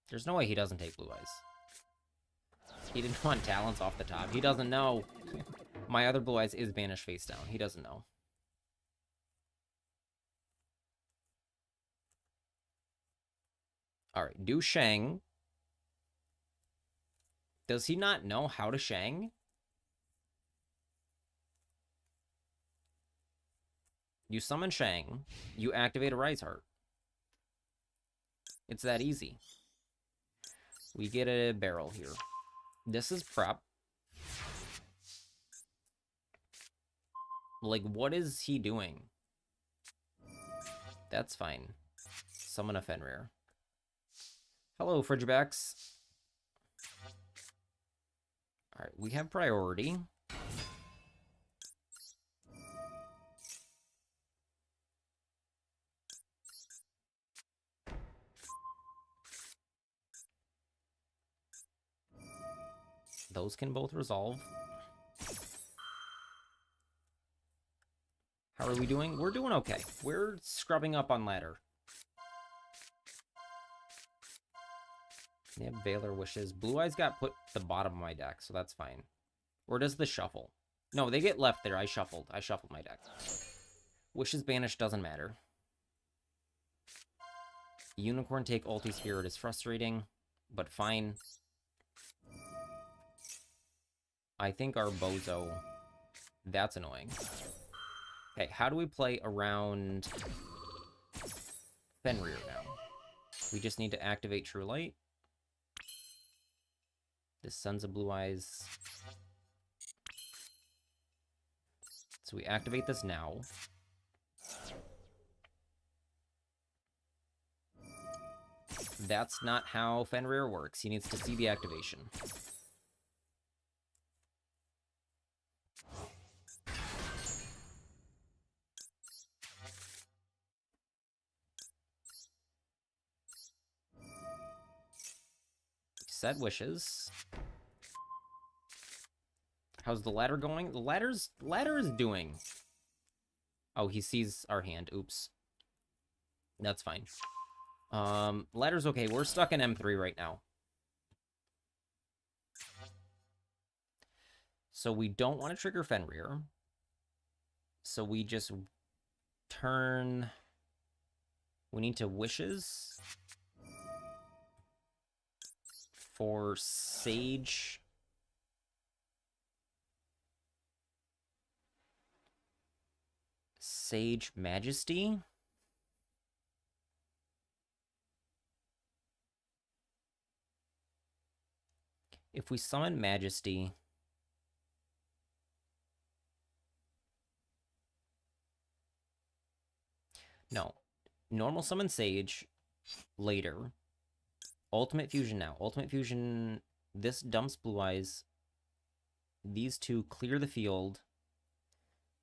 There's no way he doesn't take Blue Eyes. He didn't want Talents off the top. He doesn't know. My other Blue Eyes is banished face down. He doesn't know. Alright, do Shang. Does he not know how to Shang? You summon Shang. You activate a Rise Heart. It's that easy. We get a barrel here. This is prep. Like, what is he doing? That's fine. Summon a Fenrir. Hello, Frigibacks. Alright, we have priority. Those can both resolve. How are we doing? We're doing okay. We're scrubbing up on ladder. They have Valor Wishes. Blue Eyes got put at the bottom of my deck, so that's fine. Or does the shuffle? No, they get left there. I shuffled my deck. Wishes banished doesn't matter. Unicorn take ulti spirit is frustrating, but fine. I think our Bozo, that's annoying. Okay, how do we play around Fenrir now? We just need to activate True Light. The Sons of Blue Eyes. So we activate this now. That's not how Fenrir works. He needs to see the activation. Set wishes. How's the ladder going? The ladder is doing. Oh, he sees our hand. Oops. That's fine. Ladder's okay. We're stuck in M3 right now. So we don't want to trigger Fenrir. So we just turn... We need to wishes for Sage. Sage Majesty. If we summon Majesty... No. Normal summon Sage later. Ultimate Fusion now. Ultimate Fusion, this dumps Blue Eyes. These two clear the field.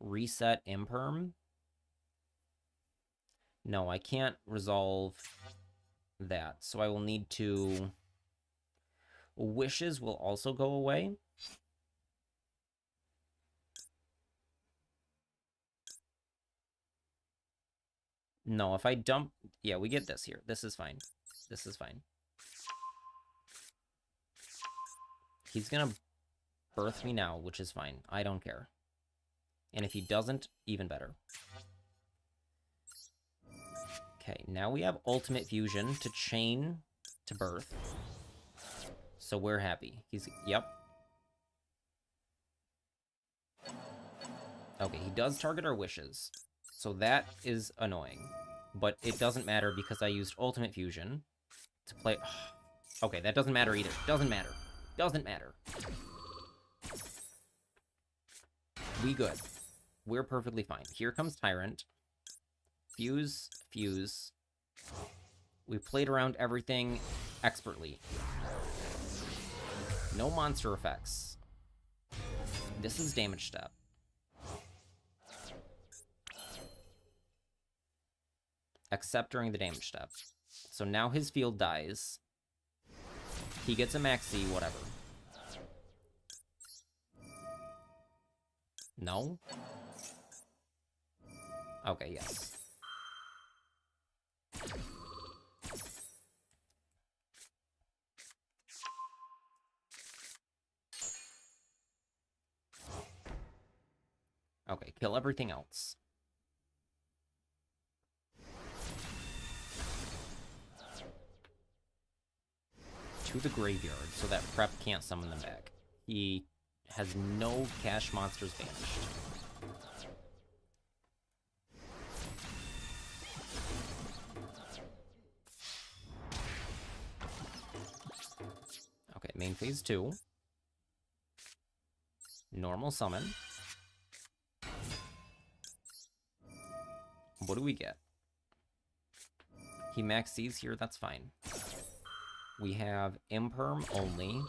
Reset Imperm. No, I can't resolve that. So I will need to... Wishes will also go away. No, if I dump... Yeah, we get this here. This is fine. This is fine. He's gonna birth me now, which is fine. I don't care. And if he doesn't, even better. Okay, now we have Ultimate Fusion to chain to birth. So we're happy. He's... Yep. Okay, he does target our wishes. So that is annoying. But it doesn't matter because I used Ultimate Fusion to play... Okay, that doesn't matter either. Doesn't matter. Doesn't matter. We good. We're perfectly fine. Here comes Tyrant. Fuse, fuse. We played around everything expertly. No monster effects. This is damage step. Except during the damage step. So now his field dies. He gets a maxi, whatever. No? Okay, yes. Okay, kill everything else. To the graveyard, so that prep can't summon them back. He has no cash monsters banished. Okay, main phase 2. Normal summon. What do we get? He max C's here, that's fine. We have Imperm only.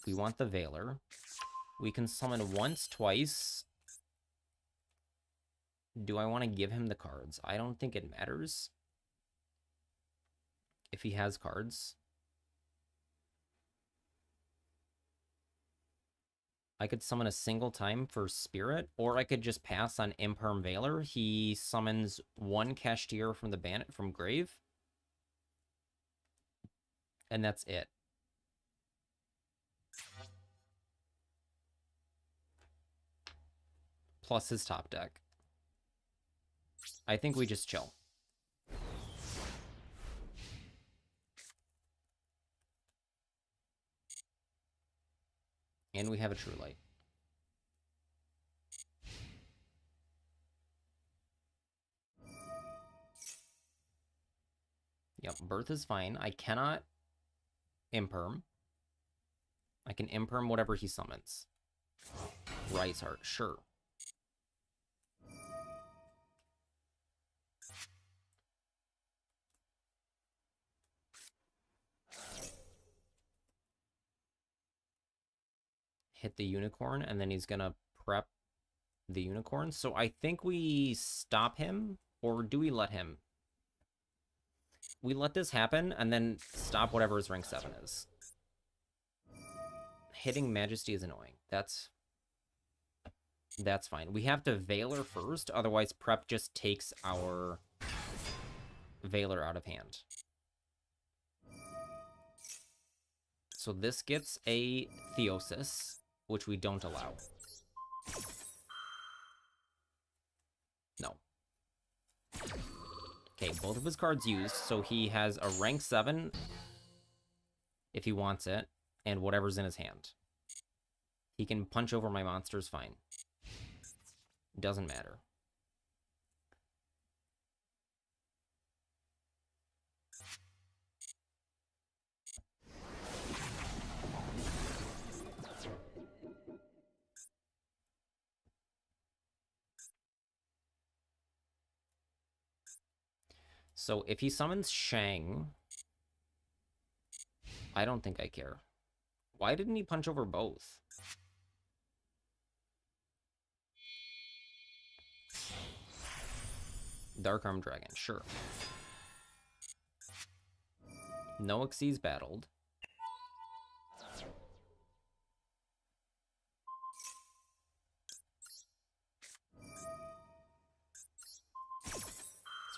We want the Veiler. We can summon once, twice. Do I want to give him the cards? I don't think it matters if he has cards. I could summon a single time for Spirit, or I could just pass on Imperm Veiler. He summons one Cashier from the from Grave. And that's it. Plus his top deck. I think we just chill. And we have a True Light. Yep, Birth is fine. I cannot Imperm. I can Imperm whatever he summons. Rise Heart, sure. Hit the Unicorn, and then he's gonna prep the Unicorn. So I think we stop him, or do we let him? We let this happen, and then stop whatever his rank 7 is. Hitting Majesty is annoying. That's fine. We have to Veiler first, otherwise prep just takes our Veiler out of hand. So this gets a Theosis, which we don't allow. No. Okay, both of his cards used, so he has a rank 7 if he wants it, and whatever's in his hand. He can punch over my monsters, fine. Doesn't matter. So if he summons Shang, I don't think I care. Why didn't he punch over both? Dark Arm Dragon, sure. No Xyz battled.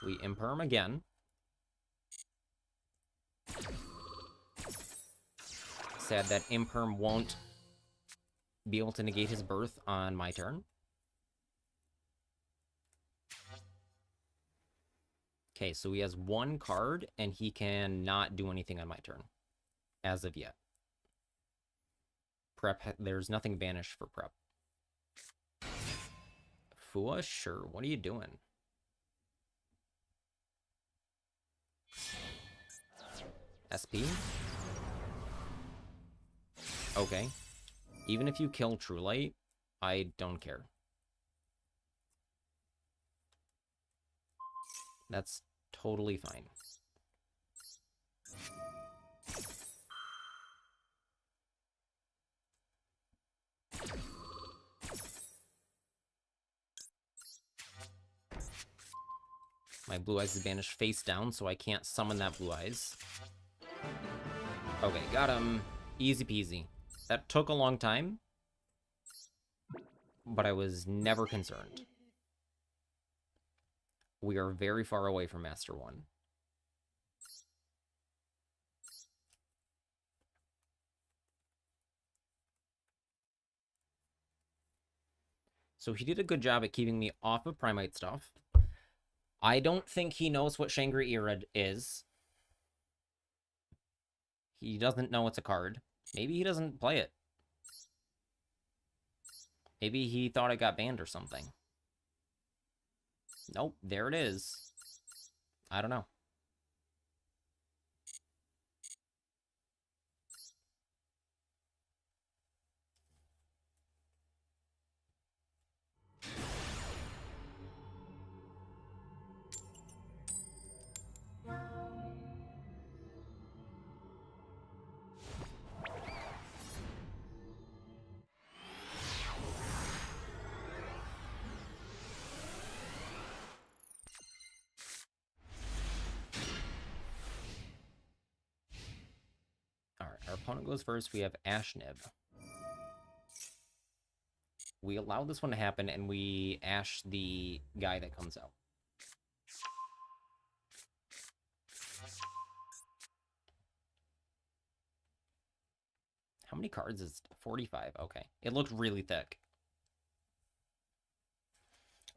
So we Imperm again. Sad that Imperm won't be able to negate his birth on my turn. Okay, so he has one card, and he can not do anything on my turn. As of yet. Prep, there's nothing banished for prep. Fua, sure. What are you doing? SP? Okay. Even if you kill True Light, I don't care. That's totally fine. My Blue Eyes is banished face down, so I can't summon that Blue Eyes. Okay, got him. Easy peasy. That took a long time, but I was never concerned. We are very far away from Master 1. So he did a good job at keeping me off of Primite stuff. I don't think he knows what Shangri-Ira is. He doesn't know it's a card. Maybe he doesn't play it. Maybe he thought it got banned or something. Nope, there it is. I don't know. Our opponent goes first. We have Ashnib. We allow this one to happen, and we Ash the guy that comes out. How many cards is 45? Okay. It looked really thick.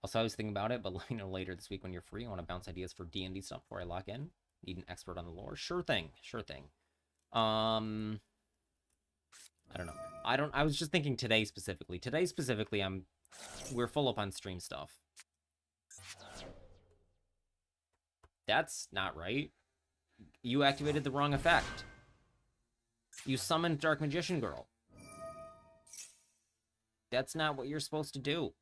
Also, I was thinking about it, but let me know later this week when you're free. I want to bounce ideas for D&D stuff before I lock in. Need an expert on the lore. Sure thing. Sure thing. I don't know. I was just thinking today specifically. Today specifically, we're full up on stream stuff. That's not right. You activated the wrong effect. You summoned Dark Magician Girl. That's not what you're supposed to do.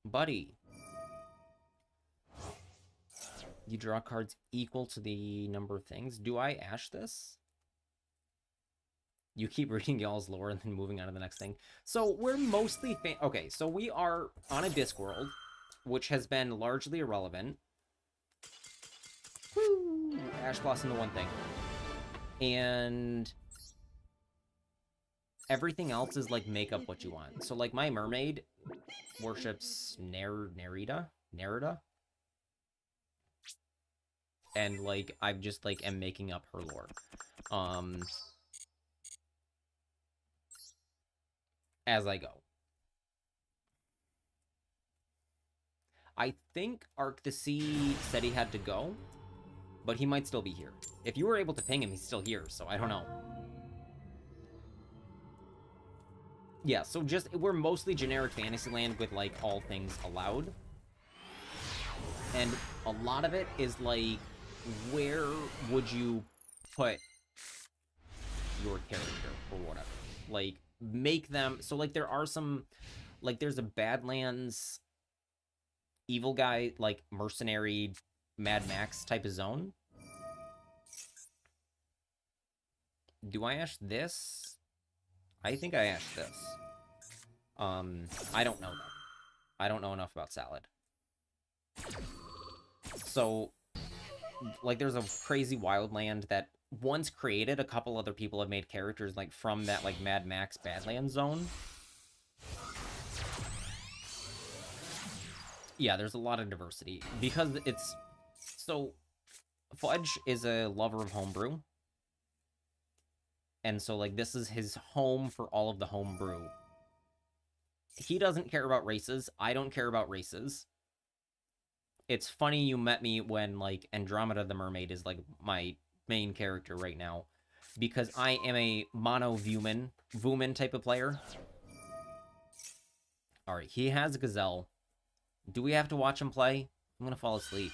Buddy. You draw cards equal to the number of things. Do I Ash this? You keep reading y'all's lore and then moving on to the next thing. So we're mostly... Okay, so we are on a Discworld, which has been largely irrelevant. Woo! Ash Blossom the one thing. And... everything else is, like, make up what you want. So, like, my mermaid worships Nerida? And, like, I just, like, am making up her lore. As I go. I think Arc the Sea said he had to go, but he might still be here. If you were able to ping him, he's still here, so I don't know. Yeah, so we're mostly generic Fantasyland with, like, all things allowed. And a lot of it is, like, where would you put your character or whatever? Like, make them... So, like, there are some... Like, there's a Badlands evil guy, like, mercenary Mad Max type of zone. Do I Ash this? I think I Ashed this. I don't know, though. I don't know enough about Salad. So, like, there's a crazy wildland that once created, a couple other people have made characters, like, from that, like, Mad Max Badlands zone. Yeah, there's a lot of diversity. Because it's... So, Fudge is a lover of homebrew. And so, like, this is his home for all of the homebrew. He doesn't care about races. I don't care about races. It's funny you met me when, like, Andromeda the Mermaid is, like, my main character right now. Because I am a mono Vuman type of player. Alright, he has Gazelle. Do we have to watch him play? I'm gonna fall asleep.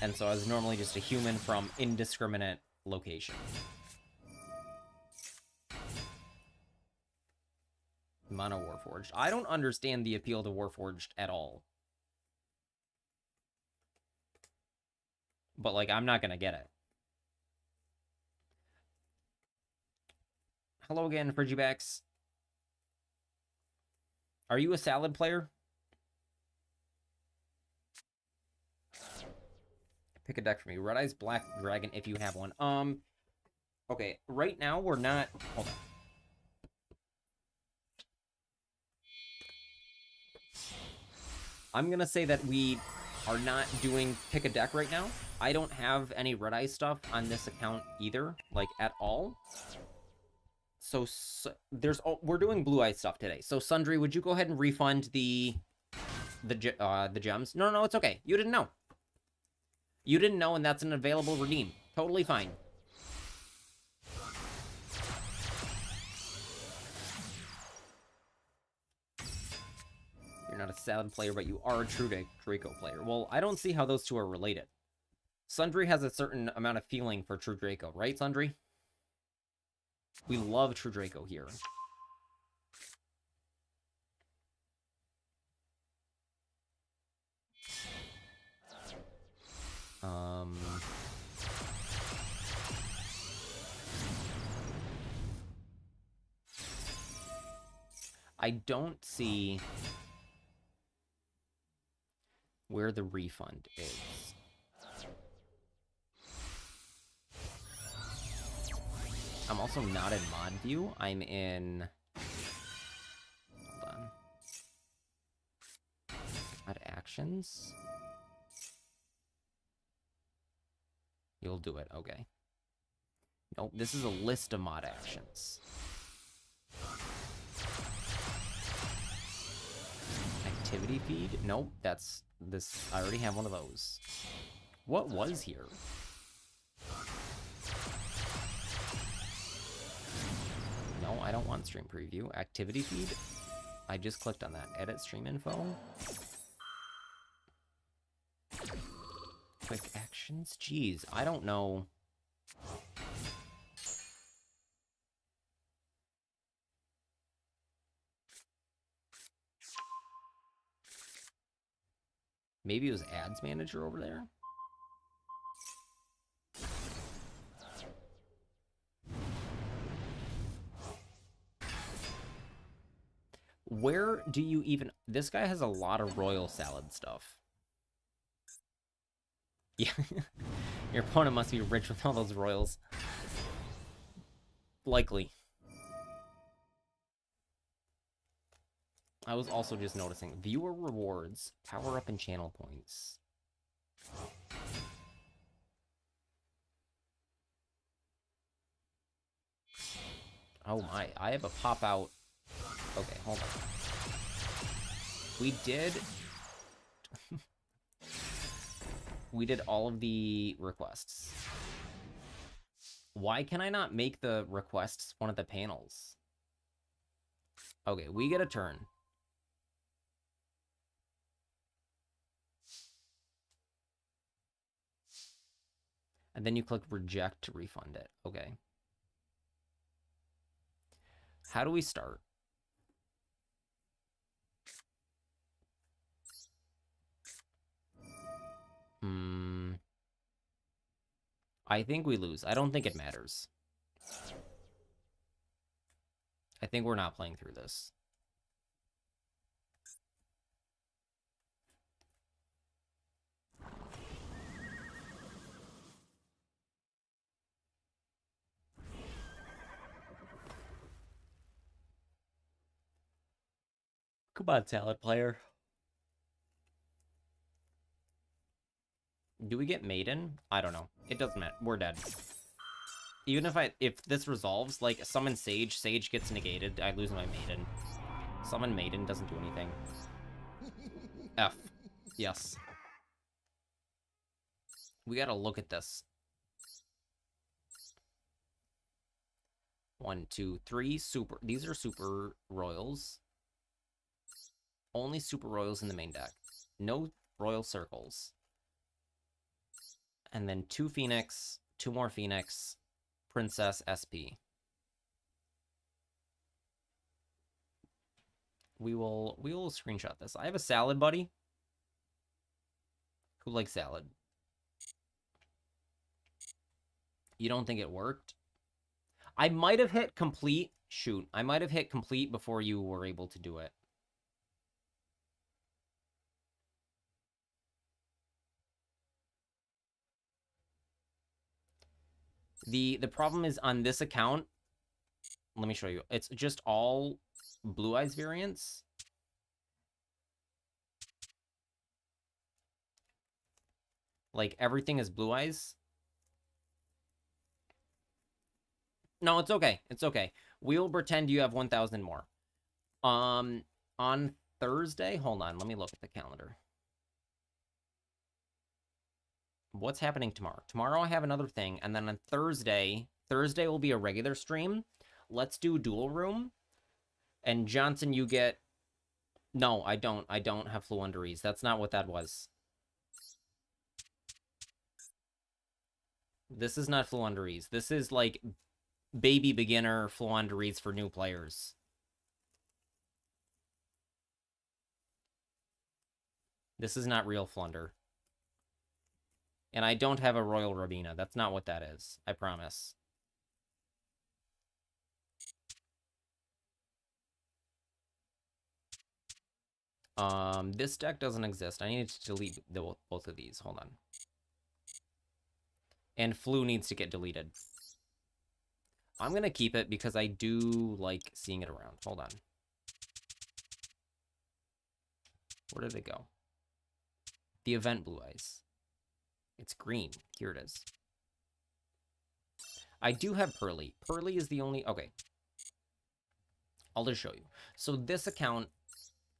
And so I was normally just a human from indiscriminate location. Mono Warforged. I don't understand the appeal to Warforged at all. But, like, I'm not gonna get it. Hello again, Frigibax. Are you a Salad player? Pick a deck for me. Red Eyes Black Dragon if you have one. Okay, right now we're not... Hold on. I'm gonna say that we are not doing pick a deck right now. I don't have any Red Eye stuff on this account either, like, at all. So we're doing Blue Eye stuff today. So Sundry, would you go ahead and refund the gems? No, it's okay. You didn't know. You didn't know, and that's an available redeem. Totally fine. You're not a Salad player, but you are a True Draco player. Well, I don't see how those two are related. Sundry has a certain amount of feeling for True Draco, right, Sundry? We love True Draco here. I don't see where the refund is. I'm also not in mod view. I'm in... Hold on. Mod actions. You'll do it. Okay. Nope, this is a list of mod actions. Activity feed? Nope, that's this. I already have one of those. What was here? No, I don't want stream preview. Activity feed? I just clicked on that. Edit stream info. Quick actions? Jeez, I don't know. Maybe it was ads manager over there? Where do you even... This guy has a lot of royal salad stuff. Yeah. Your opponent must be rich with all those royals. Likely. I was also just noticing. Viewer rewards. Power up and channel points. Oh my. I have a pop out. Okay, hold on. We did... we did all of the requests. Why can I not make the requests one of the panels? Okay, we get a turn. And then you click reject to refund it. Okay. How do we start? I think we lose. I don't think it matters. I think we're not playing through this. Come on, salad player. Do we get Maiden? I don't know. It doesn't matter. We're dead. Even if this resolves, like, summon Sage, Sage gets negated, I lose my Maiden. Summon Maiden doesn't do anything. F. Yes. We gotta look at this. 1, 2, 3 super. These are super royals. Only super royals in the main deck. No royal circles. And then 2 Phoenix, 2 more Phoenix, Princess SP. We will screenshot this. I have a salad buddy who likes salad. You don't think it worked? I might have hit complete. Shoot, I might have hit complete before you were able to do it. The problem is on this account, let me show you. It's just all Blue Eyes variants. Like, everything is Blue Eyes. No, it's okay. It's okay. We'll pretend you have 1,000 more. On Thursday, hold on, let me look at the calendar. What's happening tomorrow? Tomorrow I have another thing, and then on Thursday will be a regular stream. Let's do Duel Room. And Johnson, you get... No, I don't. I don't have Fluenderies. That's not what that was. This is not Fluenderies. This is, like, baby beginner Fluenderies for new players. This is not real Flunder. And I don't have a Royal Robina. That's not what that is. I promise. This deck doesn't exist. I need to delete both of these. Hold on. And Flu needs to get deleted. I'm going to keep it because I do like seeing it around. Hold on. Where did it go? The event Blue Eyes. It's green. Here it is. I do have Pearly. Pearly is the only... Okay. I'll just show you. So this account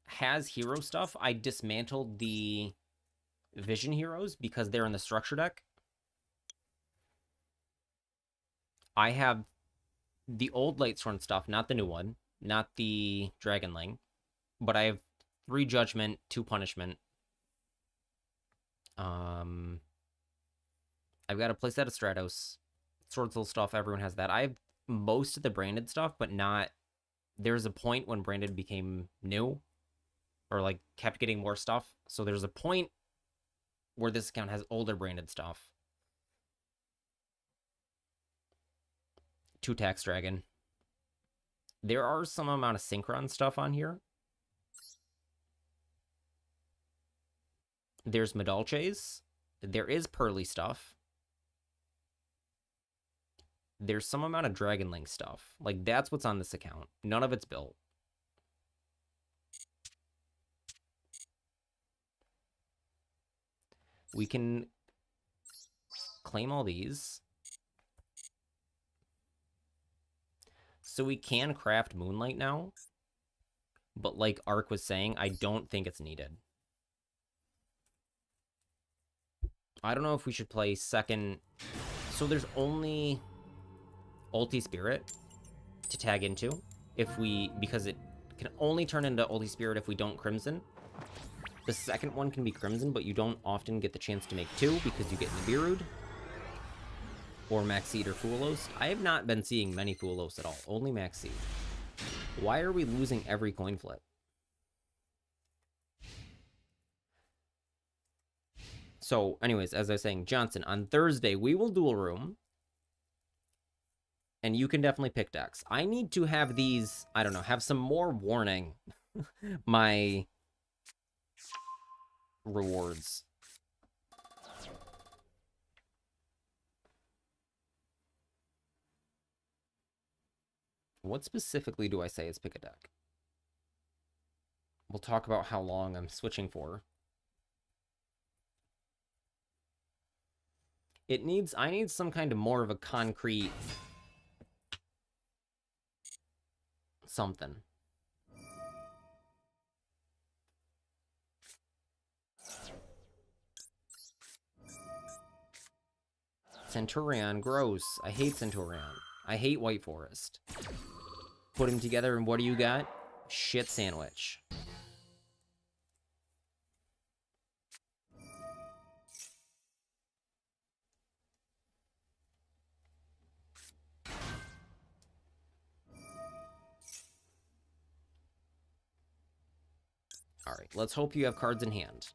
has hero stuff. I dismantled the Vision heroes because they're in the structure deck. I have the old Lightsworn stuff, not the new one, not the Dragonling, but I have 3 Judgment, 2 Punishment. I've got a playset of Stratos, Swordsoul stuff. Everyone has that. I have most of the branded stuff, but not. There's a point when branded became new, or like kept getting more stuff. So there's a point where this account has older branded stuff. 2 Tax Dragon. There are some amount of Synchron stuff on here. There's Medalches. There is Pearly stuff. There's some amount of Dragonling stuff. Like, that's what's on this account. None of it's built. We can claim all these. So we can craft Moonlight now. But like Ark was saying, I don't think it's needed. I don't know if we should play second. So there's only Ulti Spirit to tag into because it can only turn into Ulti Spirit if we don't Crimson. The second one can be Crimson, but you don't often get the chance to make 2 because you get Nibiru'd or Maxeed or Fulos. I have not been seeing many Fulos at all, only Maxeed. Why are we losing every coin flip? So, anyways, as I was saying, Johnson, on Thursday, we will dual room. And you can definitely pick decks. I need to have these, I don't know, have some more warning. My rewards. What specifically do I say is pick a deck? We'll talk about how long I'm switching for. I need some kind of more of a concrete something. Centurion, gross. I hate Centurion. I hate White Forest. Put them together and what do you got? Shit sandwich. Alright, let's hope you have cards in hand.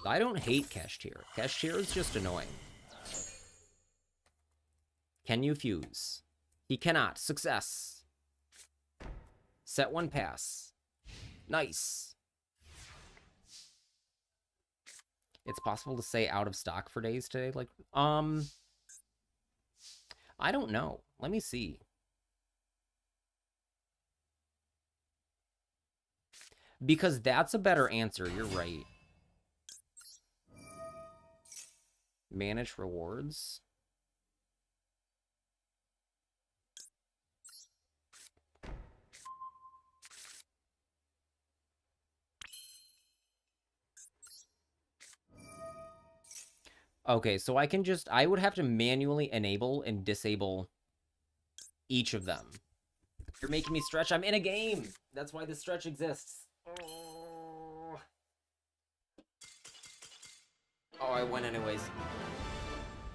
I don't hate Kashtir. Kashtir is just annoying. Can you fuse? He cannot. Success. Set 1 pass. Nice. It's possible to say out of stock for days today. Like, I don't know. Let me see. Because that's a better answer. You're right. Manage rewards. Okay, so I would have to manually enable and disable each of them. You're making me stretch. I'm in a game. That's why the stretch exists. Oh, I win anyways.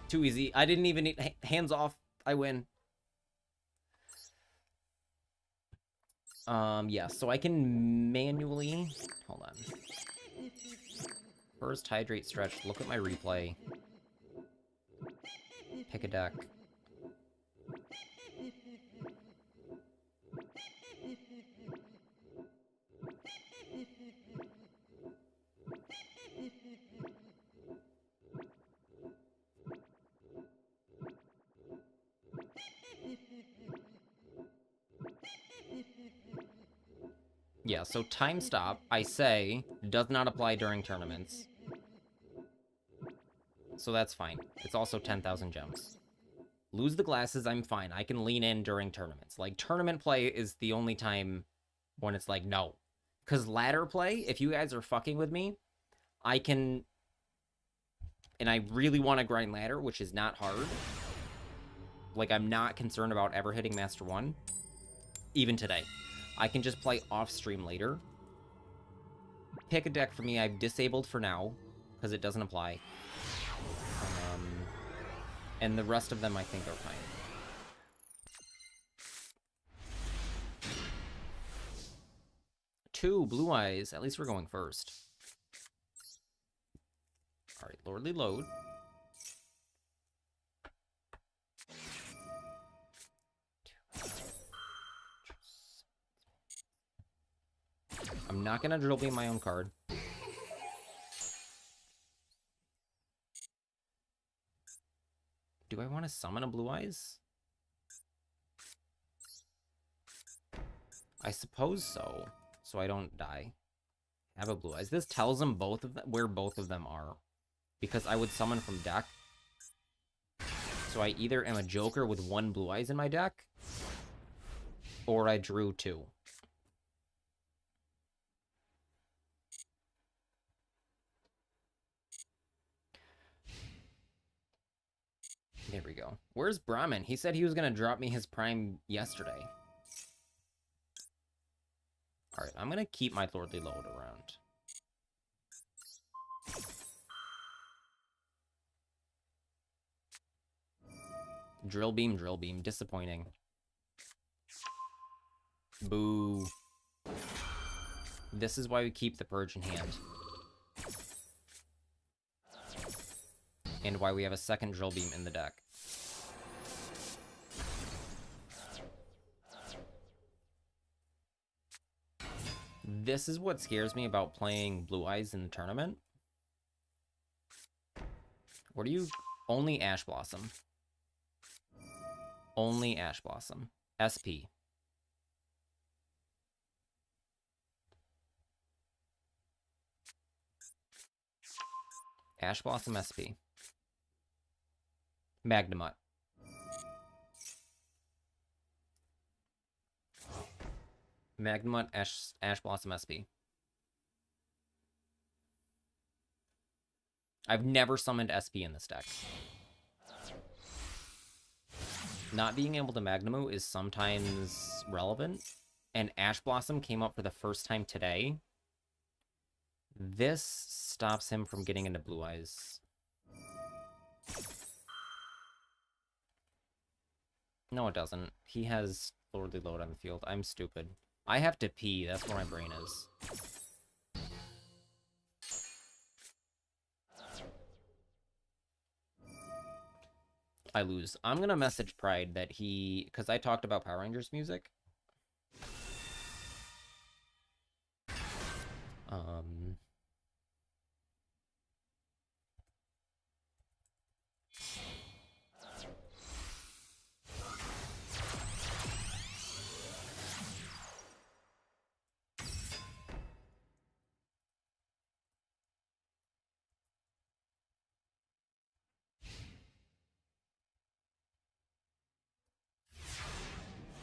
Too easy. I didn't even need hands off. I win. Yeah, so I can manually... Hold on. First, hydrate, stretch. Look at my replay. Pick a deck. Yeah, so time stop, I say, does not apply during tournaments. So that's fine. It's also 10,000 gems. Lose the glasses, I'm fine. I can lean in during tournaments. Like, tournament play is the only time when it's like, no. Because ladder play, if you guys are fucking with me, I can... And I really want to grind ladder, which is not hard. Like, I'm not concerned about ever hitting Master 1. Even today. I can just play off-stream later. Pick a deck for me I've disabled for now, because it doesn't apply. And the rest of them I think are fine. Two blue eyes. At least we're going first. Alright, Lordly Load. I'm not going to drill beam my own card. Do I want to summon a blue eyes? I suppose so. So I don't die. Have a blue eyes. This tells them both of them where both of them are. Because I would summon from deck. So I either am a joker with one blue eyes in my deck, or I drew two. There we go. Where's Brahmin? He said he was going to drop me his prime yesterday. Alright, I'm going to keep my Lordly Load around. Drill beam. Disappointing. Boo. This is why we keep the Purge in hand. And why we have a second drill beam in the deck. This is what scares me about playing Blue Eyes in the tournament. What are you... Only Ash Blossom. Only Ash Blossom. SP. Ash Blossom SP. Magnemut. Magnemut, Ash Blossom SP. I've never summoned SP in this deck. Not being able to Magnemut is sometimes relevant, and Ash Blossom came up for the first time today. This stops him from getting into Blue Eyes. No, it doesn't. He has Lordly Load on the field. I'm stupid. I have to pee. That's where my brain is. I lose. I'm gonna message Pride that he... Because I talked about Power Rangers music.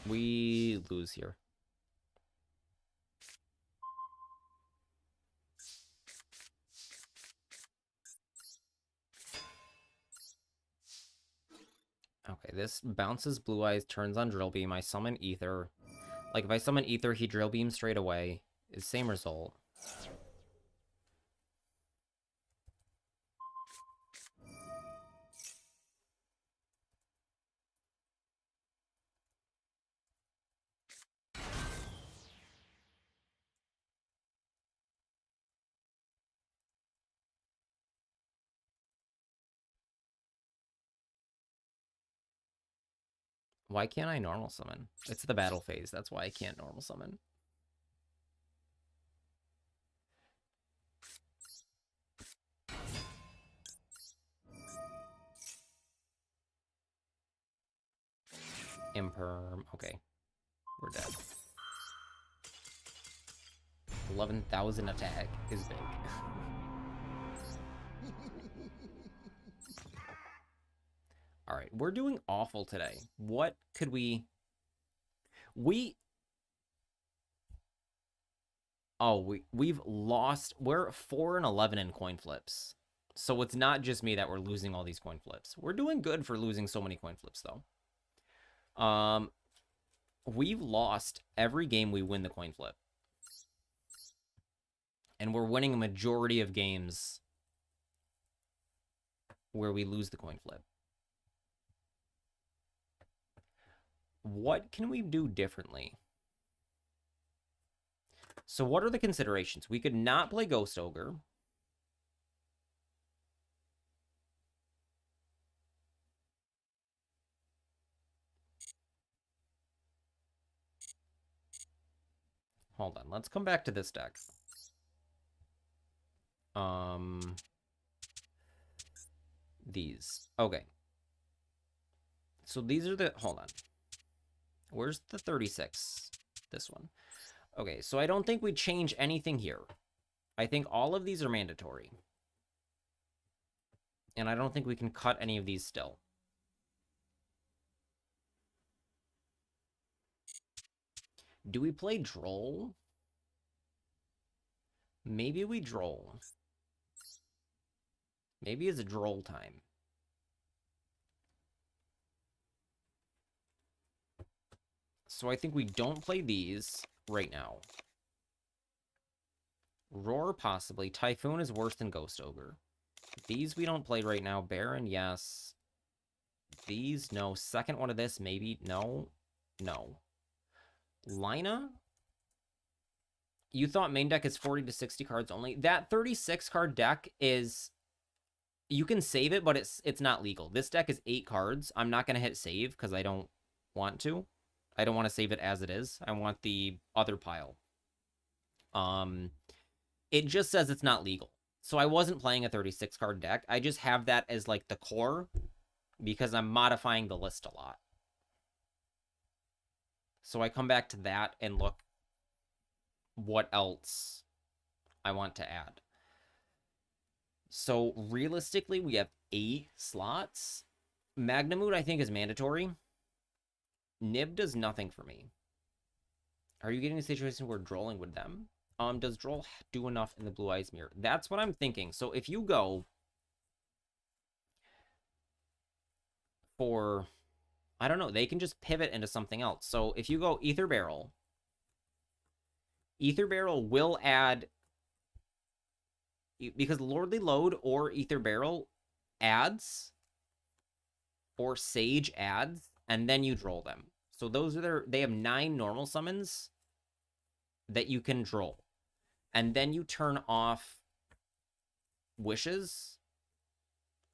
We lose here. Okay, this bounces Blue Eyes, turns on Drill Beam. I summon Ether. Like, if I summon Ether, he Drill Beam straight away. It's same result. Why can't I normal summon? It's the battle phase. That's why I can't normal summon. Imperm. Okay. We're dead. 11,000 attack is big. All right, we're doing awful today. What could we... we've lost... We're 4 and 11 in coin flips. So it's not just me that we're losing all these coin flips. We're doing good for losing so many coin flips, though. We've lost every game we win the coin flip. And we're winning a majority of games where we lose the coin flip. What can we do differently? So what are the considerations? We could not play Ghost Ogre. Hold on, let's come back to this deck. These. Okay. So these are the... Hold on. Where's the 36? This one. Okay, so I don't think we change anything here. I think all of these are mandatory. And I don't think we can cut any of these still. Do we play Droll? Maybe we Droll. Maybe it's a Droll time. So I think we don't play these right now. Roar, possibly. Typhoon is worse than Ghost Ogre. These we don't play right now. Baron, yes. These, no. Second one of this, maybe. No. No. Lina? You thought main deck is 40 to 60 cards only. That 36 card deck is... You can save it, but it's not legal. This deck is 8 cards. I'm not going to hit save because I don't want to. I don't want to save it as it is. I want the other pile. It just says it's not legal. So I wasn't playing a 36 card deck. I just have that as like the core because I'm modifying the list a lot. So I come back to that and look what else I want to add. So realistically, we have 8 slots. Magnamood, I think, is mandatory. Nib does nothing for me. Are you getting a situation where Drolling with them? Does Droll do enough in the Blue Eyes Mirror? That's what I'm thinking. So if you go for... I don't know. They can just pivot into something else. So if you go Ether Barrel will add... Because Lordly Load or Ether Barrel adds, or Sage adds, and then you Droll them. So those are they have 9 normal summons that you can Droll. And then you turn off Wishes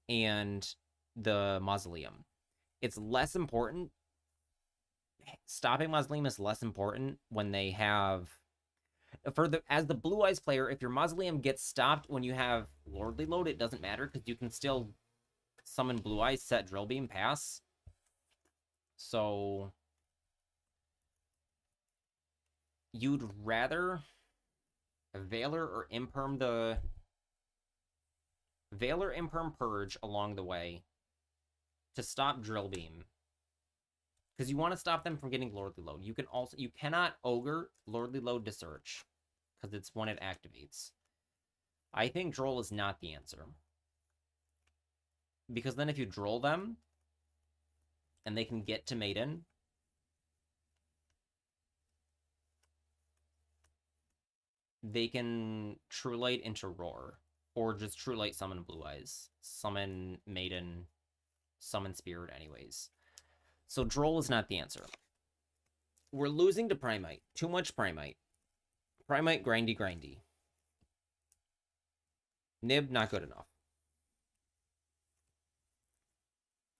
and the Mausoleum. It's less important. Stopping Mausoleum is less important when they have... as the Blue Eyes player, if your Mausoleum gets stopped when you have Lordly Load, it doesn't matter because you can still summon Blue Eyes, set Drill Beam, pass. So you'd rather Valor or Imperm the... Valor, Imperm, Purge along the way to stop Drill Beam. Because you want to stop them from getting Lordly Load. You cannot Ogre Lordly Load to search. Because it's when it activates. I think Droll is not the answer. Because then if you Droll them, and they can get to Maiden, they can True Light into Roar. Or just True Light summon Blue Eyes. Summon Maiden. Summon Spirit anyways. So Droll is not the answer. We're losing to Primite. Too much Primite. Primite, grindy. Nib, not good enough.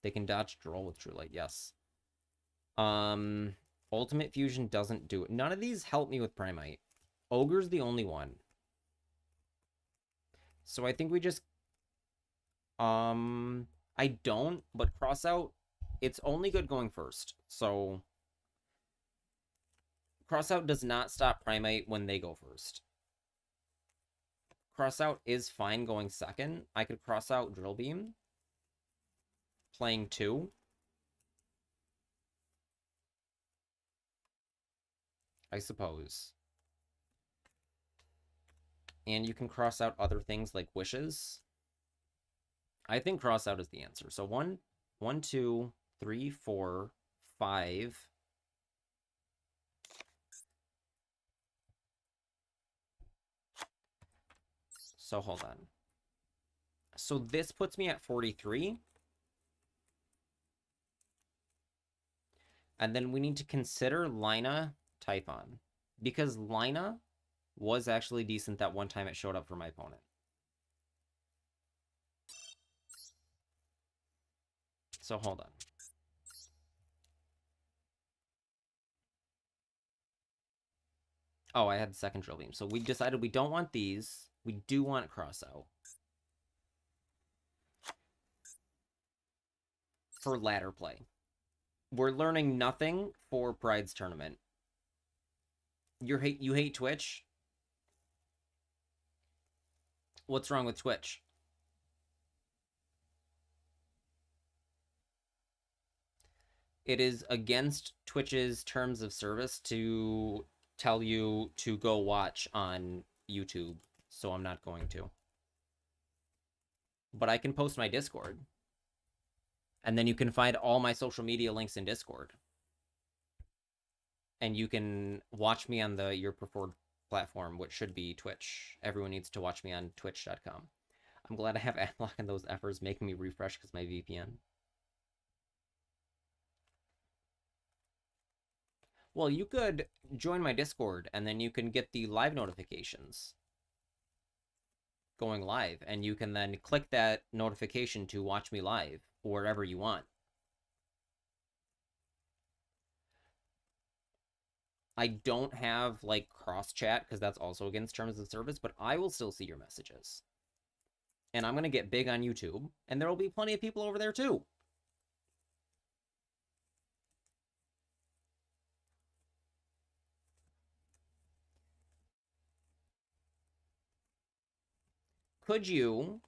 They can dodge Droll with True Light, yes. Ultimate Fusion doesn't do it. None of these help me with Primite. Ogre's the only one. So I think we just... I don't, but Crossout, it's only good going first. So Crossout does not stop Primite when they go first. cross out is fine going second. I could cross out Drill Beam, playing 2. I suppose. And you can cross out other things like Wishes. I think cross out is the answer. So 1, 2, 3, 4, 5. So hold on. So this puts me at 43. And then we need to consider Lina Typhon. Because Lina was actually decent that one time it showed up for my opponent. So hold on. Oh, I had the second Drill Beam. So we decided we don't want these. We do want cross out. For ladder play. We're learning nothing for Pride's tournament. You hate Twitch? What's wrong with Twitch? It is against Twitch's terms of service to tell you to go watch on YouTube, so I'm not going to. But I can post my Discord. And then you can find all my social media links in Discord. And you can watch me on your preferred platform, which should be Twitch. Everyone needs to watch me on twitch.com. I'm glad I have adblock and those efforts making me refresh because my VPN. Well, you could join my Discord, and then you can get the live notifications going live, and you can then click that notification to watch me live wherever you want. I don't have, like, cross-chat, because that's also against terms of service, but I will still see your messages. And I'm going to get big on YouTube, and there will be plenty of people over there, too. Could you...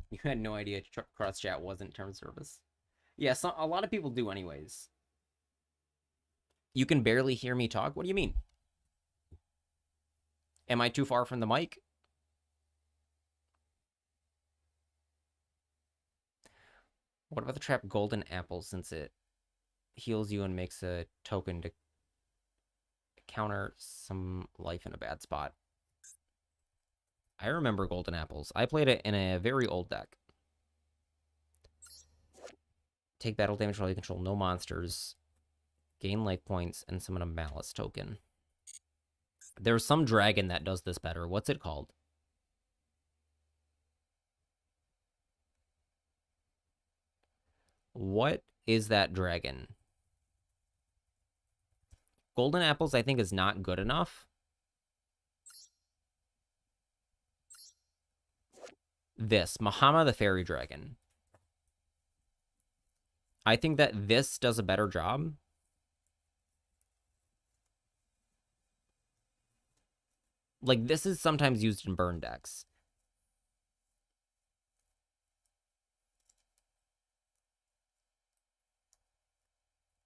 You had no idea cross-chat wasn't terms of service? Yeah, a lot of people do anyways. You can barely hear me talk? What do you mean? Am I too far from the mic? What about the trap Golden Apple, since it heals you and makes a token to counter some life in a bad spot? I remember Golden Apples. I played it in a very old deck. Take battle damage while you control no monsters. Gain life points and summon a Malice token. There's some dragon that does this better. What's it called? What is that dragon? Golden Apples, I think, is not good enough. This, Mahama the Fairy Dragon. I think that this does a better job. Like, this is sometimes used in burn decks.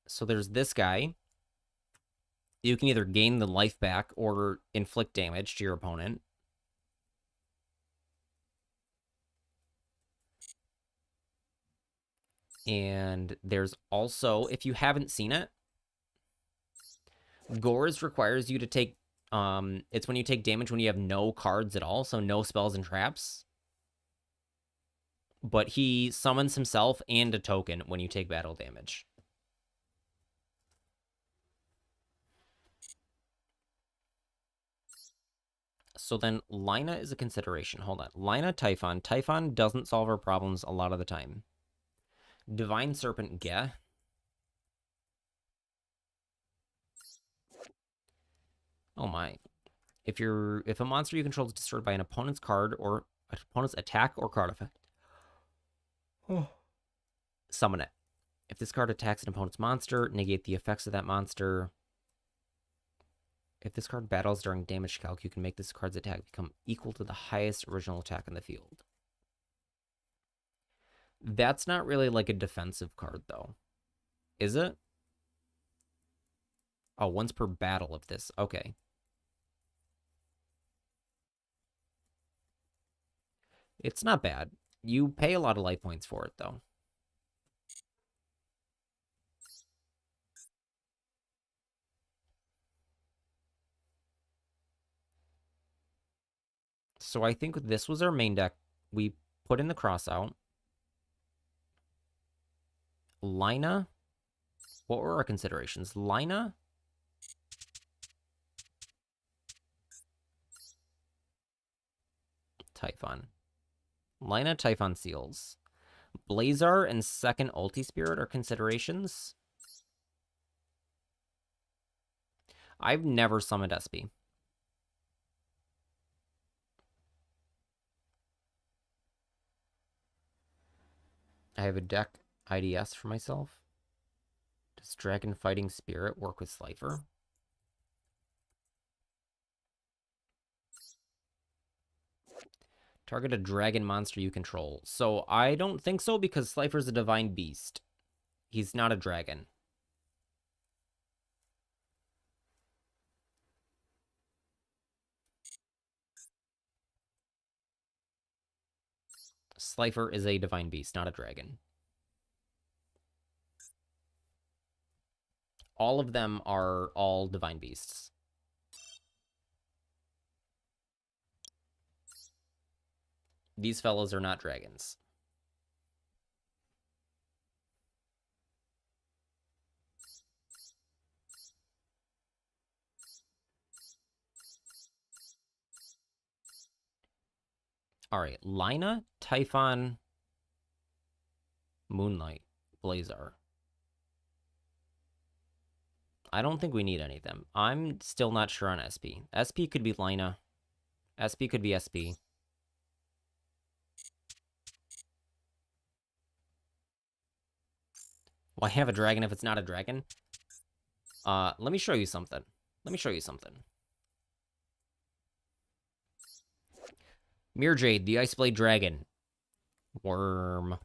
So there's this guy. You can either gain the life back or inflict damage to your opponent. And there's also, if you haven't seen it, Gores requires you to take, it's when you take damage when you have no cards at all, so no spells and traps. But he summons himself and a token when you take battle damage. So then Lina is a consideration. Hold on. Lina Typhon. Typhon doesn't solve our problems a lot of the time. Divine Serpent, Geh. Oh my. If a monster you control is destroyed by an opponent's card or an opponent's attack or card effect, summon it. If this card attacks an opponent's monster, negate the effects of that monster. If this card battles during damage calc, you can make this card's attack become equal to the highest original attack in the field. That's not really like a defensive card, though. Is it? Oh, once per battle of this. Okay. It's not bad. You pay a lot of life points for it, though. So I think this was our main deck. We put in the cross out. Lina. What were our considerations? Lina? Typhon. Lina, Typhon Seals. Blazar and second Ulti Spirit are considerations. I've never summoned SP. I have a deck IDS for myself. Does Dragon Fighting Spirit work with Slifer? Target a dragon monster you control. So I don't think so because Slifer's a divine beast. He's not a dragon. Slifer is a divine beast, not a dragon. All of them are all divine beasts. These fellows are not dragons. All right, Lina, Typhon, Moonlight, Blazar. I don't think we need any of them. I'm still not sure on SP. SP could be Lina. SP could be SP. Why have a dragon if it's not a dragon? Let me show you something. Let me show you something. Mirror Jade, the Ice Blade Dragon. Worm.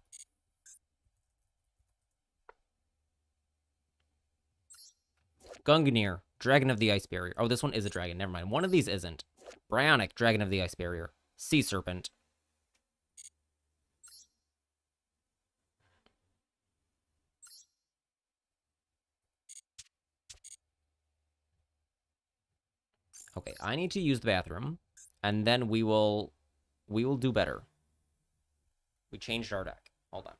Gungnir, Dragon of the Ice Barrier. Oh, this one is a dragon. Never mind. One of these isn't. Bryonic, Dragon of the Ice Barrier. Sea Serpent. Okay, I need to use the bathroom, and then we will do better. We changed our deck. Hold on.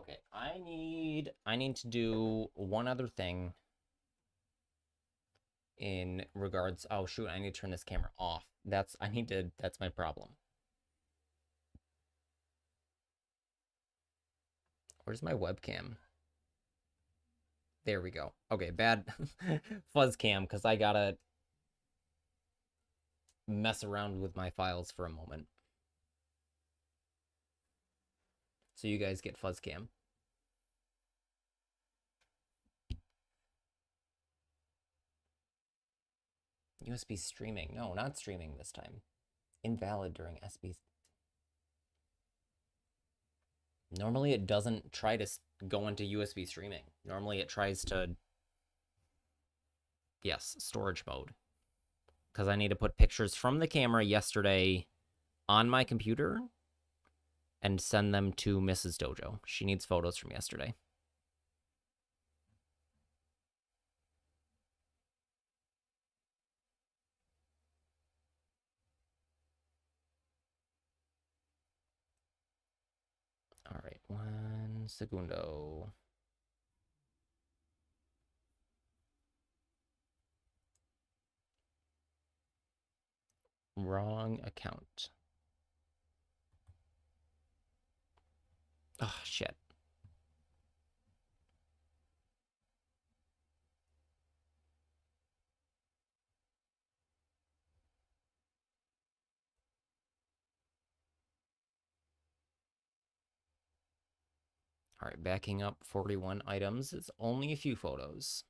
Okay, I need to do one other thing in regards. Oh shoot, I need to turn this camera off. That's my problem. Where's my webcam? There we go. Okay, bad fuzz cam because I gotta mess around with my files for a moment. So you guys get fuzz cam. USB streaming. No, not streaming this time. Invalid during SB. Normally it doesn't try to go into USB streaming. Normally it tries to, yes, storage mode. Because I need to put pictures from the camera yesterday on my computer and send them to Mrs. Dojo. She needs photos from yesterday. All right, 1 segundo. Wrong account. Oh, shit. All right, backing up 41 items. It's only a few photos.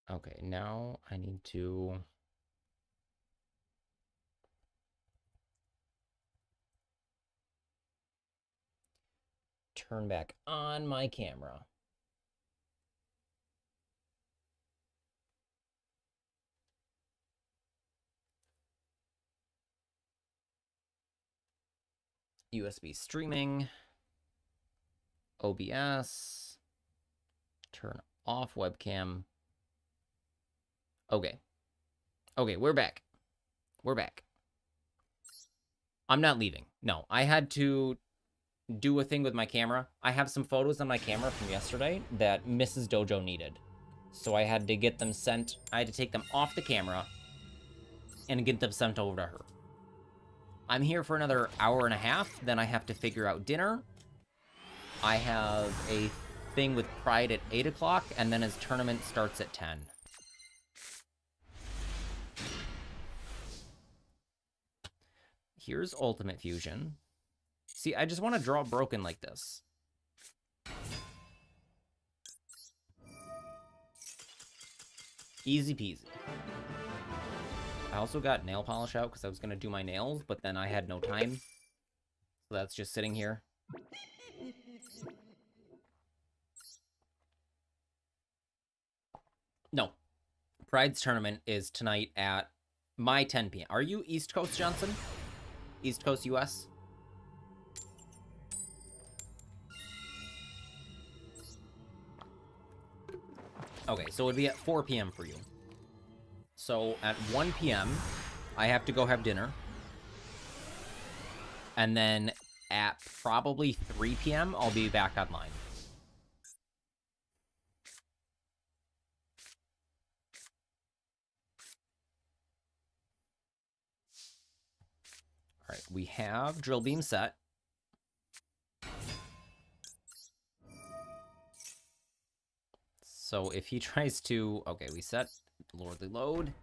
Okay, now I need to turn back on my camera. USB streaming, OBS, turn off webcam. Okay. Okay, we're back. We're back. I'm not leaving. No, I had to do a thing with my camera. I have some photos on my camera from yesterday that Mrs. Dojo needed. So I had to get them sent. I had to take them off the camera and get them sent over to her. I'm here for another hour and a half. Then I have to figure out dinner. I have a thing with Pride at 8 o'clock, and then his tournament starts at 10. Here's Ultimate Fusion. See, I just want to draw broken like this. Easy peasy. I also got nail polish out because I was going to do my nails, but then I had no time. So that's just sitting here. No. Pride's tournament is tonight at my 10 p.m. Are you East Coast, Johnson? East Coast, US? Okay, so it'd be at 4 p.m. for you. So at 1 p.m., I have to go have dinner. And then at probably 3 p.m., I'll be back online. All right, we have drill beam set. So if he tries to... Okay, we set Lordly Load.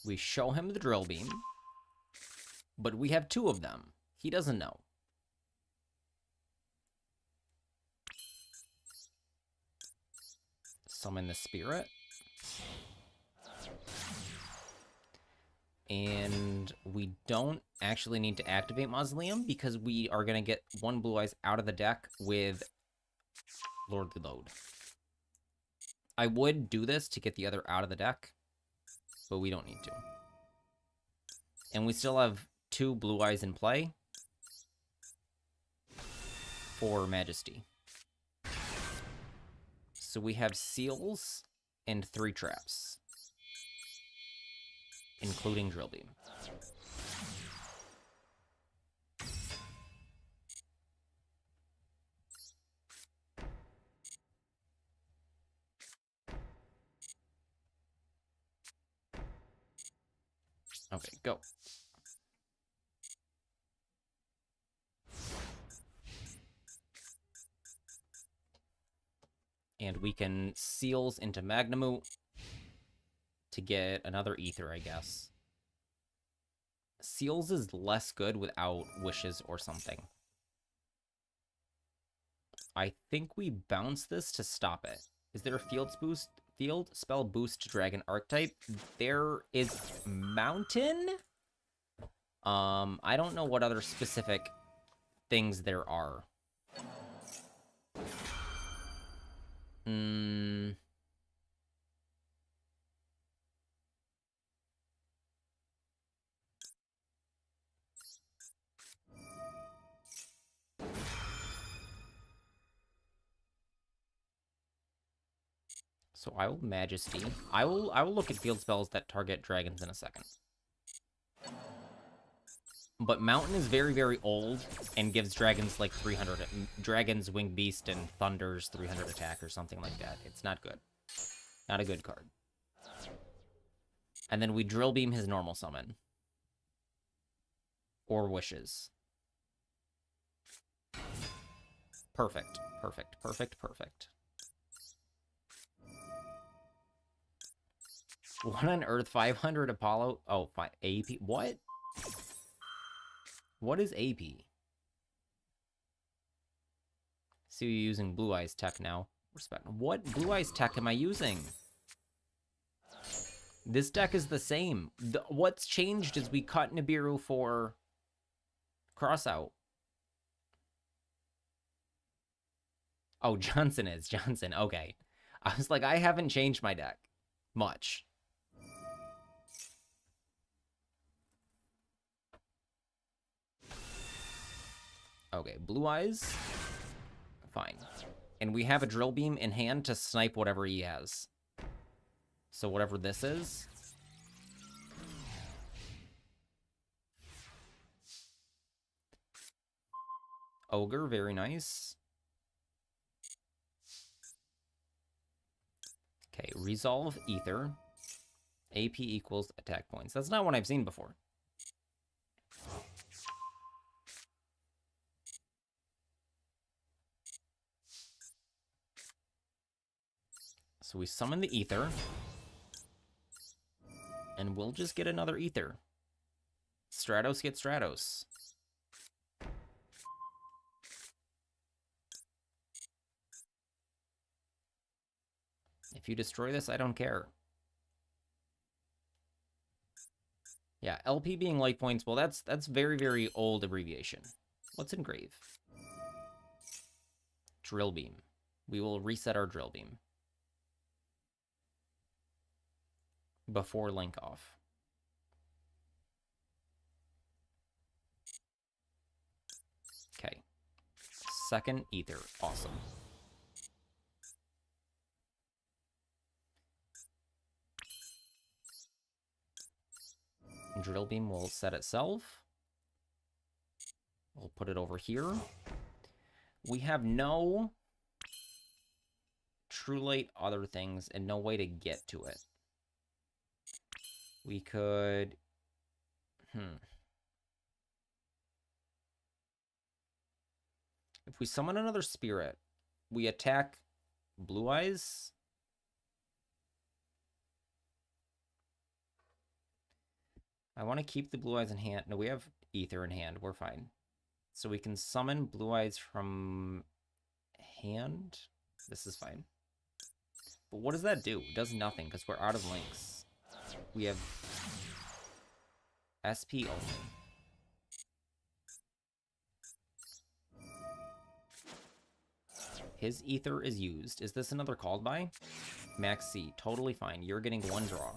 We show him the drill beam. But we have 2 of them. He doesn't know. Summon the spirit. And we don't actually need to activate Mausoleum because we are going to get 1 Blue Eyes out of the deck with Lordly Load. I would do this to get the other out of the deck, but we don't need to. And we still have 2 Blue Eyes in play for Majesty. So we have Seals and 3 traps, including Drill Beam. Okay, go. And we can Seals into Magnemute to get another Ether, I guess. Seals is less good without Wishes or something. I think we bounce this to stop it. Is there a field spell boost dragon archetype? There is Mountain? I don't know what other specific things there are. So I will Majesty. I will look at field spells that target dragons in a second. But Mountain is very, very old and gives dragons like 300. Dragons, Winged Beast, and Thunder's 300 attack or something like that. It's not good. Not a good card. And then we Drill Beam his normal summon. Or Wishes. Perfect. Perfect. Perfect. Perfect. 1 on Earth, 500 Apollo. Oh, fine. AP. What? What is AP? See, you're using Blue Eyes tech now. Respect. What Blue Eyes tech am I using? This deck is the same. What's changed is we cut Nibiru for Crossout. Oh, Johnson is. Johnson. Okay. I was like, I haven't changed my deck much. Okay, Blue Eyes. Fine. And we have a Drill Beam in hand to snipe whatever he has. So whatever this is. Ogre, very nice. Okay, Resolve Ether. AP equals attack points. That's not what I've seen before. So we summon the Ether. And we'll just get another Ether. Stratos get Stratos. If you destroy this, I don't care. Yeah, LP being life points, well, that's very, very old abbreviation. Let's engrave. Drill Beam. We will reset our Drill Beam before link off. Okay. Second Ether. Awesome. Drill Beam will set itself. We'll put it over here. We have no True Light other things and no way to get to it. We could... If we summon another spirit, we attack Blue Eyes. I want to keep the Blue Eyes in hand. No, we have Ether in hand. We're fine. So we can summon Blue Eyes from hand. This is fine. But what does that do? It does nothing because we're out of links. We have SP only. His Ether is used. Is this another called by? Max C. Totally fine. You're getting one draw.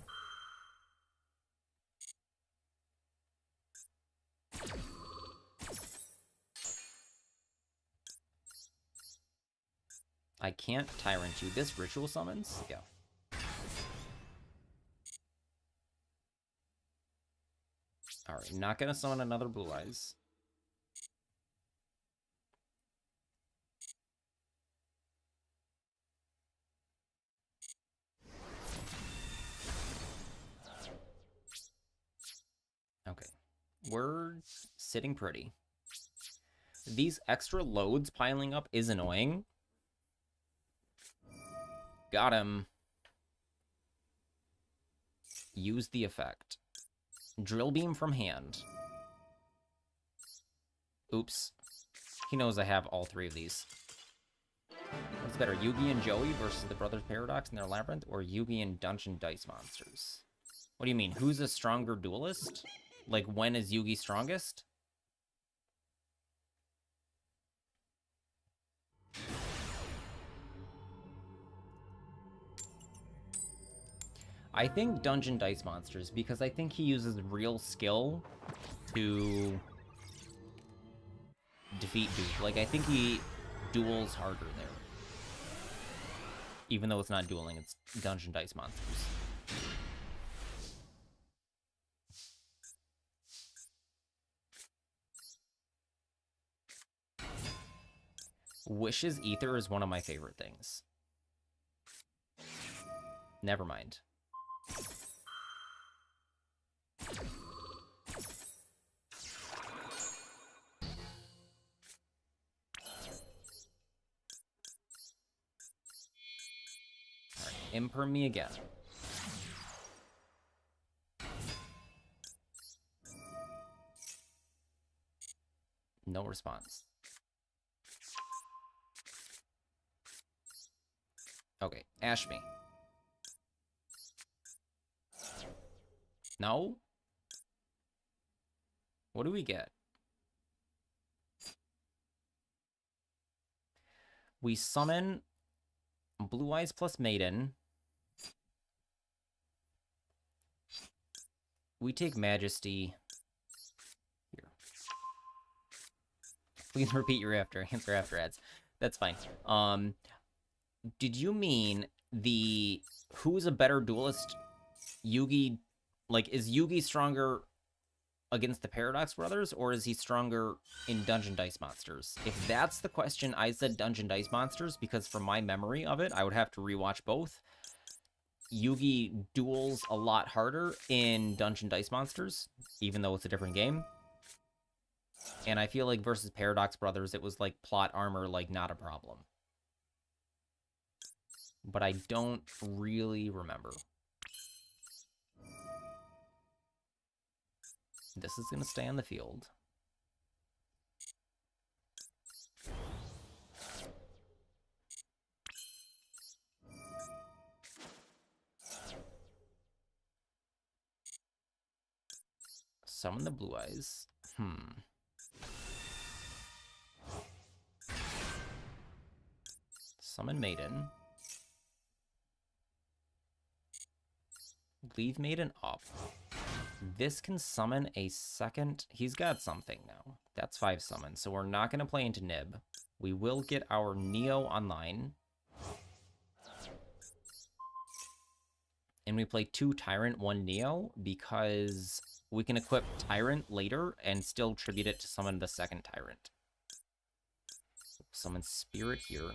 I can't Tyrant you. This ritual summons? Yeah. Alright, not gonna summon another Blue Eyes. Okay. We're sitting pretty. These extra loads piling up is annoying. Got him. Use the effect. Drill Beam from hand. Oops. He knows I have all three of these. What's better, Yugi and Joey versus the Brothers Paradox and their Labyrinth, or Yugi and Dungeon Dice Monsters? What do you mean? Who's a stronger duelist? Like, when is Yugi strongest? I think Dungeon Dice Monsters, because I think he uses real skill to defeat Duke. Like, I think he duels harder there. Even though it's not dueling, it's Dungeon Dice Monsters. Wish's Ether is one of my favorite things. Never mind. Alright, imperm me again. No response. Okay, ash me. No? What do we get? We summon Blue Eyes plus Maiden. We take Majesty. Here. Please repeat your answer after ads. That's fine. Did you mean the who's a better duelist? Yugi, like, is Yugi stronger against the Paradox Brothers, or is he stronger in Dungeon Dice Monsters? If that's the question, I said Dungeon Dice Monsters, because from my memory of it, I would have to rewatch both. Yugi duels a lot harder in Dungeon Dice Monsters, even though it's a different game. And I feel like versus Paradox Brothers, it was like plot armor, like, not a problem. But I don't really remember. This is going to stay on the field. Summon the Blue Eyes. Summon Maiden. Leave Maiden up. This can summon a second. He's got something now. That's 5 summons, so we're not going to play into Nib. We will get our Neo online. And we play 2 Tyrant, 1 Neo, because we can equip Tyrant later and still tribute it to summon the second Tyrant. Summon Spirit here.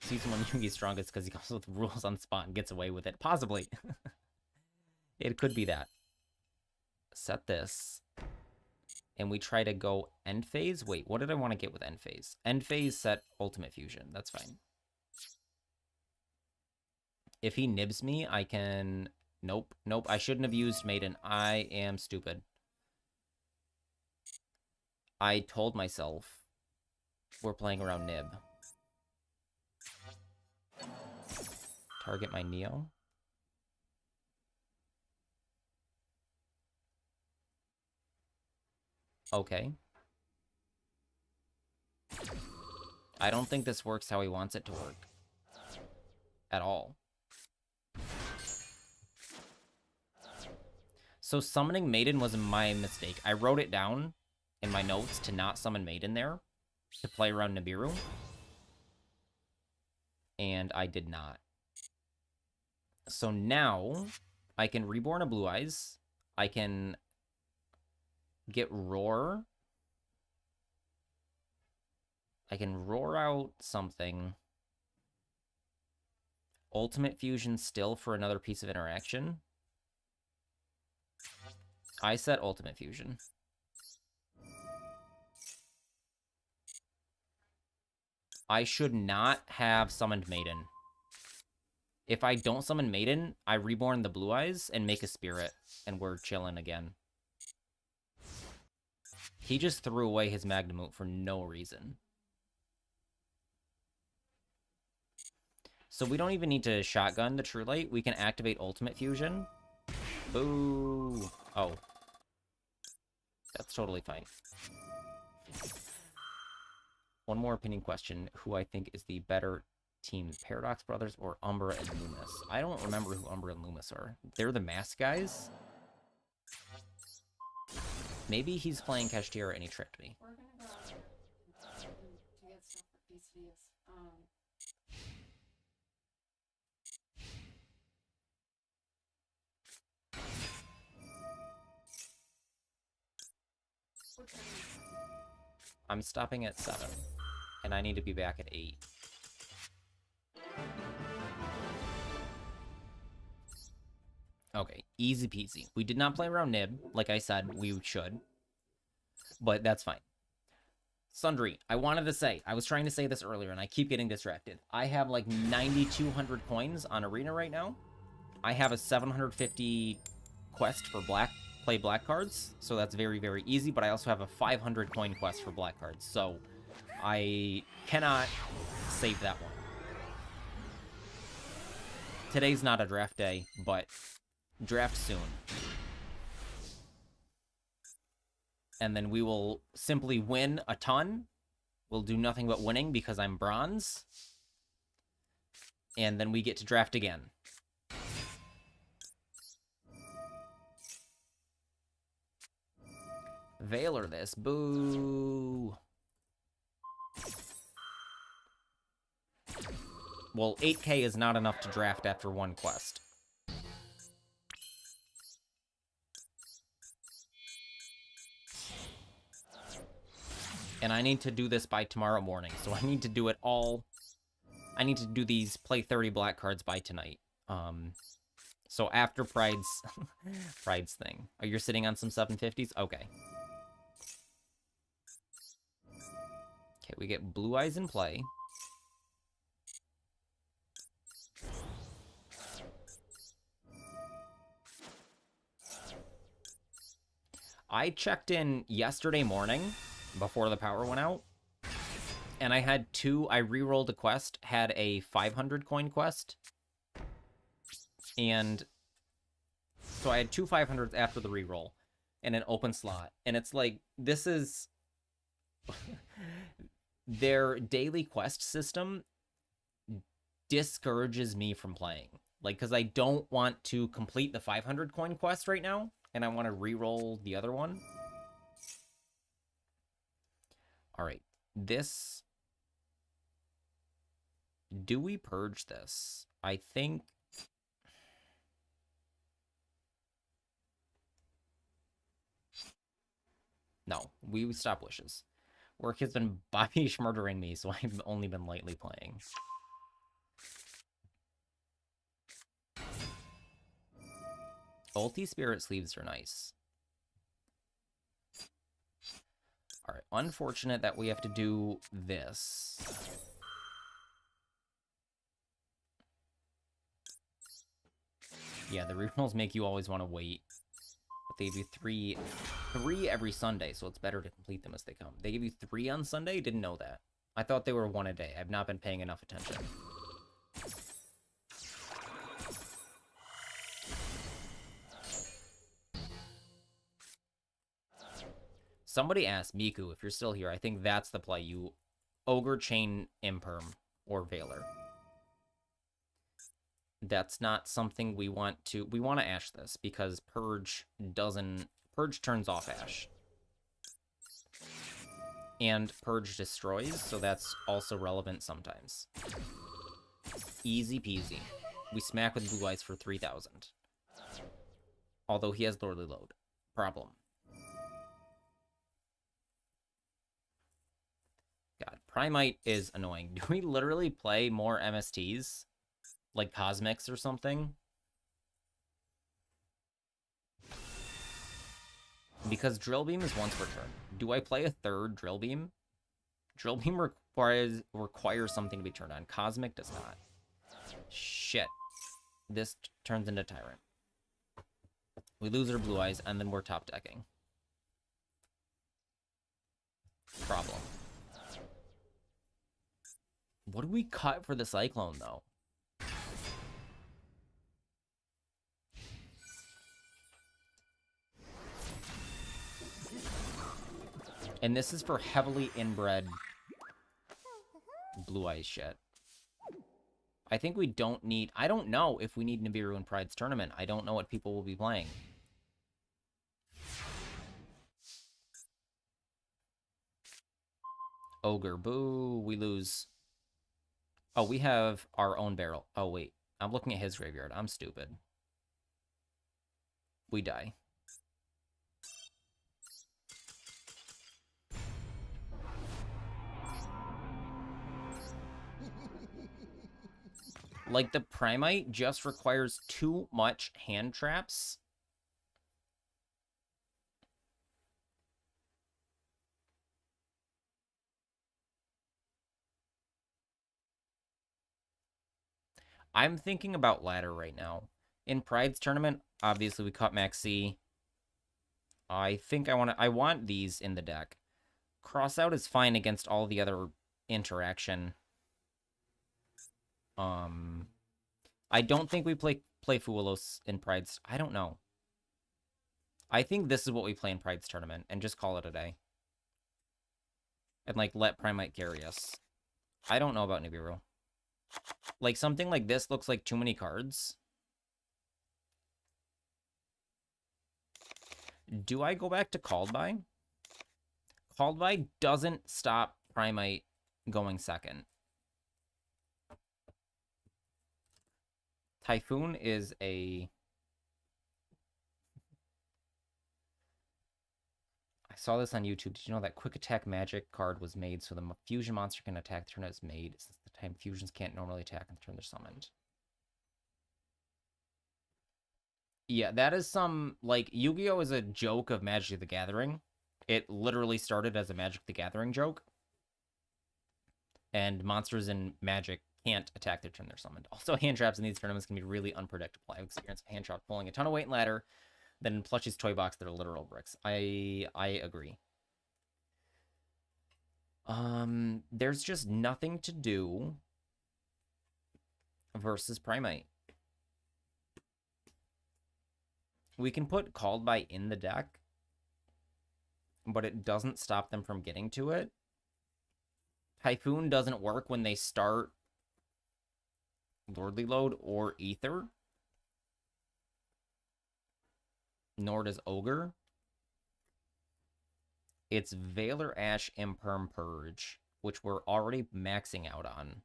Season 1 Yugi's strongest because he comes with rules on spot and gets away with it. Possibly. It could be that. Set this. And we try to go end phase. Wait, what did I want to get with end phase? End phase set Ultimate Fusion. That's fine. If he nibs me, I can Nope. Nope. I shouldn't have used Maiden. I am stupid. I told myself we're playing around Nib. Target my Neo. Okay. I don't think this works how he wants it to work. At all. So summoning Maiden was my mistake. I wrote it down in my notes to not summon Maiden there. To play around Nibiru. And I did not. So now I can Reborn a Blue Eyes. I can get Roar. I can roar out something. Ultimate Fusion still for another piece of interaction. I set Ultimate Fusion. I should not have summoned Maiden. If I don't summon Maiden, I Reborn the Blue Eyes and make a Spirit, and we're chilling again. He just threw away his Magnemute for no reason. So we don't even need to shotgun the True Light. We can activate Ultimate Fusion. Boo. Oh. That's totally fine. One more opinion question. Who I think is the better team, Paradox Brothers or Umbra and Loomis? I don't remember who Umbra and Loomis are. They're the mask guys? Maybe he's playing Kashtira and he tricked me. We're gonna go out there to get stuff for PCs. What time is it? I'm stopping at 7, and I need to be back at 8. Okay, easy peasy. We did not play around Nib, like I said we should, but that's fine. Sundry, I wanted to say, I was trying to say this earlier, and I keep getting distracted. I have like 9,200 coins on Arena right now. I have a 750 quest for play black cards, so that's very, very easy, but I also have a 500 coin quest for black cards, so I cannot save that one. Today's not a draft day, but draft soon. And then we will simply win a ton. We'll do nothing but winning because I'm bronze. And then we get to draft again. Veiler this. Boo. Well, 8k is not enough to draft after one quest. And I need to do this by tomorrow morning, so I need to do it all. I need to do these play 30 black cards by tonight. So after Pride's Pride's thing. Oh, you're sitting on some 750s? Okay. Okay, we get Blue Eyes in play. I checked in yesterday morning before the power went out, and I had I re-rolled a quest, had a 500 coin quest, and so I had 2 500s after the re-roll, and an open slot, and it's like, this is... Their daily quest system discourages me from playing, like, because I don't want to complete the 500 coin quest right now, and I want to re-roll the other one. Alright, this... Do we purge this? I think... No, we stop wishes. Work has been Bobby murdering me, so I've only been lightly playing. Ulti Spirit Sleeves are nice. Alright, unfortunate that we have to do this. Yeah, the rerolls make you always want to wait. But they give you three every Sunday, so it's better to complete them as they come. They give you 3 on Sunday? Didn't know that. I thought they were 1 a day. I've not been paying enough attention. Somebody asked Miku, if you're still here, I think that's the play. You Ogre Chain Imperm or Veiler. That's not something we want to... We want to Ash this, because Purge turns off Ash. And Purge destroys, so that's also relevant sometimes. Easy peasy. We smack with Blue Eyes for 3,000. Although he has Lordly Load. Problem. God, Primite is annoying. Do we literally play more MSTs? Like Cosmics or something? Because Drill Beam is once per turn. Do I play a 3rd Drill Beam? Drill Beam requires something to be turned on. Cosmic does not. Shit. This turns into Tyrant. We lose our Blue Eyes, and then we're top decking. Problem. What do we cut for the Cyclone, though? And this is for heavily inbred Blue Eyes shit. I think we don't need... I don't know if we need Nibiru in Pride's tournament. I don't know what people will be playing. Ogre, boo. We lose. Oh, we have our own barrel. Oh, wait. I'm looking at his graveyard. I'm stupid. We die. Like, the Primite just requires too much hand traps. I'm thinking about ladder right now. In Pride's tournament, obviously we cut Max C. I think I want these in the deck. Crossout is fine against all the other interaction. I don't think we play Fuelos in Pride's. I don't know. I think this is what we play in Pride's tournament, and just call it a day. And, like, let Primite carry us. I don't know about Nibiru. Like, something like this looks like too many cards. Do I go back to Called By? Called By doesn't stop Primite going second. Typhoon is a... I saw this on YouTube. Did you know that Quick Attack Magic card was made so the fusion monster can attack the turn it's made, since the time fusions can't normally attack on the turn they're summoned? Yeah, that is some... Like, Yu-Gi-Oh! Is a joke of Magic the Gathering. It literally started as a Magic the Gathering joke. And monsters in Magic can't attack their turn they're summoned. Also, hand traps in these tournaments can be really unpredictable. I've experienced hand trap pulling a ton of weight in ladder, then in Plushie's toy box that are literal bricks. I agree. There's just nothing to do versus Primite. We can put Called By in the deck, but it doesn't stop them from getting to it. Typhoon doesn't work when they start Lordly Load or Ether. Nor does Ogre. It's Veiler, Ash, Imperm, Purge, which we're already maxing out on.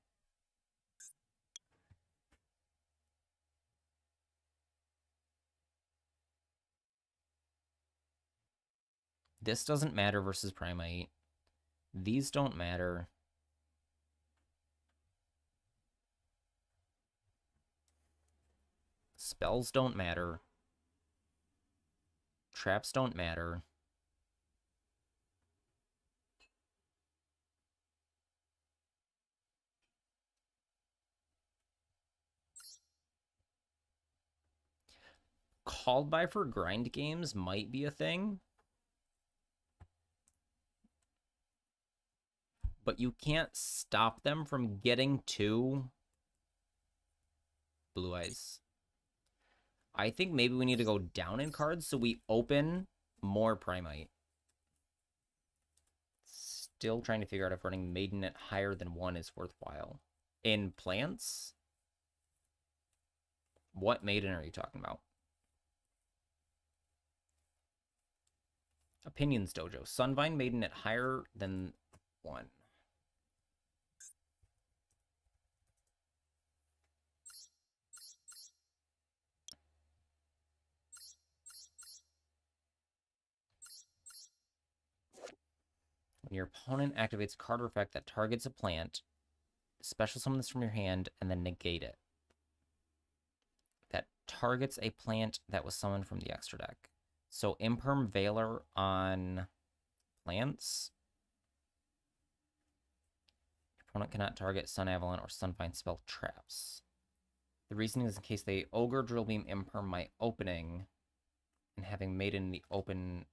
This doesn't matter versus Primite. These don't matter. Spells don't matter. Traps don't matter. Called by for grind games might be a thing. But you can't stop them from getting to Blue Eyes. I think maybe we need to go down in cards so we open more Primite. Still trying to figure out if running Maiden at higher than 1 is worthwhile. In plants? What Maiden are you talking about? Opinions Dojo. Sunvine Maiden at higher than 1. When your opponent activates a card or effect that targets a plant, special summon this from your hand and then negate it. That targets a plant that was summoned from the extra deck. So Imperm Veiler on plants. Your opponent cannot target Sun Avalon or Sunvine spell traps. The reasoning is in case they Ogre, Drill Beam, Imperm my opening, and having Maiden in the open.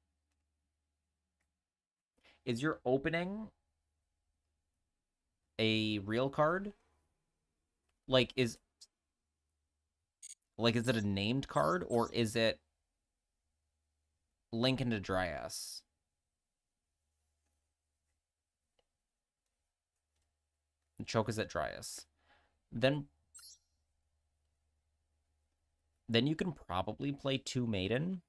Is your opening a real card? Like, is it a named card, or is it Link into Dryas? Choke is at Dryas. Then you can probably play 2 Maiden.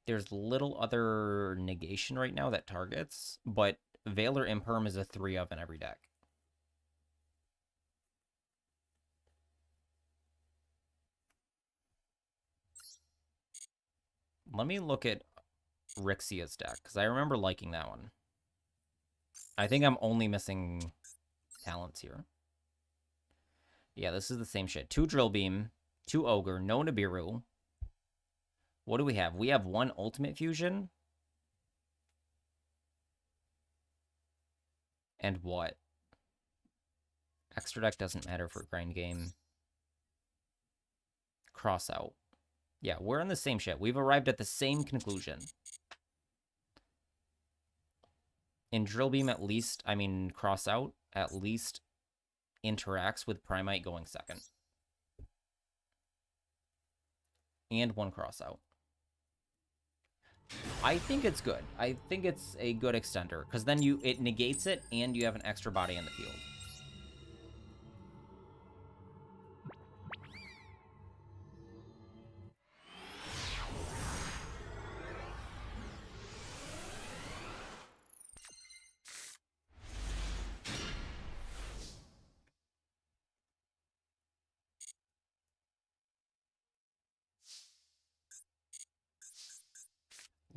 There's little other negation right now that targets, but Veiler Imperm is a 3 of in every deck. Let me look at Rixia's deck, because I remember liking that one. I think I'm only missing talents here. Yeah, this is the same shit. 2 Drill Beam, 2 Ogre, no Nibiru. What do we have? We have 1 Ultimate Fusion. And what? Extra deck doesn't matter for grind game. Cross out. Yeah, we're in the same shit. We've arrived at the same conclusion. In Drill Beam, at least, I mean, cross out, at least interacts with Primite going second. And 1 cross out. I think it's good. I think it's a good extender, because then it negates it, and you have an extra body in the field.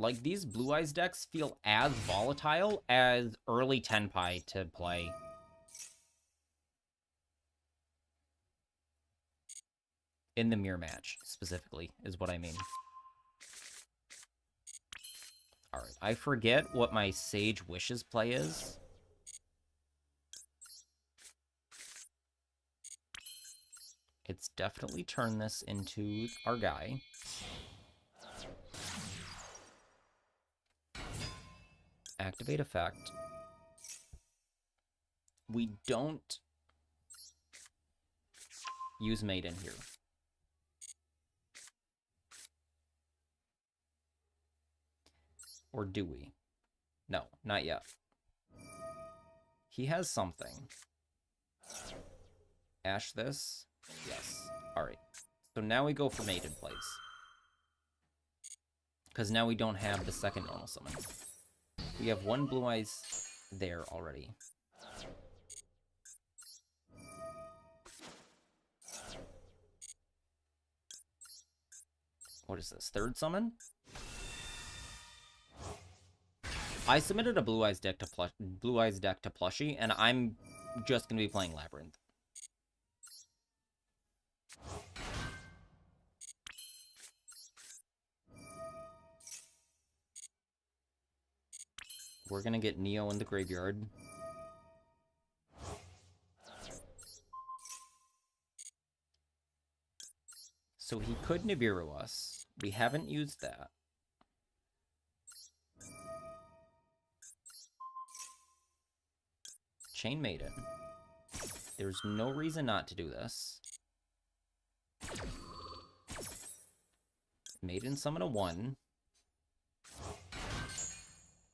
Like, these Blue Eyes decks feel as volatile as early Tenpai to play. In the mirror match, specifically, is what I mean. Alright, I forget what my Sage Wishes play is. It's definitely turn this into our guy. Activate effect. We don't use Maiden here. Or do we? No, not yet. He has something. Ash this. Yes. Alright. So now we go for Maiden plays. Because now we don't have the second normal summon. We have 1 Blue Eyes there already. What is this? 3rd summon? I submitted a Blue Eyes deck to Plushie, and I'm just gonna be playing Labyrinth. We're gonna get Neo in the graveyard. So he could Nibiru us. We haven't used that. Chain Maiden. There's no reason not to do this. Maiden summon a 1.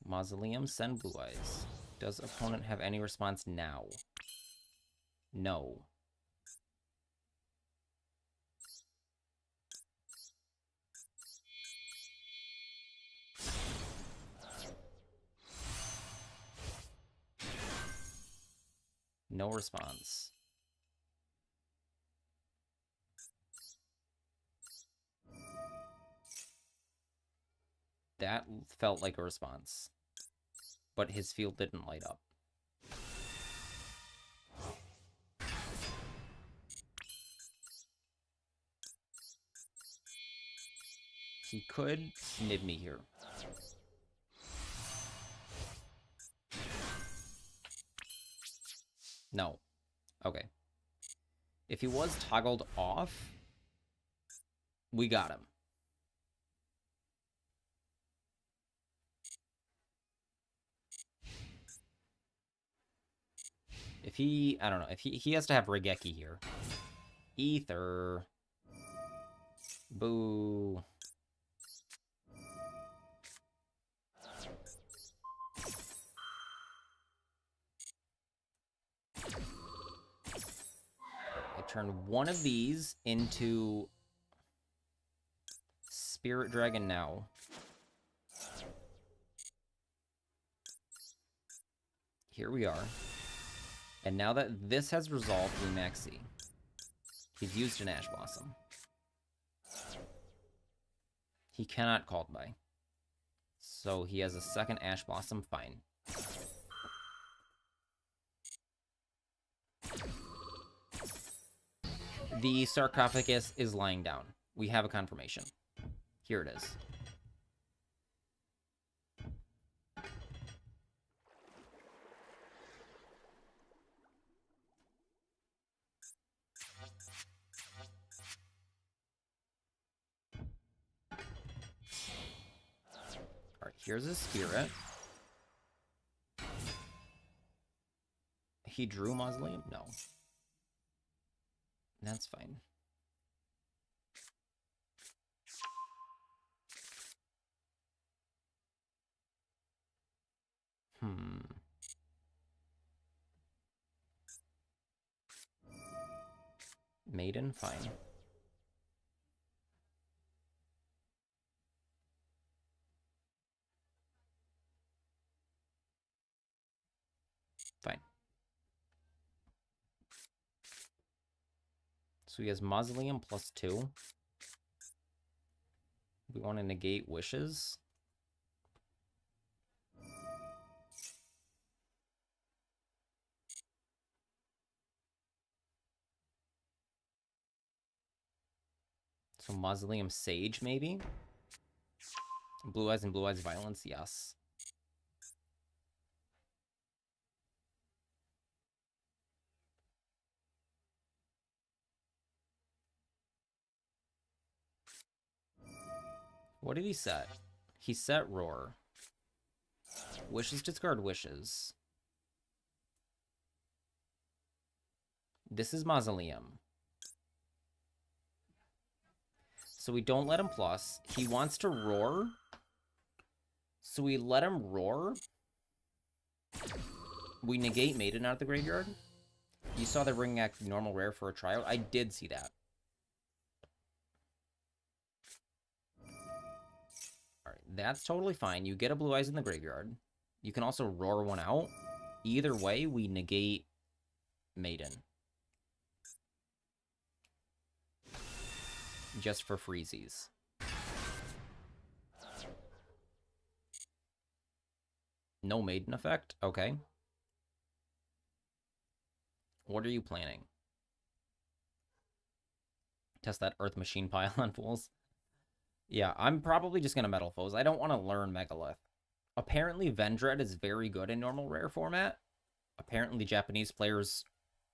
Mausoleum, send Blue Eyes. Does opponent have any response now? No. No response. That felt like a response. But his field didn't light up. He could nib me here. No. Okay. If he was toggled off, we got him. If he, I don't know, if he has to have Regeki here. Ether. Boo. I turn one of these into Spirit Dragon now. Here we are. And now that this has resolved, we max C. He's used an Ash Blossom. He cannot called by. So he has a second Ash Blossom, fine. The sarcophagus is lying down. We have a confirmation. Here it is. Alright, here's his spirit. He drew Mausoleum? No. That's fine. Maiden, fine. Fine. So he has Mausoleum +2. We want to negate wishes. So Mausoleum Sage, maybe? Blue Eyes and Blue Eyes Violence, yes. What did he set? He set Roar. Wishes discard wishes. This is Mausoleum. So we don't let him plus. He wants to roar. So we let him roar. We negate Maiden out of the graveyard. You saw the Ring Act normal rare for a tryout? I did see that. Alright, that's totally fine. You get a Blue Eyes in the graveyard. You can also roar one out. Either way, we negate Maiden. Just for freezies. No Maiden effect? Okay. What are you planning? Test that Earth Machine pile on fools? Yeah, I'm probably just going to Metal Foes. I don't want to learn Megalith. Apparently, Vendread is very good in normal rare format. Apparently, Japanese players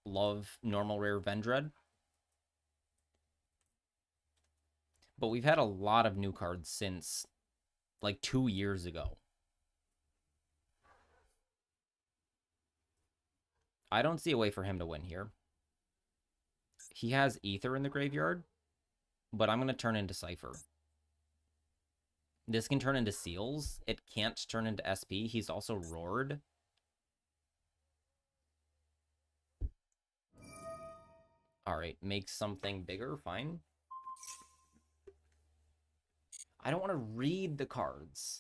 love normal rare Vendread. But we've had a lot of new cards since, like, 2 years ago. I don't see a way for him to win here. He has Ether in the graveyard, but I'm going to turn into Cypher. This can turn into Seals. It can't turn into SP. He's also Roared. Alright, make something bigger, fine. I don't want to read the cards.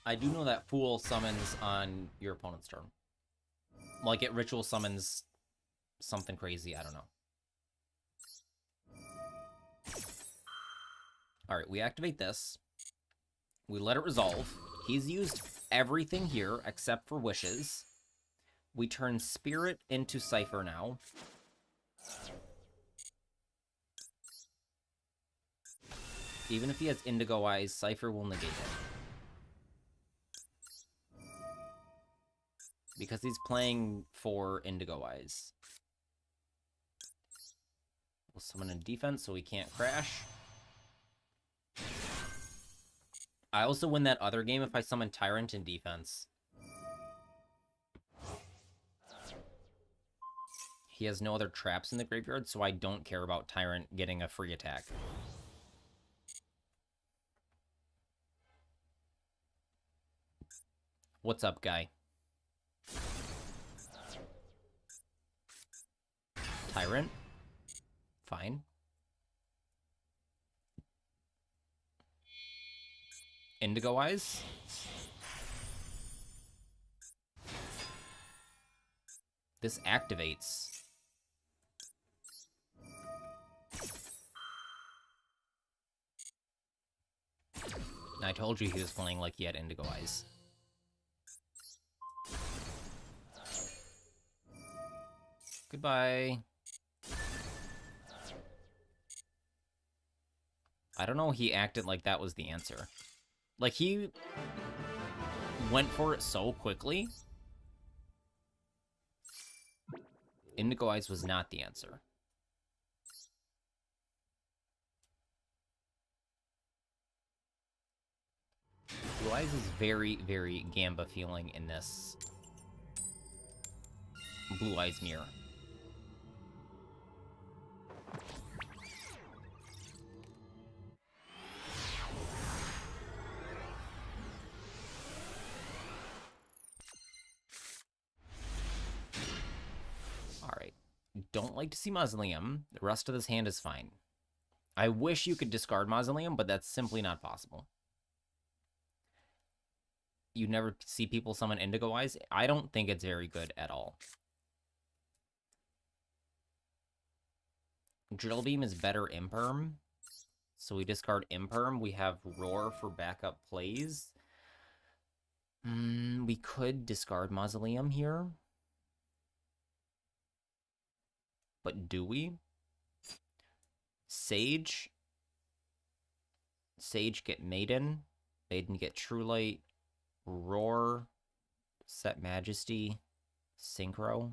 I do know that Fool summons on your opponent's turn. Like, it ritual summons something crazy, I don't know. Alright, we activate this. We let it resolve. He's used everything here except for wishes. We turn Spirit into Cypher now. Even if he has Indigo Eyes, Cypher will negate it. Because he's playing for Indigo Eyes. We'll summon in defense so he can't crash. I also win that other game if I summon Tyrant in defense. He has no other traps in the graveyard, so I don't care about Tyrant getting a free attack. What's up, guy? Tyrant? Fine. Indigo Eyes? This activates. I told you he was playing like he had Indigo Eyes. Goodbye. I don't know, he acted like that was the answer. Like, he went for it so quickly. Indigo Eyes was not the answer. Blue Eyes is very, very Gamba feeling in this Blue Eyes mirror. Alright. Don't like to see Mausoleum. The rest of this hand is fine. I wish you could discard Mausoleum, but that's simply not possible. You never see people summon Indigo Eyes. I don't think it's very good at all. Drill Beam is better Imperm. So we discard Imperm. We have Roar for backup plays. We could discard Mausoleum here. But do we? Sage. Sage get Maiden. Maiden get True Light. Roar. Set Majesty. Synchro.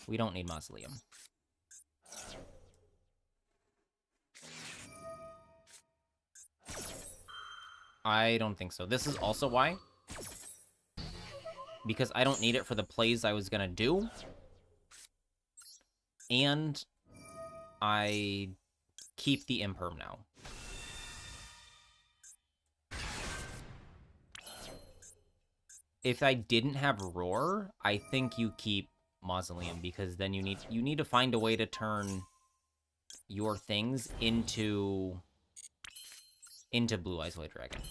We don't need Mausoleum. I don't think so. This is also why. Because I don't need it for the plays I was gonna do. And I keep the Imperm now. If I didn't have Roar, I think you keep Mausoleum, because then you need to find a way to turn your things into Blue Eyes White Dragon.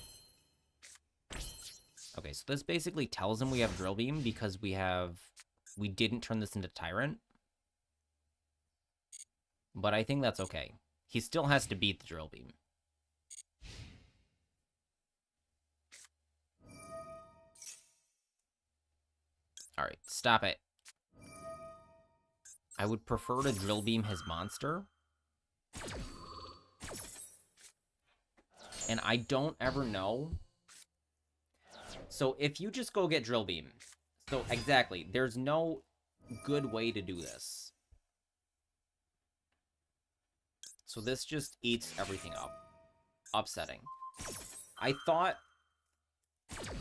Okay, so this basically tells him we have Drill Beam because we didn't turn this into Tyrant. But I think that's okay. He still has to beat the Drill Beam. Alright, stop it. I would prefer to Drill Beam his monster. And I don't ever know. So if you just go get Drill Beam. So exactly, there's no good way to do this. So this just eats everything up. Upsetting. I thought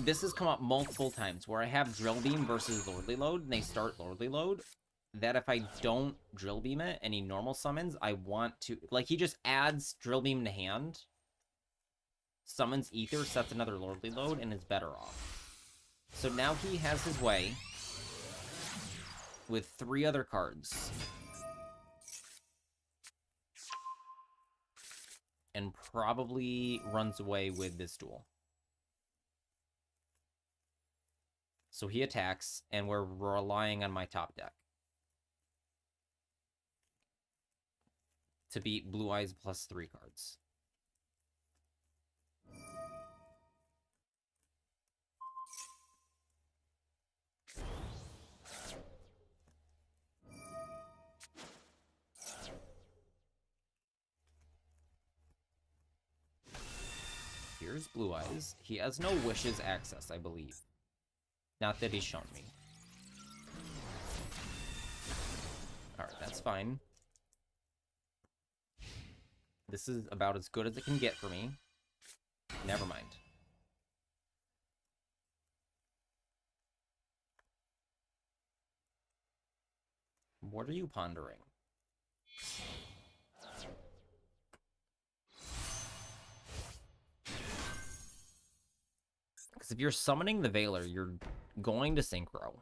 this has come up multiple times where I have Drill Beam versus Lordly Load, and they start Lordly Load. That if I don't Drill Beam it, any normal summons, I want to... Like, he just adds Drill Beam to hand, summons Ether, sets another Lordly Load, and is better off. So now he has his way with 3 other cards. And probably runs away with this duel. So he attacks, and we're relying on my top deck to beat Blue Eyes plus 3 cards. Here's Blue Eyes. He has no Wishes access, I believe. Not that he's shown me. Alright, that's fine. This is about as good as it can get for me. Never mind. What are you pondering? Because if you're summoning the Veiler, you're going to Synchro.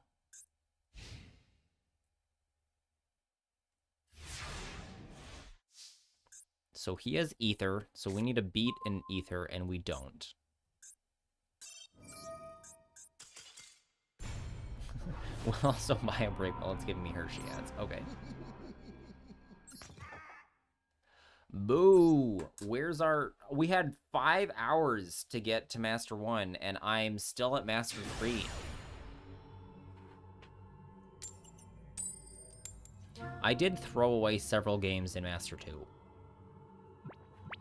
So he has Ether, so we need to beat an Ether, and we don't. We'll also buy a break while it's giving me Hershey ads. Okay. Boo! Where's our... We had 5 hours to get to Master 1, and I'm still at Master 3. I did throw away several games in Master 2.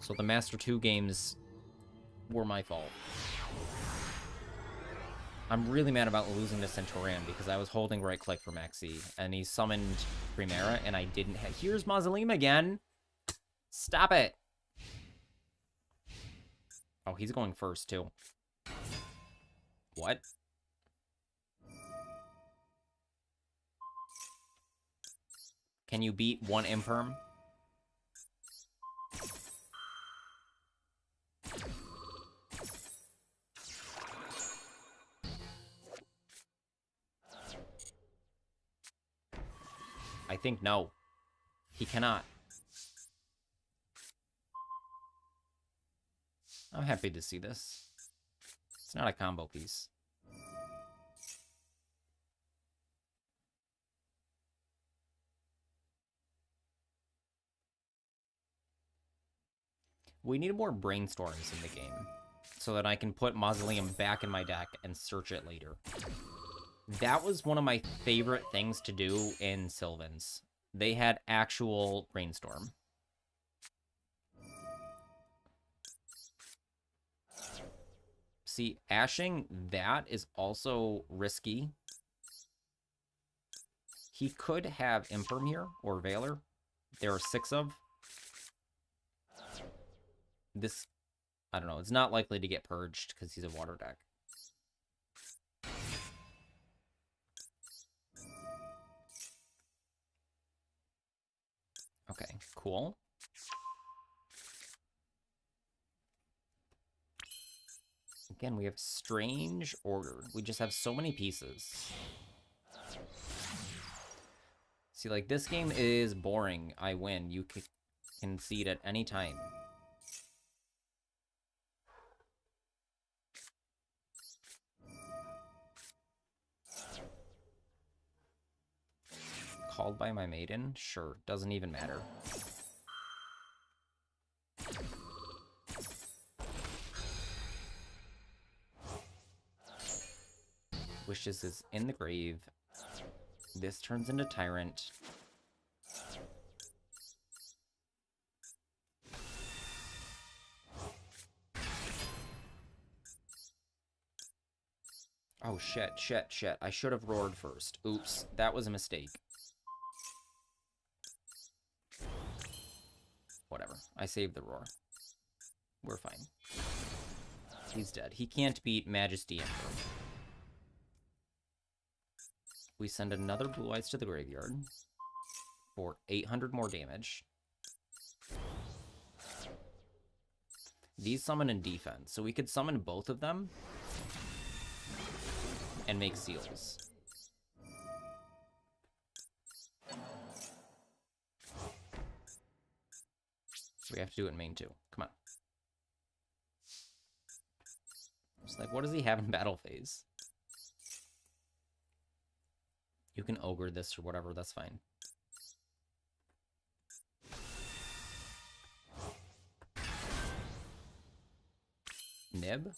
So the Master 2 games were my fault. I'm really mad about losing to Centurion because I was holding right-click for Maxi, and he summoned Primera, and I didn't have... Here's Mausoleum again! Stop it! Oh, he's going first, too. What? Can you beat 1 Imperm? I think no. He cannot. I'm happy to see this. It's not a combo piece. We need more brainstorms in the game so that I can put Mausoleum back in my deck and search it later. That was one of my favorite things to do in Sylvan's. They had actual brainstorm. See, ashing that is also risky. He could have Imperm here, or Veiler. There are 6 of. This, I don't know, it's not likely to get purged because he's a water deck. Okay, cool. Again, we have strange order. We just have so many pieces. See, like, this game is boring. I win. You can concede at any time. Called by my maiden? Sure, doesn't even matter. Wishes is in the grave. This turns into Tyrant. Oh, shit. I should have roared first. Oops, that was a mistake. Whatever. I saved the roar. We're fine. He's dead. He can't beat Majesty Emperor. We send another Blue Eyes to the graveyard for 800 more damage. These summon in defense, so we could summon both of them and make seals. We have to do it in main too. Come on. Just like, what does he have in battle phase? You can ogre this or whatever, that's fine. Nib?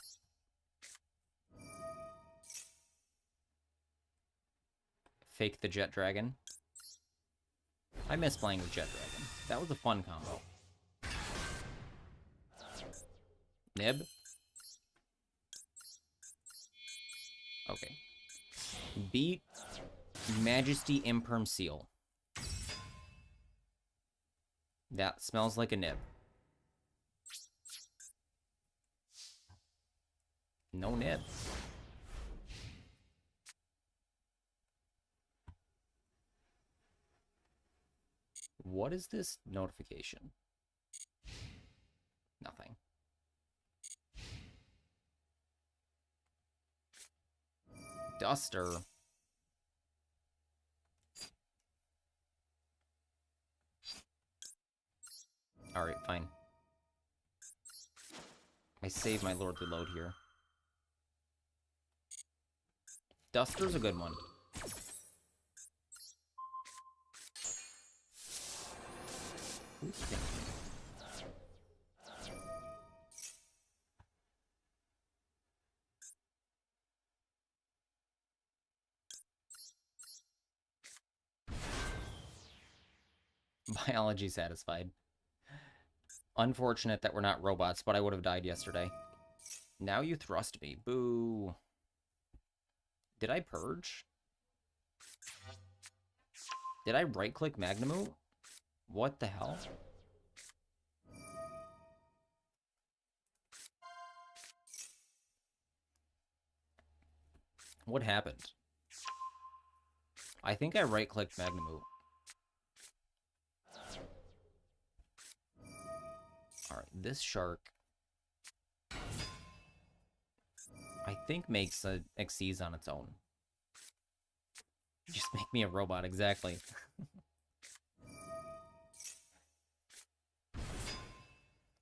Fake the Jet Dragon. I miss playing with Jet Dragon. That was a fun combo. Nib? Okay. Beat Majesty Imperm Seal. That smells like a nib. No nib. What is this notification? Nothing. Duster. Alright, fine. I save my Lord Reload here. Duster's a good one. Who's thinking? Biology satisfied. Unfortunate that we're not robots, but I would have died yesterday. Now you thrust me. Boo. Did I purge? Did I right-click Magnemute? What the hell? What happened? I think I right-clicked Magnemute. Alright, this shark I think makes a Xyz on its own. Just make me a robot, exactly.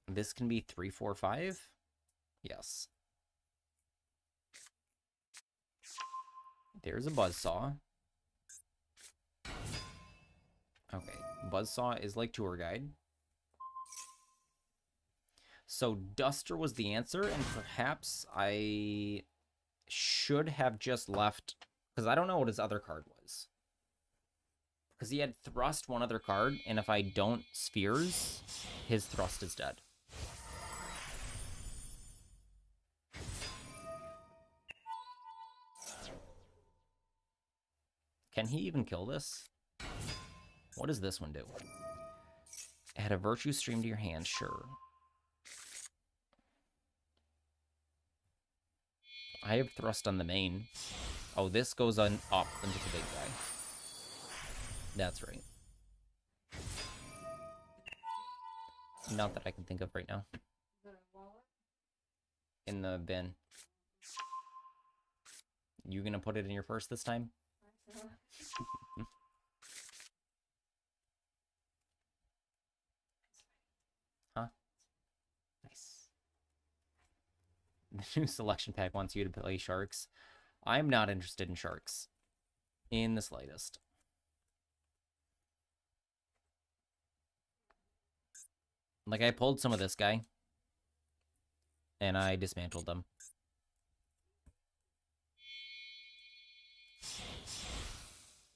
This can be 3, 4, 5? Yes. There's a Buzzsaw. Okay, Buzzsaw is like Tour Guide. So Duster was the answer, and perhaps I should have just left, because I don't know what his other card was. Because he had Thrust one other card, and if I don't Spheres, his Thrust is dead. Can he even kill this? What does this one do? Add a Virtue Stream to your hand, sure. I have Thrust on the main. Oh, this goes on up into the big guy. That's right. Not that I can think of right now. In the bin. You gonna put it in your first this time? Huh? Nice. The new selection pack wants you to play sharks. I'm not interested in sharks. In the slightest. Like, I pulled some of this guy. And I dismantled them.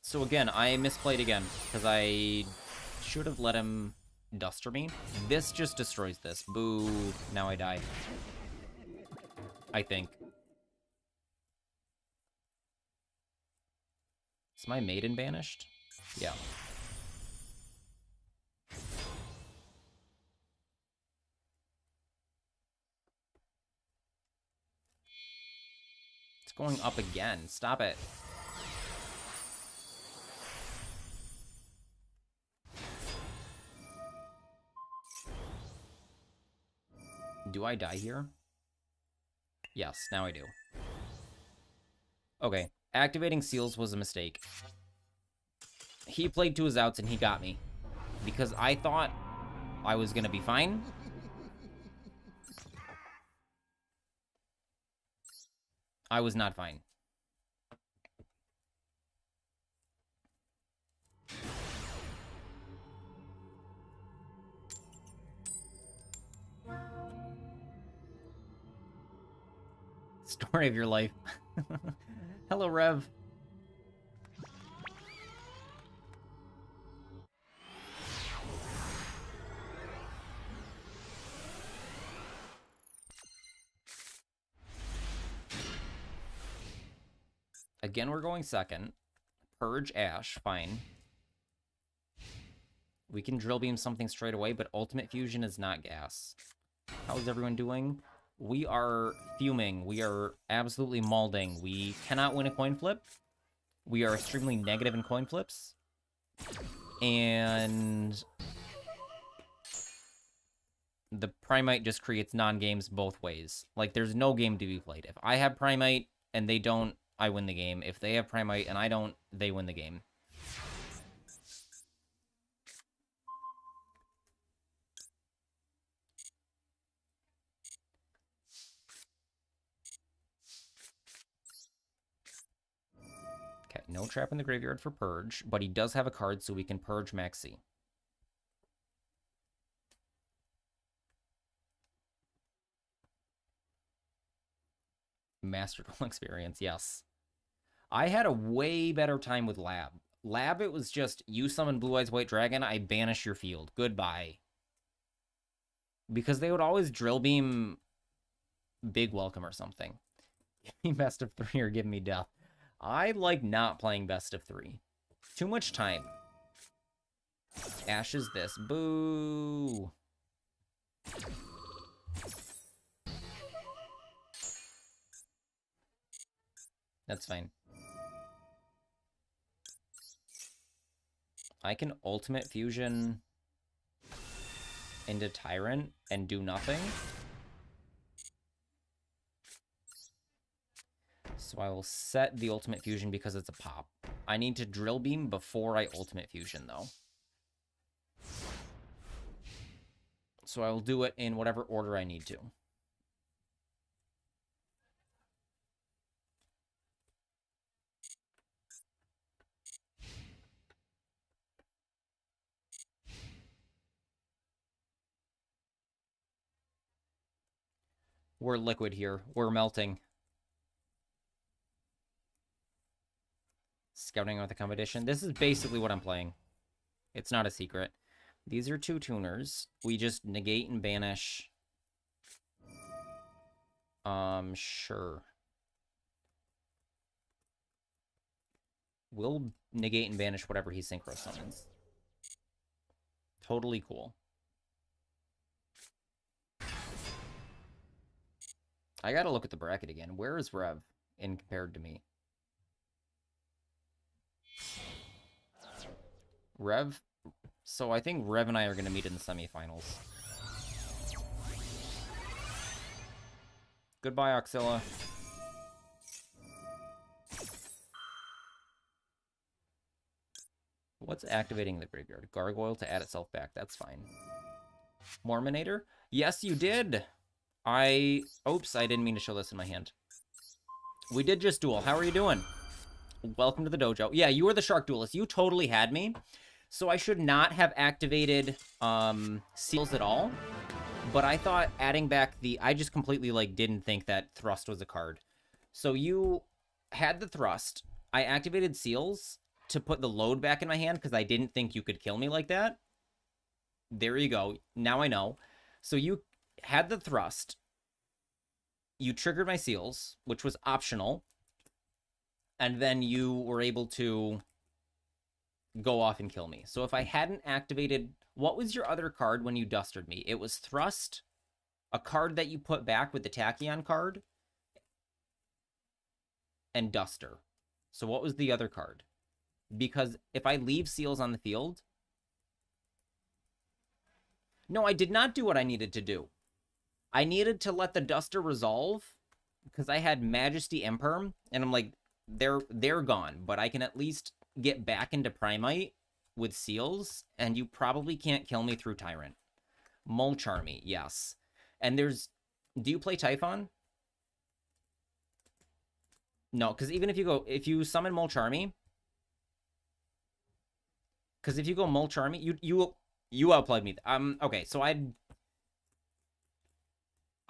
So again, I misplayed again. Because I should have let him Duster me. This just destroys this. Boo. Now I die. I think. Is my maiden banished? Yeah. It's going up again. Stop it. Do I die here? Yes, now I do. Okay, activating seals was a mistake. He played to his outs and he got me. Because I thought I was going to be fine. I was not fine. Story of your life. Hello, Rev. Again, we're going second. Purge Ash, fine. We can drill beam something straight away, but ultimate fusion is not gas. How's everyone doing? We are fuming. We are absolutely maulding. We cannot win a coin flip. We are extremely negative in coin flips. And the Primite just creates non-games both ways. Like, there's no game to be played. If I have Primite and they don't, I win the game. If they have Primite and I don't, they win the game. Okay, no trap in the graveyard for Purge, but he does have a card, so we can Purge Maxi. Master Duel experience, yes. I had a way better time with Lab. Lab, it was just, you summon Blue Eyes White Dragon, I banish your field. Goodbye. Because they would always drill beam Big Welcome or something. Give me best of 3 or give me death. I like not playing best of 3. Too much time. Ash is this. Boo. That's fine. I can ultimate fusion into Tyrant and do nothing. So I will set the ultimate fusion because it's a pop. I need to drill beam before I ultimate fusion, though. So I will do it in whatever order I need to. We're liquid here. We're melting. Scouting out the competition. This is basically what I'm playing. It's not a secret. These are 2 tuners. We just negate and banish. Sure. We'll negate and banish whatever he synchro summons. Totally cool. I gotta look at the bracket again. Where is Rev in compared to me? Rev. So I think Rev and I are going to meet in the semifinals. Goodbye, Oxilla. What's activating the graveyard? Gargoyle to add itself back. That's fine. Mormonator? Yes, you did. Oops, I didn't mean to show this in my hand. We did just duel. How are you doing? Welcome to the dojo. Yeah, you were the Shark Duelist. You totally had me. So I should not have activated seals at all. But I thought adding back the... I just completely, like, didn't think that Thrust was a card. So you had the Thrust. I activated seals to put the load back in my hand because I didn't think you could kill me like that. There you go. Now I know. So you had the Thrust. You triggered my seals, which was optional. And then you were able to go off and kill me. So if I hadn't activated... What was your other card when you dustered me? It was Thrust, a card that you put back with the Tachyon card, and Duster. So what was the other card? Because if I leave seals on the field... No, I did not do what I needed to do. I needed to let the Duster resolve, because I had Majesty Imperm, and I'm like, they're gone, but I can at least get back into Primite with seals, and you probably can't kill me through Tyrant. Mulch Army, yes. And there's... Do you play Typhon? No, because even if you summon Mulch Army... Because if you go Mulch Army, you outplayed me. Okay, so I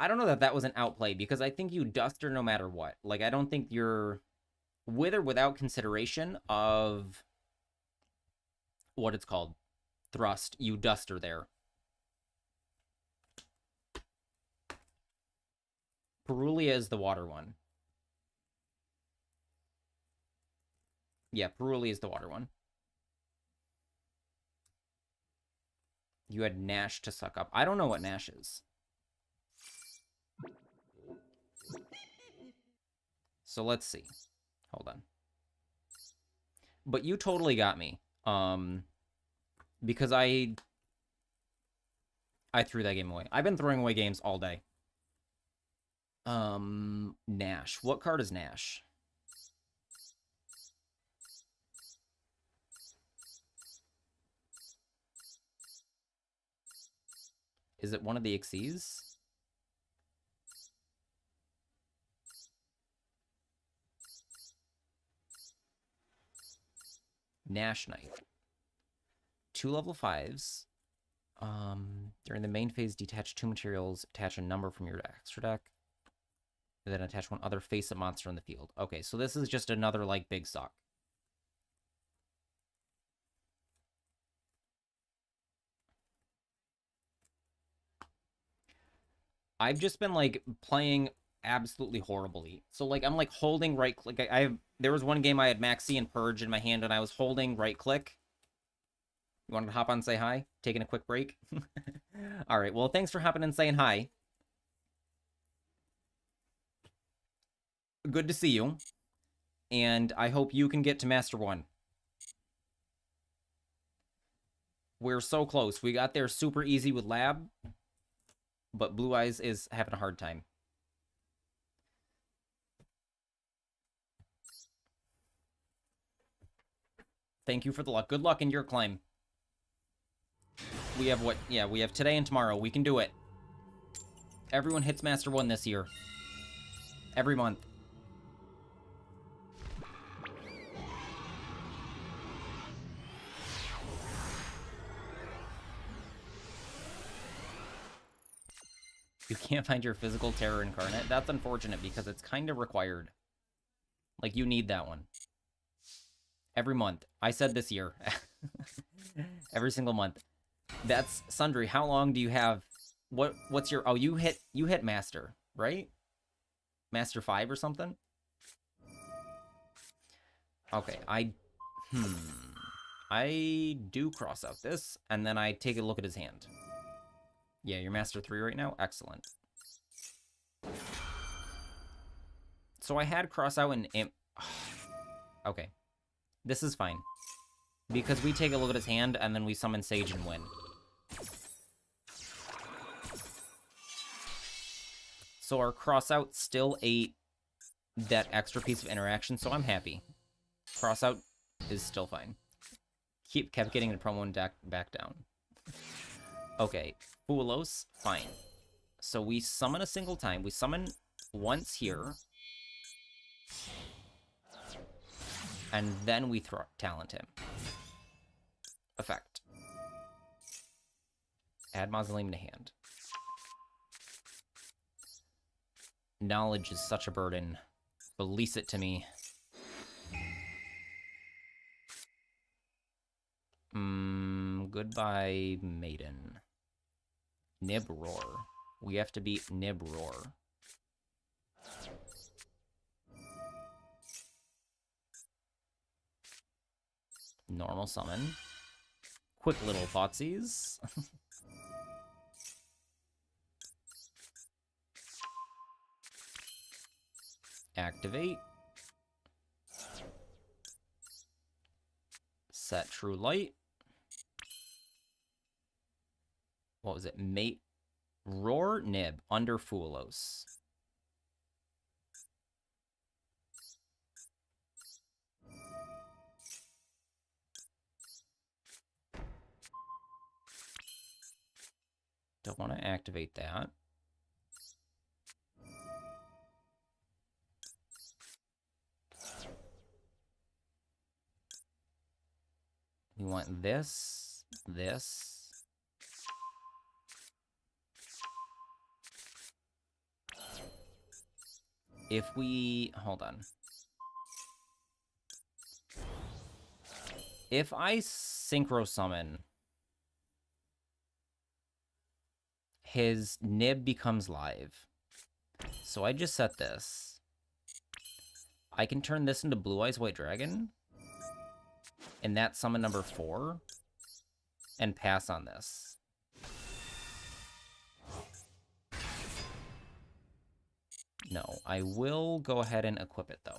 don't know that was an outplay, because I think you Duster no matter what. Like, I don't think you're... With or without consideration of... What it's called. Thrust. You Duster there. Perulia is the water one. Yeah, Perulia is the water one. You had Nash to suck up. I don't know what Nash is. So let's see. Hold on. But you totally got me. Because I threw that game away. I've been throwing away games all day. Nash. What card is Nash? Is it one of the Xyz? Nash Knight. 2 level 5s. During the main phase, detach 2 materials, attach a number from your extra deck, and then attach 1 other face-up monster in the field. Okay, so this is just another, like, big suck. I've just been, like, playing absolutely horribly. So, like, I'm, like, holding right-click. There was one game I had Maxi and Purge in my hand, and I was holding right-click. You wanted to hop on and say hi? Taking a quick break? All right, well, thanks for hopping and saying hi. Good to see you. And I hope you can get to Master 1. We're so close. We got there super easy with Lab, but Blue Eyes is having a hard time. Thank you for the luck. Good luck in your climb. We have what? Yeah, we have today and tomorrow. We can do it. Everyone hits Master 1 this year. Every month. You can't find your physical terror incarnate. That's unfortunate because it's kind of required. Like, you need that one. Every month. I said this year. Every single month. That's Sundry. How long do you have? What's your... Oh, you hit Master, right? Master 5 or something? Okay, I do cross out this, and then I take a look at his hand. Yeah, you're Master 3 right now? Excellent. So I had cross out an imp... Okay. This is fine. Because we take a look at his hand, and then we summon Sage and win. So our cross out still ate that extra piece of interaction, so I'm happy. Cross out is still fine. Kept getting the promo and back down. Okay, Fulos, fine. So we summon a single time. We summon once here. And then we talent him. Effect. Add Mausoleum to hand. Knowledge is such a burden. Release it to me. Goodbye, Maiden. Nibroar. We have to beat Nibroar. Normal summon. Quick little thoughtseize. Activate. Set true light. What was it? Mate. Roar Nib under Foolos. Don't want to activate that. We want this, this. If we, hold on. If I synchro summon, his nib becomes live. So I just set this. I can turn this into Blue Eyes White Dragon. And that's summon number 4. And pass on this. No, I will go ahead and equip it, though.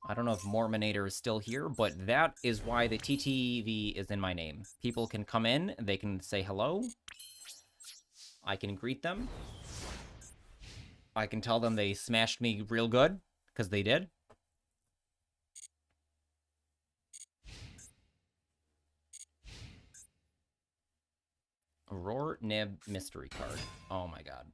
I don't know if Mormonator is still here, but that is why the TTV is in my name. People can come in, they can say hello. I can greet them. I can tell them they smashed me real good, because they did. Roar Nib mystery card. Oh my god.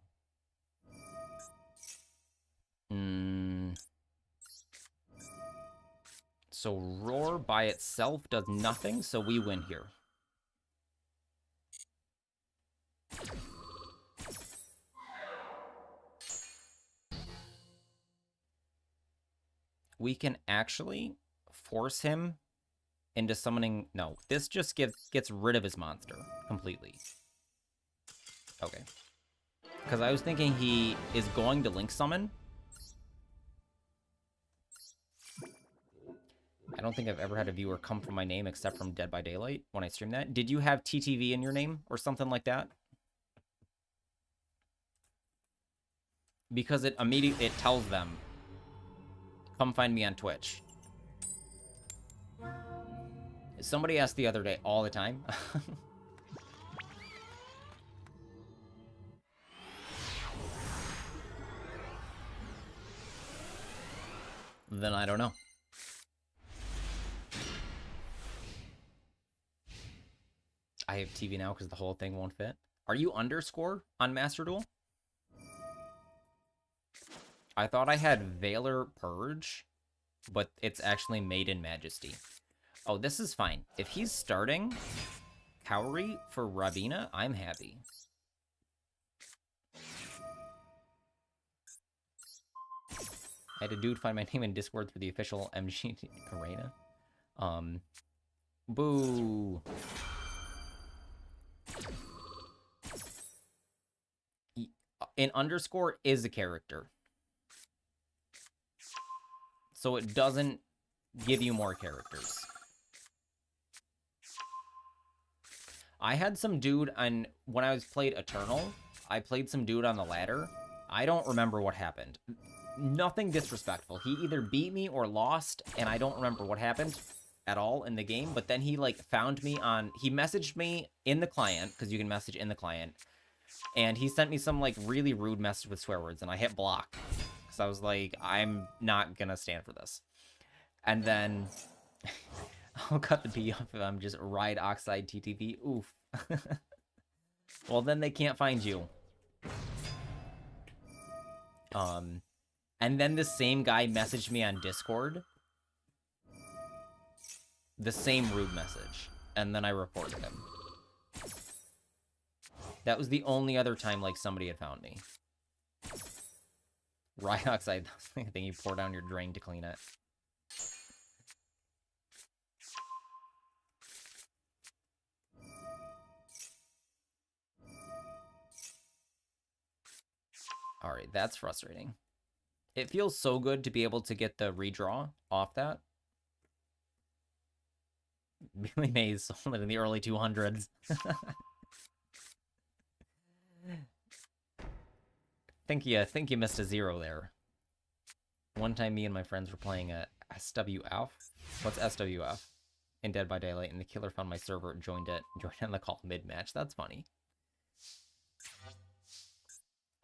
So Roar by itself does nothing, so we win here. We can actually force him into summoning... No, this just gets rid of his monster completely. Okay. Because I was thinking he is going to Link Summon. I don't think I've ever had a viewer come from my name except from Dead by Daylight when I stream that. Did you have TTV in your name or something like that? Because it tells them, come find me on Twitch. Somebody asked the other day all the time. Then I don't know. I have TV now because the whole thing won't fit. Are you underscore on Master Duel? I thought I had Valor Purge, but it's actually Maiden Majesty. Oh, this is fine. If he's starting Kaori for Ravina, I'm happy. I had a dude find my name in Discord through the official MG arena. Boo. An underscore is a character. So it doesn't give you more characters. I had some dude on... When I was played Eternal, I played some dude on the ladder. I don't remember what happened. Nothing disrespectful. He either beat me or lost, and I don't remember what happened at all in the game. But then he, like, found me on... He messaged me in the client, because you can message in the client. And he sent me some, like, really rude message with swear words, and I hit block. Because I was like, I'm not gonna stand for this. And then... I'll cut the P off if I'm just Ride Oxide TTV. Oof. Well, then they can't find you. And then the same guy messaged me on Discord. The same rude message. And then I reported him. That was the only other time, like, somebody had found me. Ride Oxide, I think you pour down your drain to clean it. Alright, that's frustrating. It feels so good to be able to get the redraw off that. Billy Mays sold it in the early 200s. think you missed a zero there. One time me and my friends were playing a SWF. What's SWF? In Dead by Daylight, and the killer found my server, joined in the call mid-match. That's funny.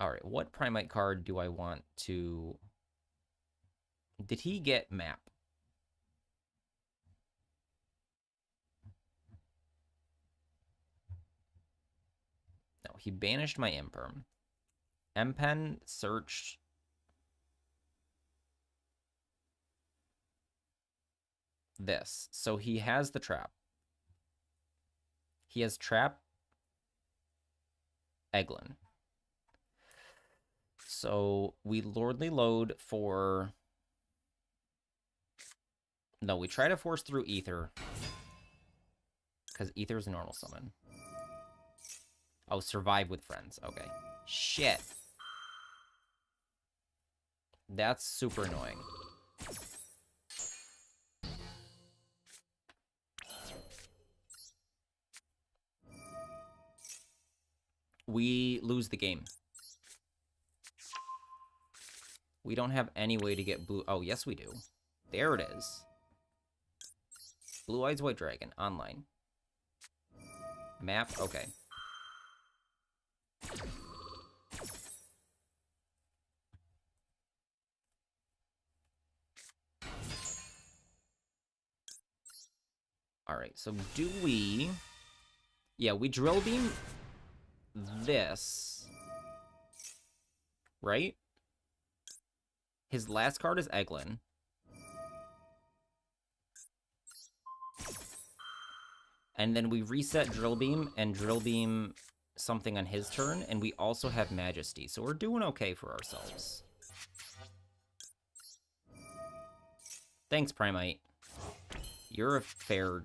Alright, what Primite card do I want to... Did he get map? No, he banished my Imperm. Mpen searched... this. So he has the trap. He has trap Eglin. So we Lordly Load for... No, we try to force through Ether. Because Ether is a normal summon. Oh, survive with friends. Okay. Shit. That's super annoying. We lose the game. We don't have any way to get blue... Oh, yes, we do. There it is. Blue Eyes White Dragon. Online. Map. Okay. Alright, so do we... Yeah, we Drill Beam this. Right? His last card is Eglin. And then we reset Drill Beam and Drill Beam something on his turn, and we also have Majesty, so we're doing okay for ourselves. Thanks, Primite. You're a fair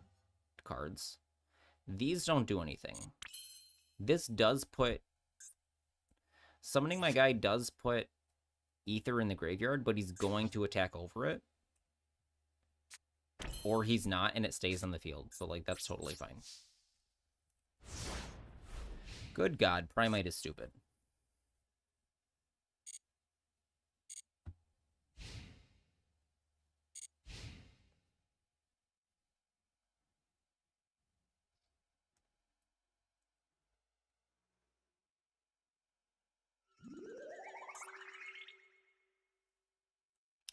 cards. These don't do anything. This does put... Summoning my guy does put Ether in the graveyard, but he's going to attack over it. Or he's not, and it stays on the field. So, like, that's totally fine. Good God, Primite is stupid.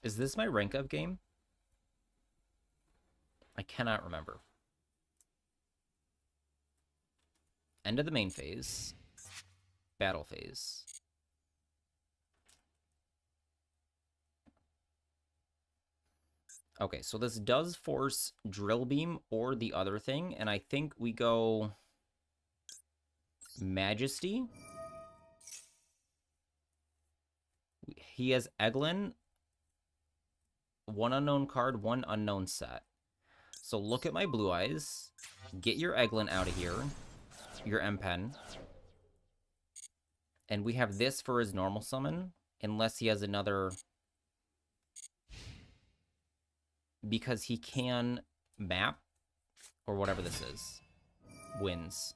Is this my rank up game? I cannot remember. End of the main phase. Battle phase. Okay, so this does force Drill Beam or the other thing, and I think we go Majesty. He has Eglin, one unknown card, one unknown set. So look at my Blue Eyes. Get your Eglin out of here. Your M-Pen. And we have this for his normal summon. Unless he has another... Because he can map. Or whatever this is. Wins.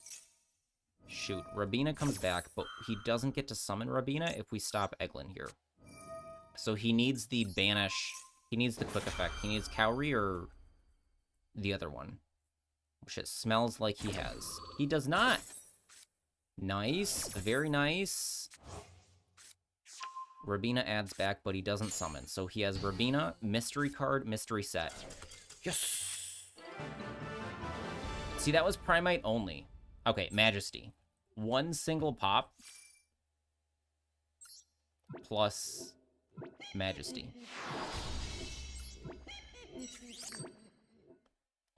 Shoot. Rabina comes back, but he doesn't get to summon Rabina if we stop Eglin here. So he needs the banish... He needs the quick effect. He needs Cowrie or the other one. Which it smells like he has. He does not. Nice. Very nice. Rabina adds back, but he doesn't summon. So he has Rabina, mystery card, mystery set. Yes! See, that was Primite only. Okay, Majesty. One single pop. Plus Majesty.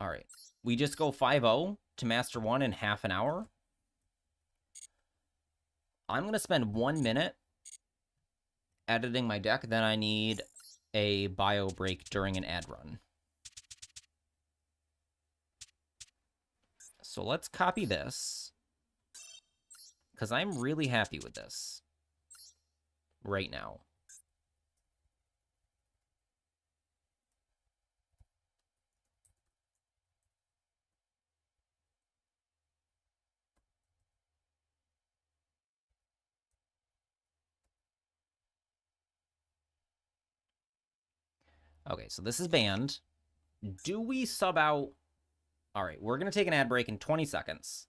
Alright. We just go 5-0 to Master 1 in half an hour. I'm going to spend 1 minute editing my deck. Then I need a bio break during an ad run. So let's copy this. Because I'm really happy with this. Right now. Okay, so this is banned. Do we sub out? All right, we're going to take an ad break in 20 seconds.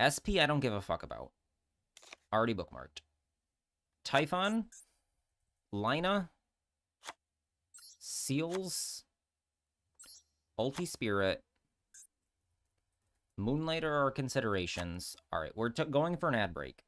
SP, I don't give a fuck about. Already bookmarked. Typhon, Lina, Seals, Ulti Spirit, Moonlight are our considerations. All right, we're going for an ad break.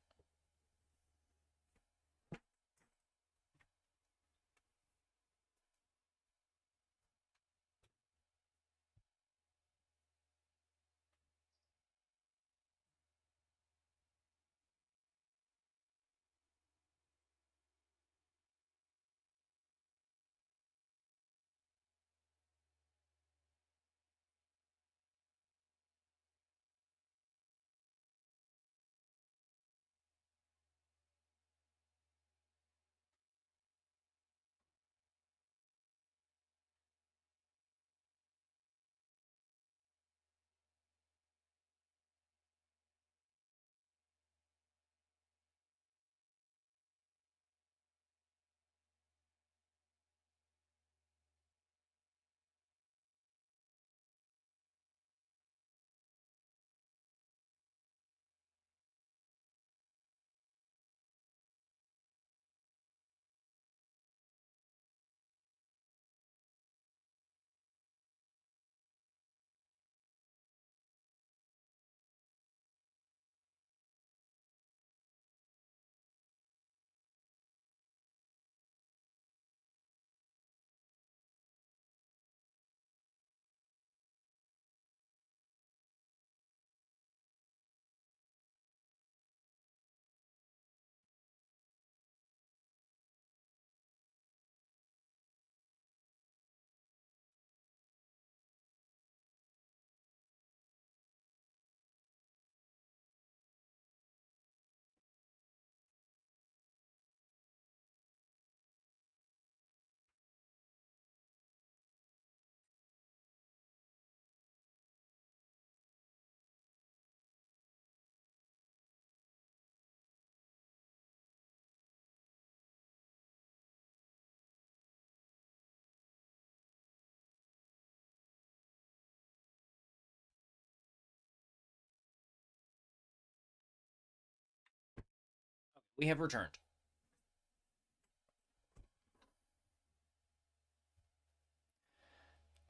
We have returned.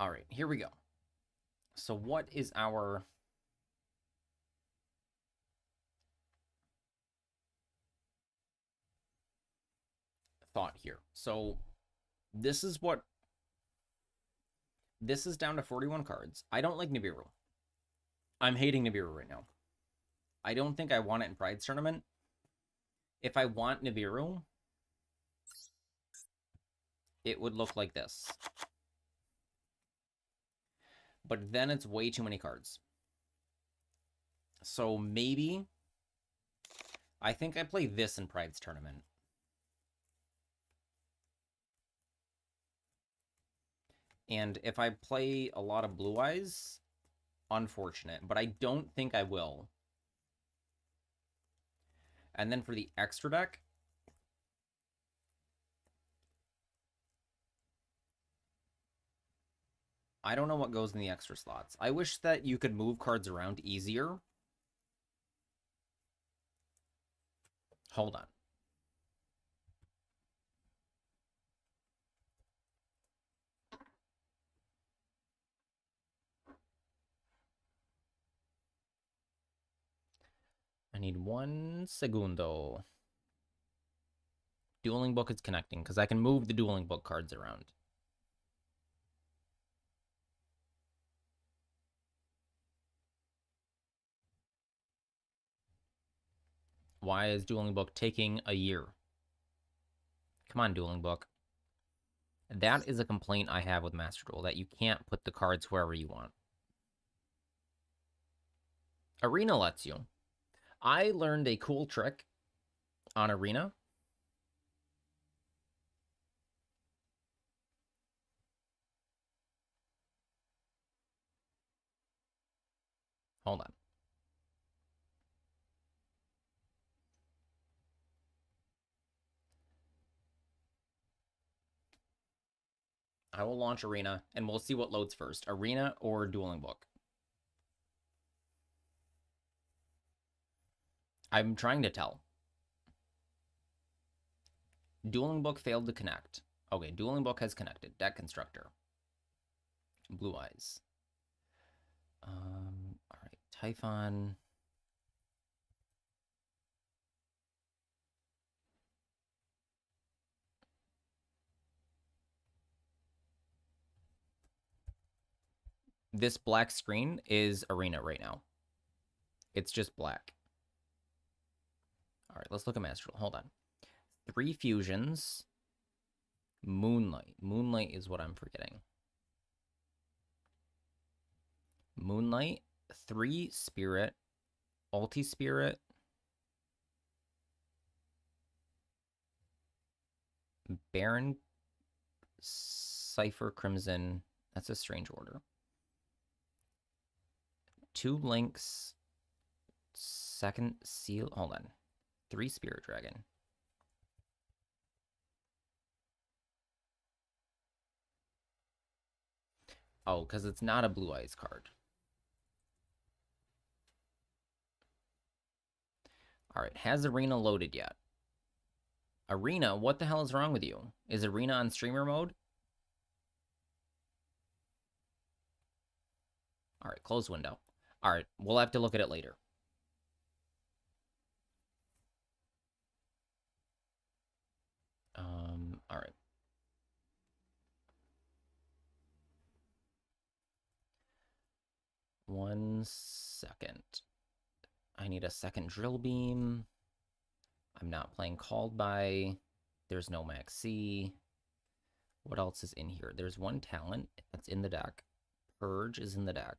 All right, here we go. So what is our thought here? So this is what this is down to 41 cards. I don't like Nibiru. I'm hating Nibiru right now. I don't think I want it in Pride's tournament. If I want Nibiru, it would look like this. But then it's way too many cards. So maybe I think I play this in Pride's tournament. And if I play a lot of Blue Eyes, unfortunate. But I don't think I will. And then for the extra deck, I don't know what goes in the extra slots. I wish that you could move cards around easier. Hold on. I need 1 segundo. Dueling Book is connecting, because I can move the Dueling Book cards around. Why is Dueling Book taking a year? Come on, Dueling Book. That is a complaint I have with Master Duel, that you can't put the cards wherever you want. Arena lets you. I learned a cool trick on Arena. Hold on. I will launch Arena, and we'll see what loads first. Arena or Dueling Book? I'm trying to tell. Dueling Book failed to connect. Okay, Dueling Book has connected. Deck Constructor. Blue Eyes. All right, Typhon. This black screen is Arena right now. It's just black. All right, let's look at Master Duel. Hold on. 3 fusions. Moonlight. Moonlight is what I'm forgetting. Moonlight, 3 Spirit, Ulti Spirit, Baron, Cypher, Crimson. That's a strange order. 2 Links, 2nd Seal. Hold on. 3 Spirit Dragon. Oh, because it's not a Blue Eyes card. All right, has Arena loaded yet? Arena, what the hell is wrong with you? Is Arena on streamer mode? All right, close window. All right, we'll have to look at it later. All right. One second. I need a second drill beam. I'm not playing Called By. There's no Max C. What else is in here? There's 1 talent that's in the deck. Purge is in the deck.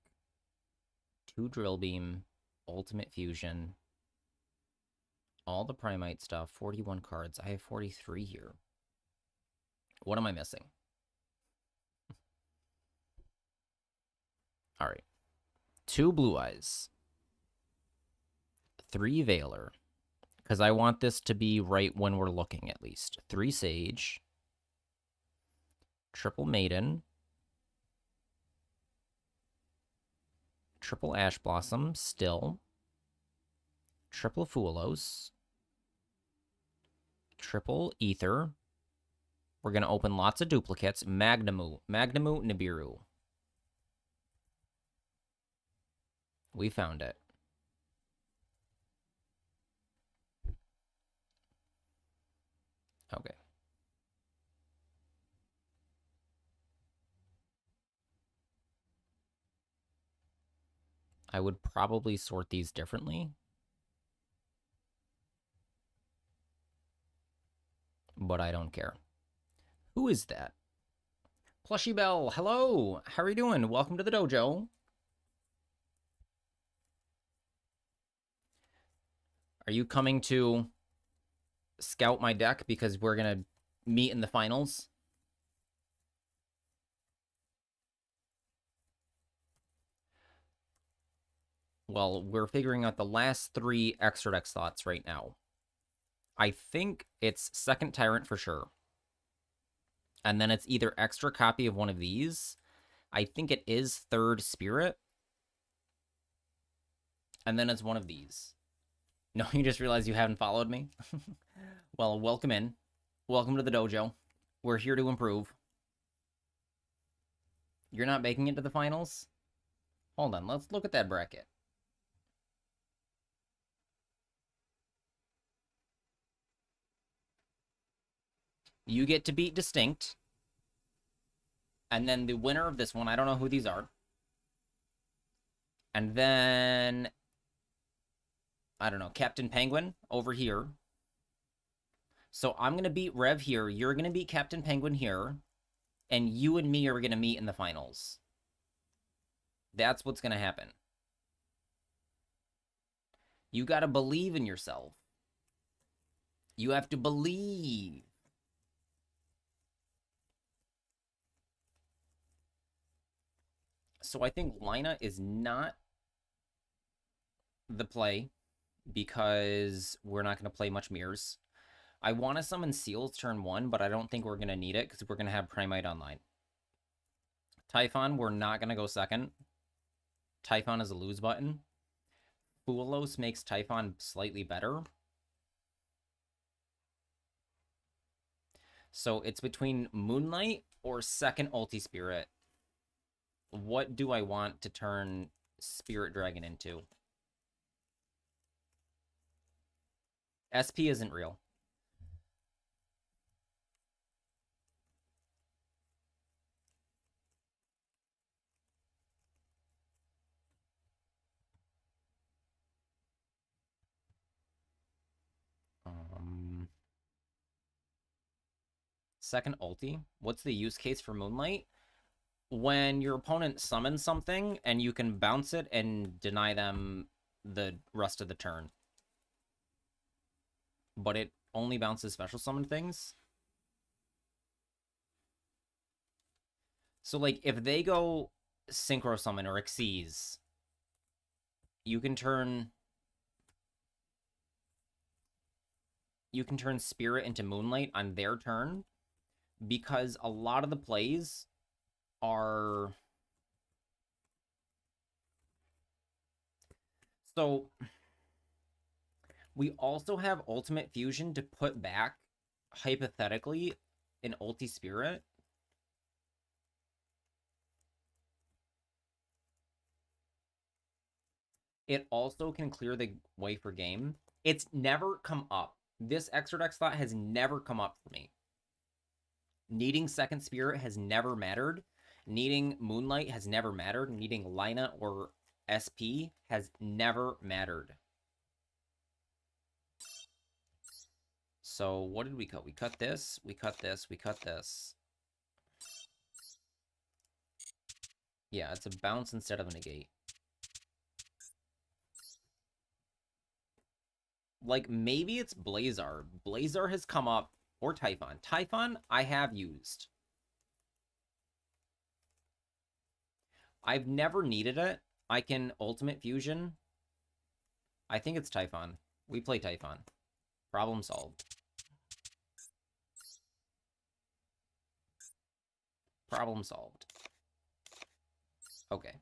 2 drill beam. Ultimate fusion. All the Primite stuff. 41 cards. I have 43 here. What am I missing? All right. 2 Blue Eyes. 3 Veiler. Because I want this to be right when we're looking, at least. 3 Sage. Triple Maiden. Triple Ash Blossom, still. Triple Foolos. Triple Ether. We're going to open lots of duplicates. Magnamu, Nibiru. We found it. Okay. I would probably sort these differently. But I don't care. Who is that? Plushy Bell, hello. How are you doing? Welcome to the dojo. Are you coming to scout my deck because we're going to meet in the finals? Well, we're figuring out the last 3 extra deck slots right now. I think it's second Tyrant for sure. And then it's either extra copy of one of these. I think it is 3rd Spirit. And then it's one of these. No, you just realized you haven't followed me? Well, welcome in. Welcome to the dojo. We're here to improve. You're not making it to the finals? Hold on, let's look at that bracket. You get to beat Distinct. And then the winner of this one, I don't know who these are. And then, I don't know, Captain Penguin over here. So I'm going to beat Rev here. You're going to beat Captain Penguin here. And you and me are going to meet in the finals. That's what's going to happen. You got to believe in yourself. You have to believe. So I think Lina is not the play because we're not going to play much mirrors. I want to summon Seals turn 1, but I don't think we're going to need it because we're going to have Primite online. Typhon, we're not going to go second. Typhon is a lose button. Fulos makes Typhon slightly better. So it's between Moonlight or second Ulti Spirit. What do I want to turn Spirit Dragon into? SP isn't real. Second ulti. What's the use case for Moonlight? When your opponent summons something and you can bounce it and deny them the rest of the turn. But it only bounces special summon things. So, like, if they go Synchro Summon or Xyz, you can turn Spirit into Moonlight on their turn, because a lot of the plays are... So, we also have Ultimate Fusion to put back, hypothetically, an Ulti Spirit. It also can clear the way for game. It's never come up. This extra deck slot has never come up for me. Needing second Spirit has never mattered. Needing Moonlight has never mattered. Needing Lina or SP has never mattered. So what did we cut? We cut this, we cut this, we cut this. Yeah, it's a bounce instead of a negate. Like, maybe it's Blazar. Blazar has come up, or Typhon. Typhon, I have used. I've never needed it. I can Ultimate Fusion. I think it's Typhon. We play Typhon. Problem solved. Problem solved. Okay.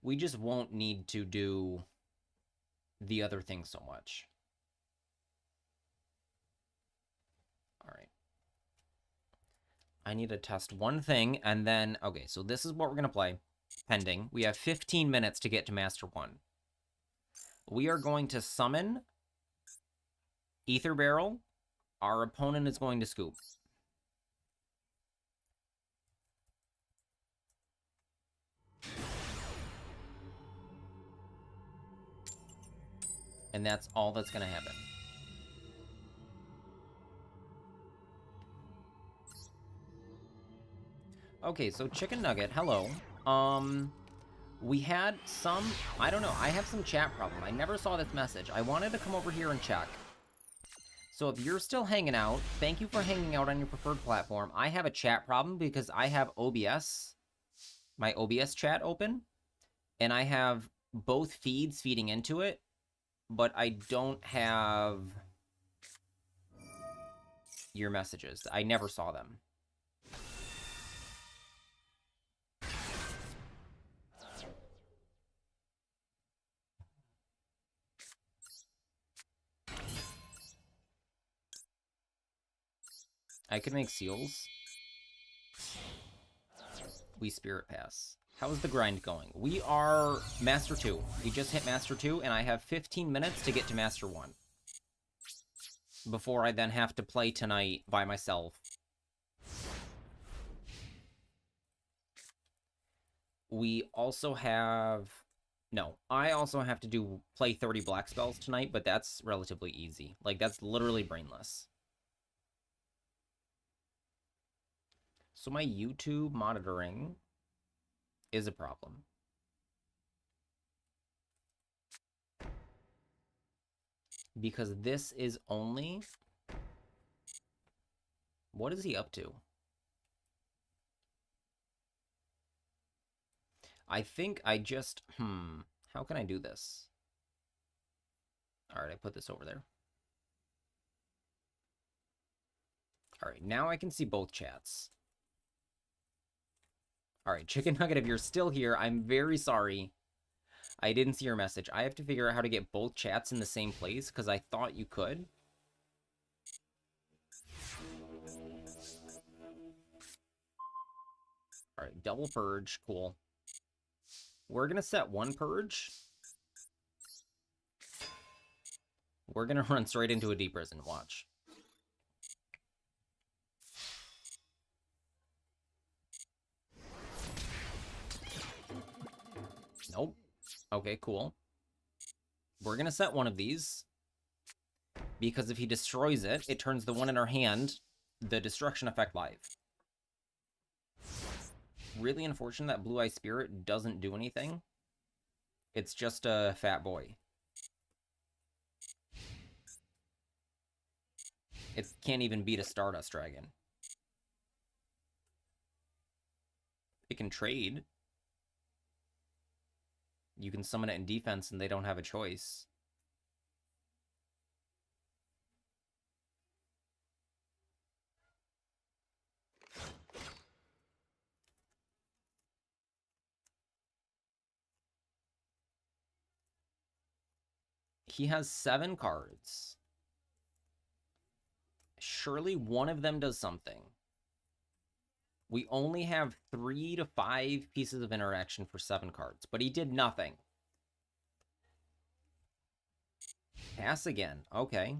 We just won't need to do the other thing so much. All right. I need to test one thing, and then... Okay, so this is what we're going to play. Pending. We have 15 minutes to get to Master 1. We are going to summon Ether Barrel. Our opponent is going to scoop. And that's all that's going to happen. Okay, so Chicken Nugget, hello. We had some... I don't know, I have some chat problem. I never saw this message. I wanted to come over here and check. So if you're still hanging out, thank you for hanging out on your preferred platform. I have a chat problem because I have OBS, my OBS chat open, and I have both feeds feeding into it, but I don't have your messages. I never saw them. I could make seals. We Spirit Pass. How's the grind going? We are Master 2. We just hit Master 2, and I have 15 minutes to get to Master 1. Before I then have to play tonight by myself. We also have... No, I also have to play 30 black spells tonight, but that's relatively easy. Like, that's literally brainless. So my YouTube monitoring is a problem. Because this is only... What is he up to? I think I just... How can I do this? Alright, I put this over there. Alright, now I can see both chats. Alright, Chicken Nugget, if you're still here, I'm very sorry. I didn't see your message. I have to figure out how to get both chats in the same place, because I thought you could. Alright, double purge. Cool. We're going to set one purge. We're going to run straight into a deep prison. Watch. Nope. Okay, cool. We're going to set one of these. Because if he destroys it, it turns the one in our hand, the destruction effect live. Really unfortunate that Blue Eye Spirit doesn't do anything. It's just a fat boy. It can't even beat a Stardust Dragon. It can trade. You can summon it in defense and they don't have a choice. He has 7 cards. Surely one of them does something. We only have 3 to 5 pieces of interaction for 7 cards, but he did nothing. Pass again. Okay.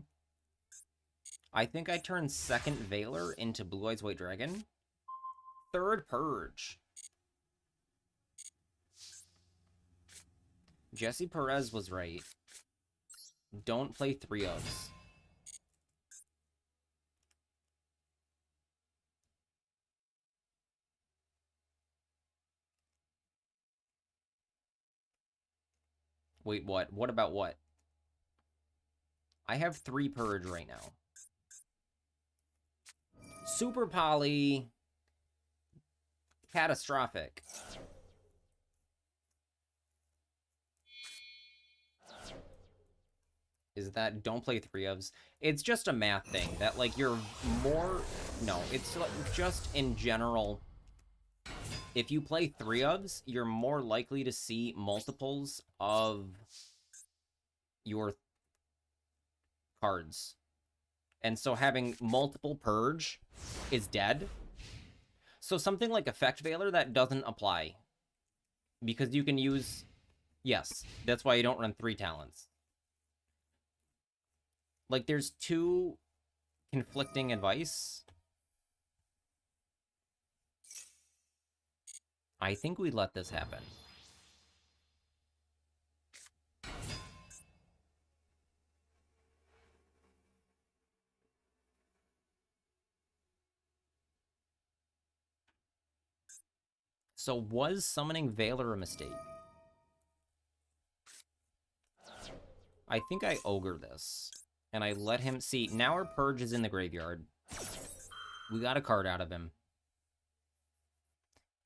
I think I turned second Veiler into Blue Eyes White Dragon. Third Purge. Jesse Perez was right. Don't play 3-ofs. Wait, what? What about what? I have 3 Purge right now. Super Poly. Catastrophic. Is that don't play 3-ofs? It's just a math thing that, like, you're more... No, it's like just in general. If you play 3-ofs, you're more likely to see multiples of your cards. And so having multiple Purge is dead. So something like Effect Veiler, that doesn't apply. Because you can use... Yes, that's why you don't run 3 talents. Like, there's 2 conflicting advice. I think we let this happen. So was summoning Veiler a mistake? I think I Ogre this. And I let him... See, now our Purge is in the graveyard. We got a card out of him.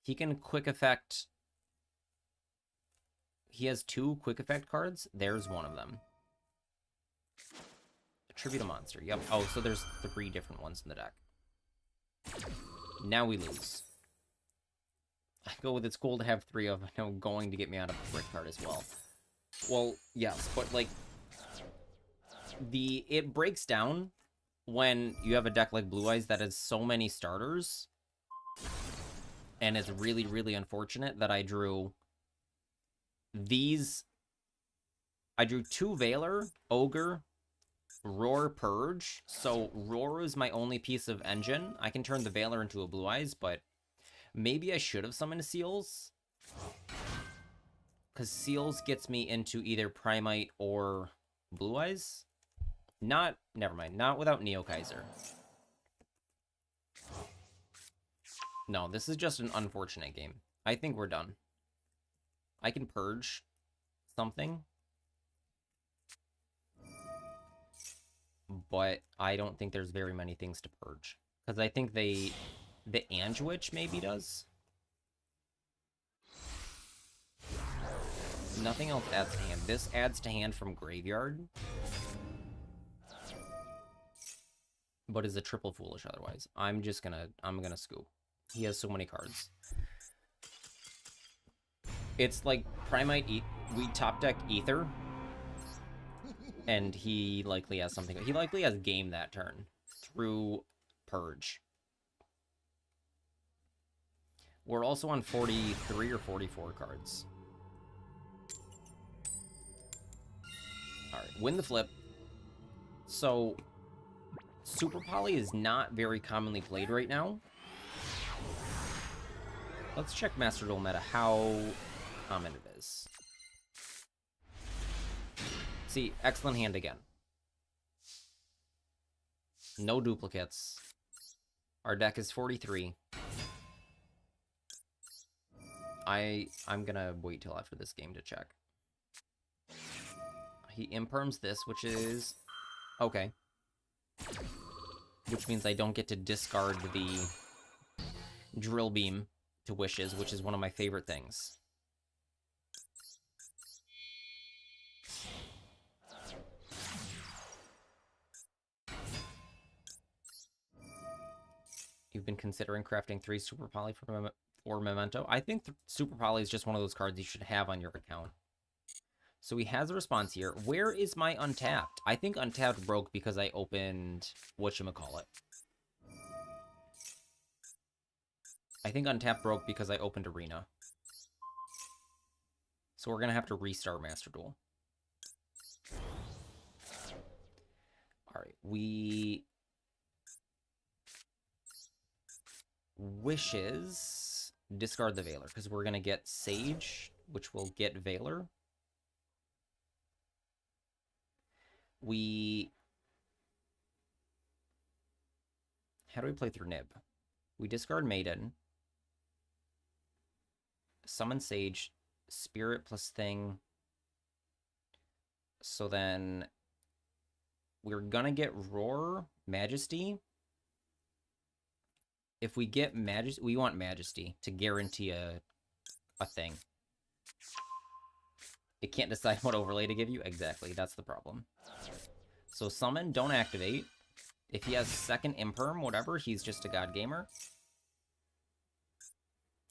He can quick effect... He has 2 quick effect cards. There's one of them. Tribute a monster. Yep. Oh, so there's 3 different ones in the deck. Now we lose. I go with it's cool to have 3 of them going to get me out of a brick card as well. Well, yes, but like... It breaks down when you have a deck like Blue Eyes that has so many starters. And it's really, really unfortunate that I drew these. I drew 2 Veiler, Ogre, Roar, Purge. So Roar is my only piece of engine. I can turn the Veiler into a Blue Eyes, but maybe I should have summoned Seals. Because Seals gets me into either Primite or Blue Eyes. Never mind, not without Neo Kaiser. No, this is just an unfortunate game. I think we're done. I can Purge something. But I don't think there's very many things to Purge. Because I think the Ange-Witch maybe does. Nothing else adds to hand. This adds to hand from graveyard. But is a triple foolish otherwise. I'm gonna scoop. He has so many cards. It's like Primite we top deck Ether, and he likely has something. He likely has Game that turn through Purge. We're also on 43 or 44 cards. Alright, win the flip. So, Super Poly is not very commonly played right now. Let's check Master Duel meta, how common it is. See, excellent hand again. No duplicates. Our deck is 43. I'm gonna wait till after this game to check. He imperms this, which is okay. Which means I don't get to discard the Drill Beam to Wishes, which is one of my favorite things. You've been considering crafting 3 Super Poly for Memento? I think Super Poly is just one of those cards you should have on your account. So he has a response here. Where is my Untapped? I think Untapped broke because I opened whatchamacallit. I think Untapped broke because I opened Arena. So we're going to have to restart Master Duel. Alright, we... Wishes... Discard the Veiler, because we're going to get Sage, which will get Veiler. How do we play through Nib? We discard Maiden. Summon Sage. Spirit plus Thing. So then... We're gonna get Roar, Majesty. If we get Majesty... We want Majesty to guarantee a thing. It can't decide what overlay to give you? Exactly, that's the problem. So summon, don't activate. If he has second imperm, whatever, he's just a god gamer.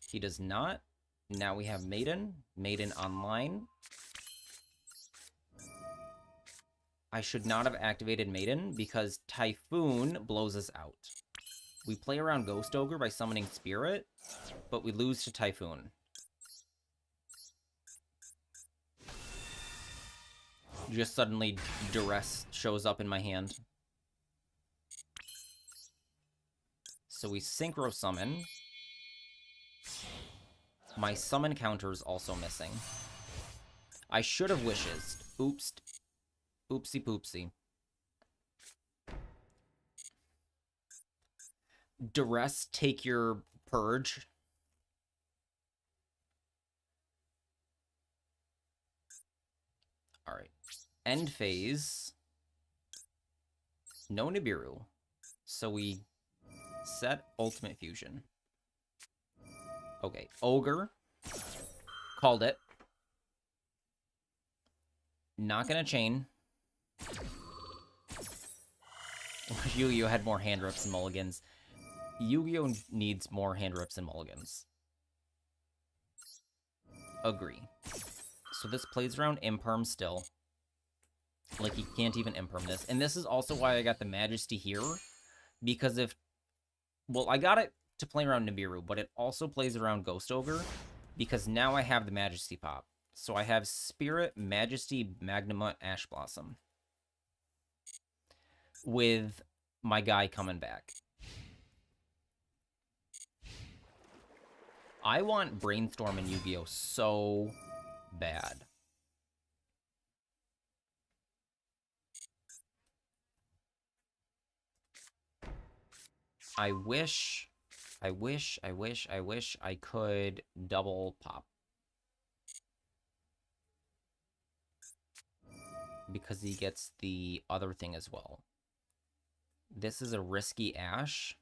He does not. Now we have Maiden. Maiden online. I should not have activated Maiden because Typhoon blows us out. We play around Ghost Ogre by summoning Spirit, but we lose to Typhoon. Just suddenly Duress shows up in my hand. So we Synchro Summon. My summon counter is also missing. I should have Wishes. Oops. Oopsie poopsie. Duress, take your Purge. Alright. End phase. No Nibiru. So we set Ultimate Fusion. Okay, Ogre. Called it. Not gonna chain. Yu-Gi-Oh! Had more hand rips and mulligans. Yu-Gi-Oh! Needs more hand rips and mulligans. Agree. So this plays around Imperm still. Like, he can't even Imperm this. And this is also why I got the Majesty here. Because if... Well, I got it to play around Nibiru, but it also plays around Ghost Ogre. Because now I have the Majesty pop. So I have Spirit, Majesty, Magnamut, Ash Blossom. With my guy coming back. I want Brainstorm in Yu-Gi-Oh! So bad. I wish I could double pop. Because he gets the other thing as well. This is a risky Ash.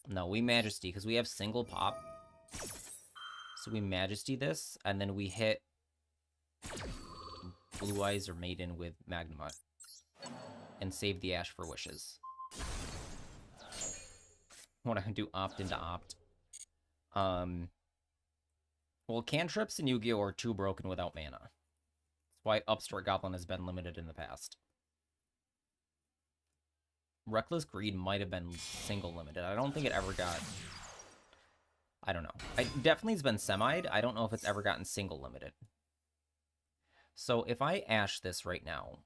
No, we Majesty, because we have single pop. So we Majesty this, and then we hit Blue Eyes or Maiden with Magnamut. And save the Ash for Wishes. What I do, opt into opt. Well, Well, cantrips in Yu-Gi-Oh! Are too broken without mana. That's why Upstart Goblin has been limited in the past. Reckless Greed might have been single limited. I don't think it ever got... I don't know. It definitely has been semi'd. I don't know if it's ever gotten single limited. So if I Ash this right now,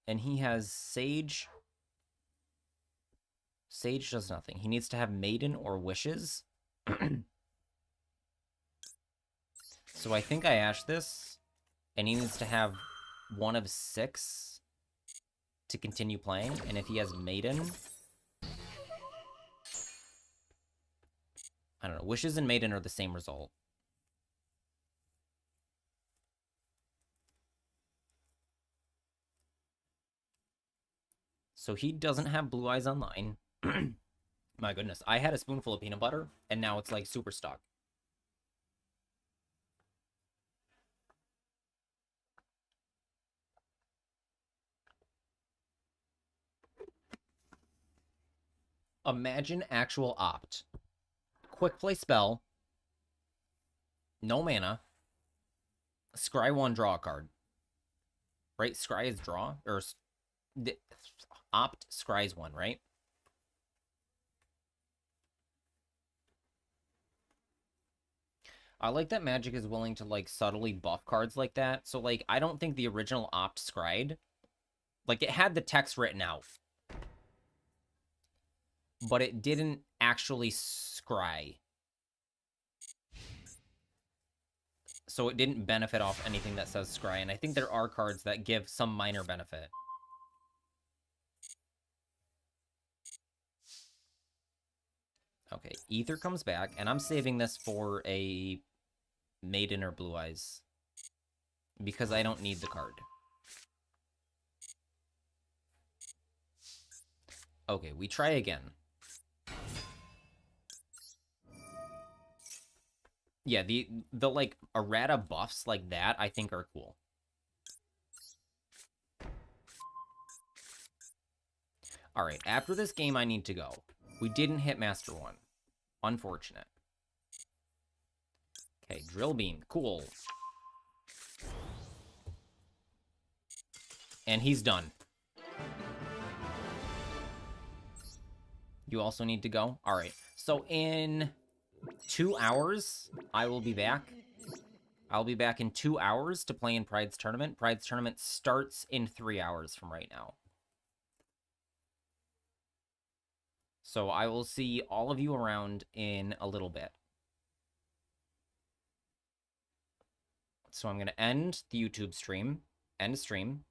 and he has Sage... Sage does nothing. He needs to have Maiden or Wishes. So I think I Ash this, and he needs to have one of 6 to continue playing, and if he has Maiden... I don't know. Wishes and Maiden are the same result. So he doesn't have Blue Eyes Online. My goodness. I had a spoonful of peanut butter, and now it's like super stuck. Imagine actual Opt. Quick play spell. No mana. Scry 1, draw a card. Right? Scry is draw? Or Opt scries 1, right? I like that Magic is willing to, like, subtly buff cards like that. So, like, I don't think the original Opt scried. Like, it had the text written out. But it didn't actually scry. So it didn't benefit off anything that says scry. And I think there are cards that give some minor benefit. Okay, Ether comes back, and I'm saving this for a Maiden or Blue Eyes. Because I don't need the card. Okay, we try again. Yeah, the like, errata buffs like that, I think are cool. Alright, after this game, I need to go. We didn't hit Master 1. Unfortunate. Okay, Drill Beam. Cool. And he's done. You also need to go? Alright, so in 2 hours, I will be back. I'll be back in 2 hours to play in Pride's tournament. Pride's tournament starts in 3 hours from right now. So I will see all of you around in a little bit. So I'm going to end the YouTube stream. End stream.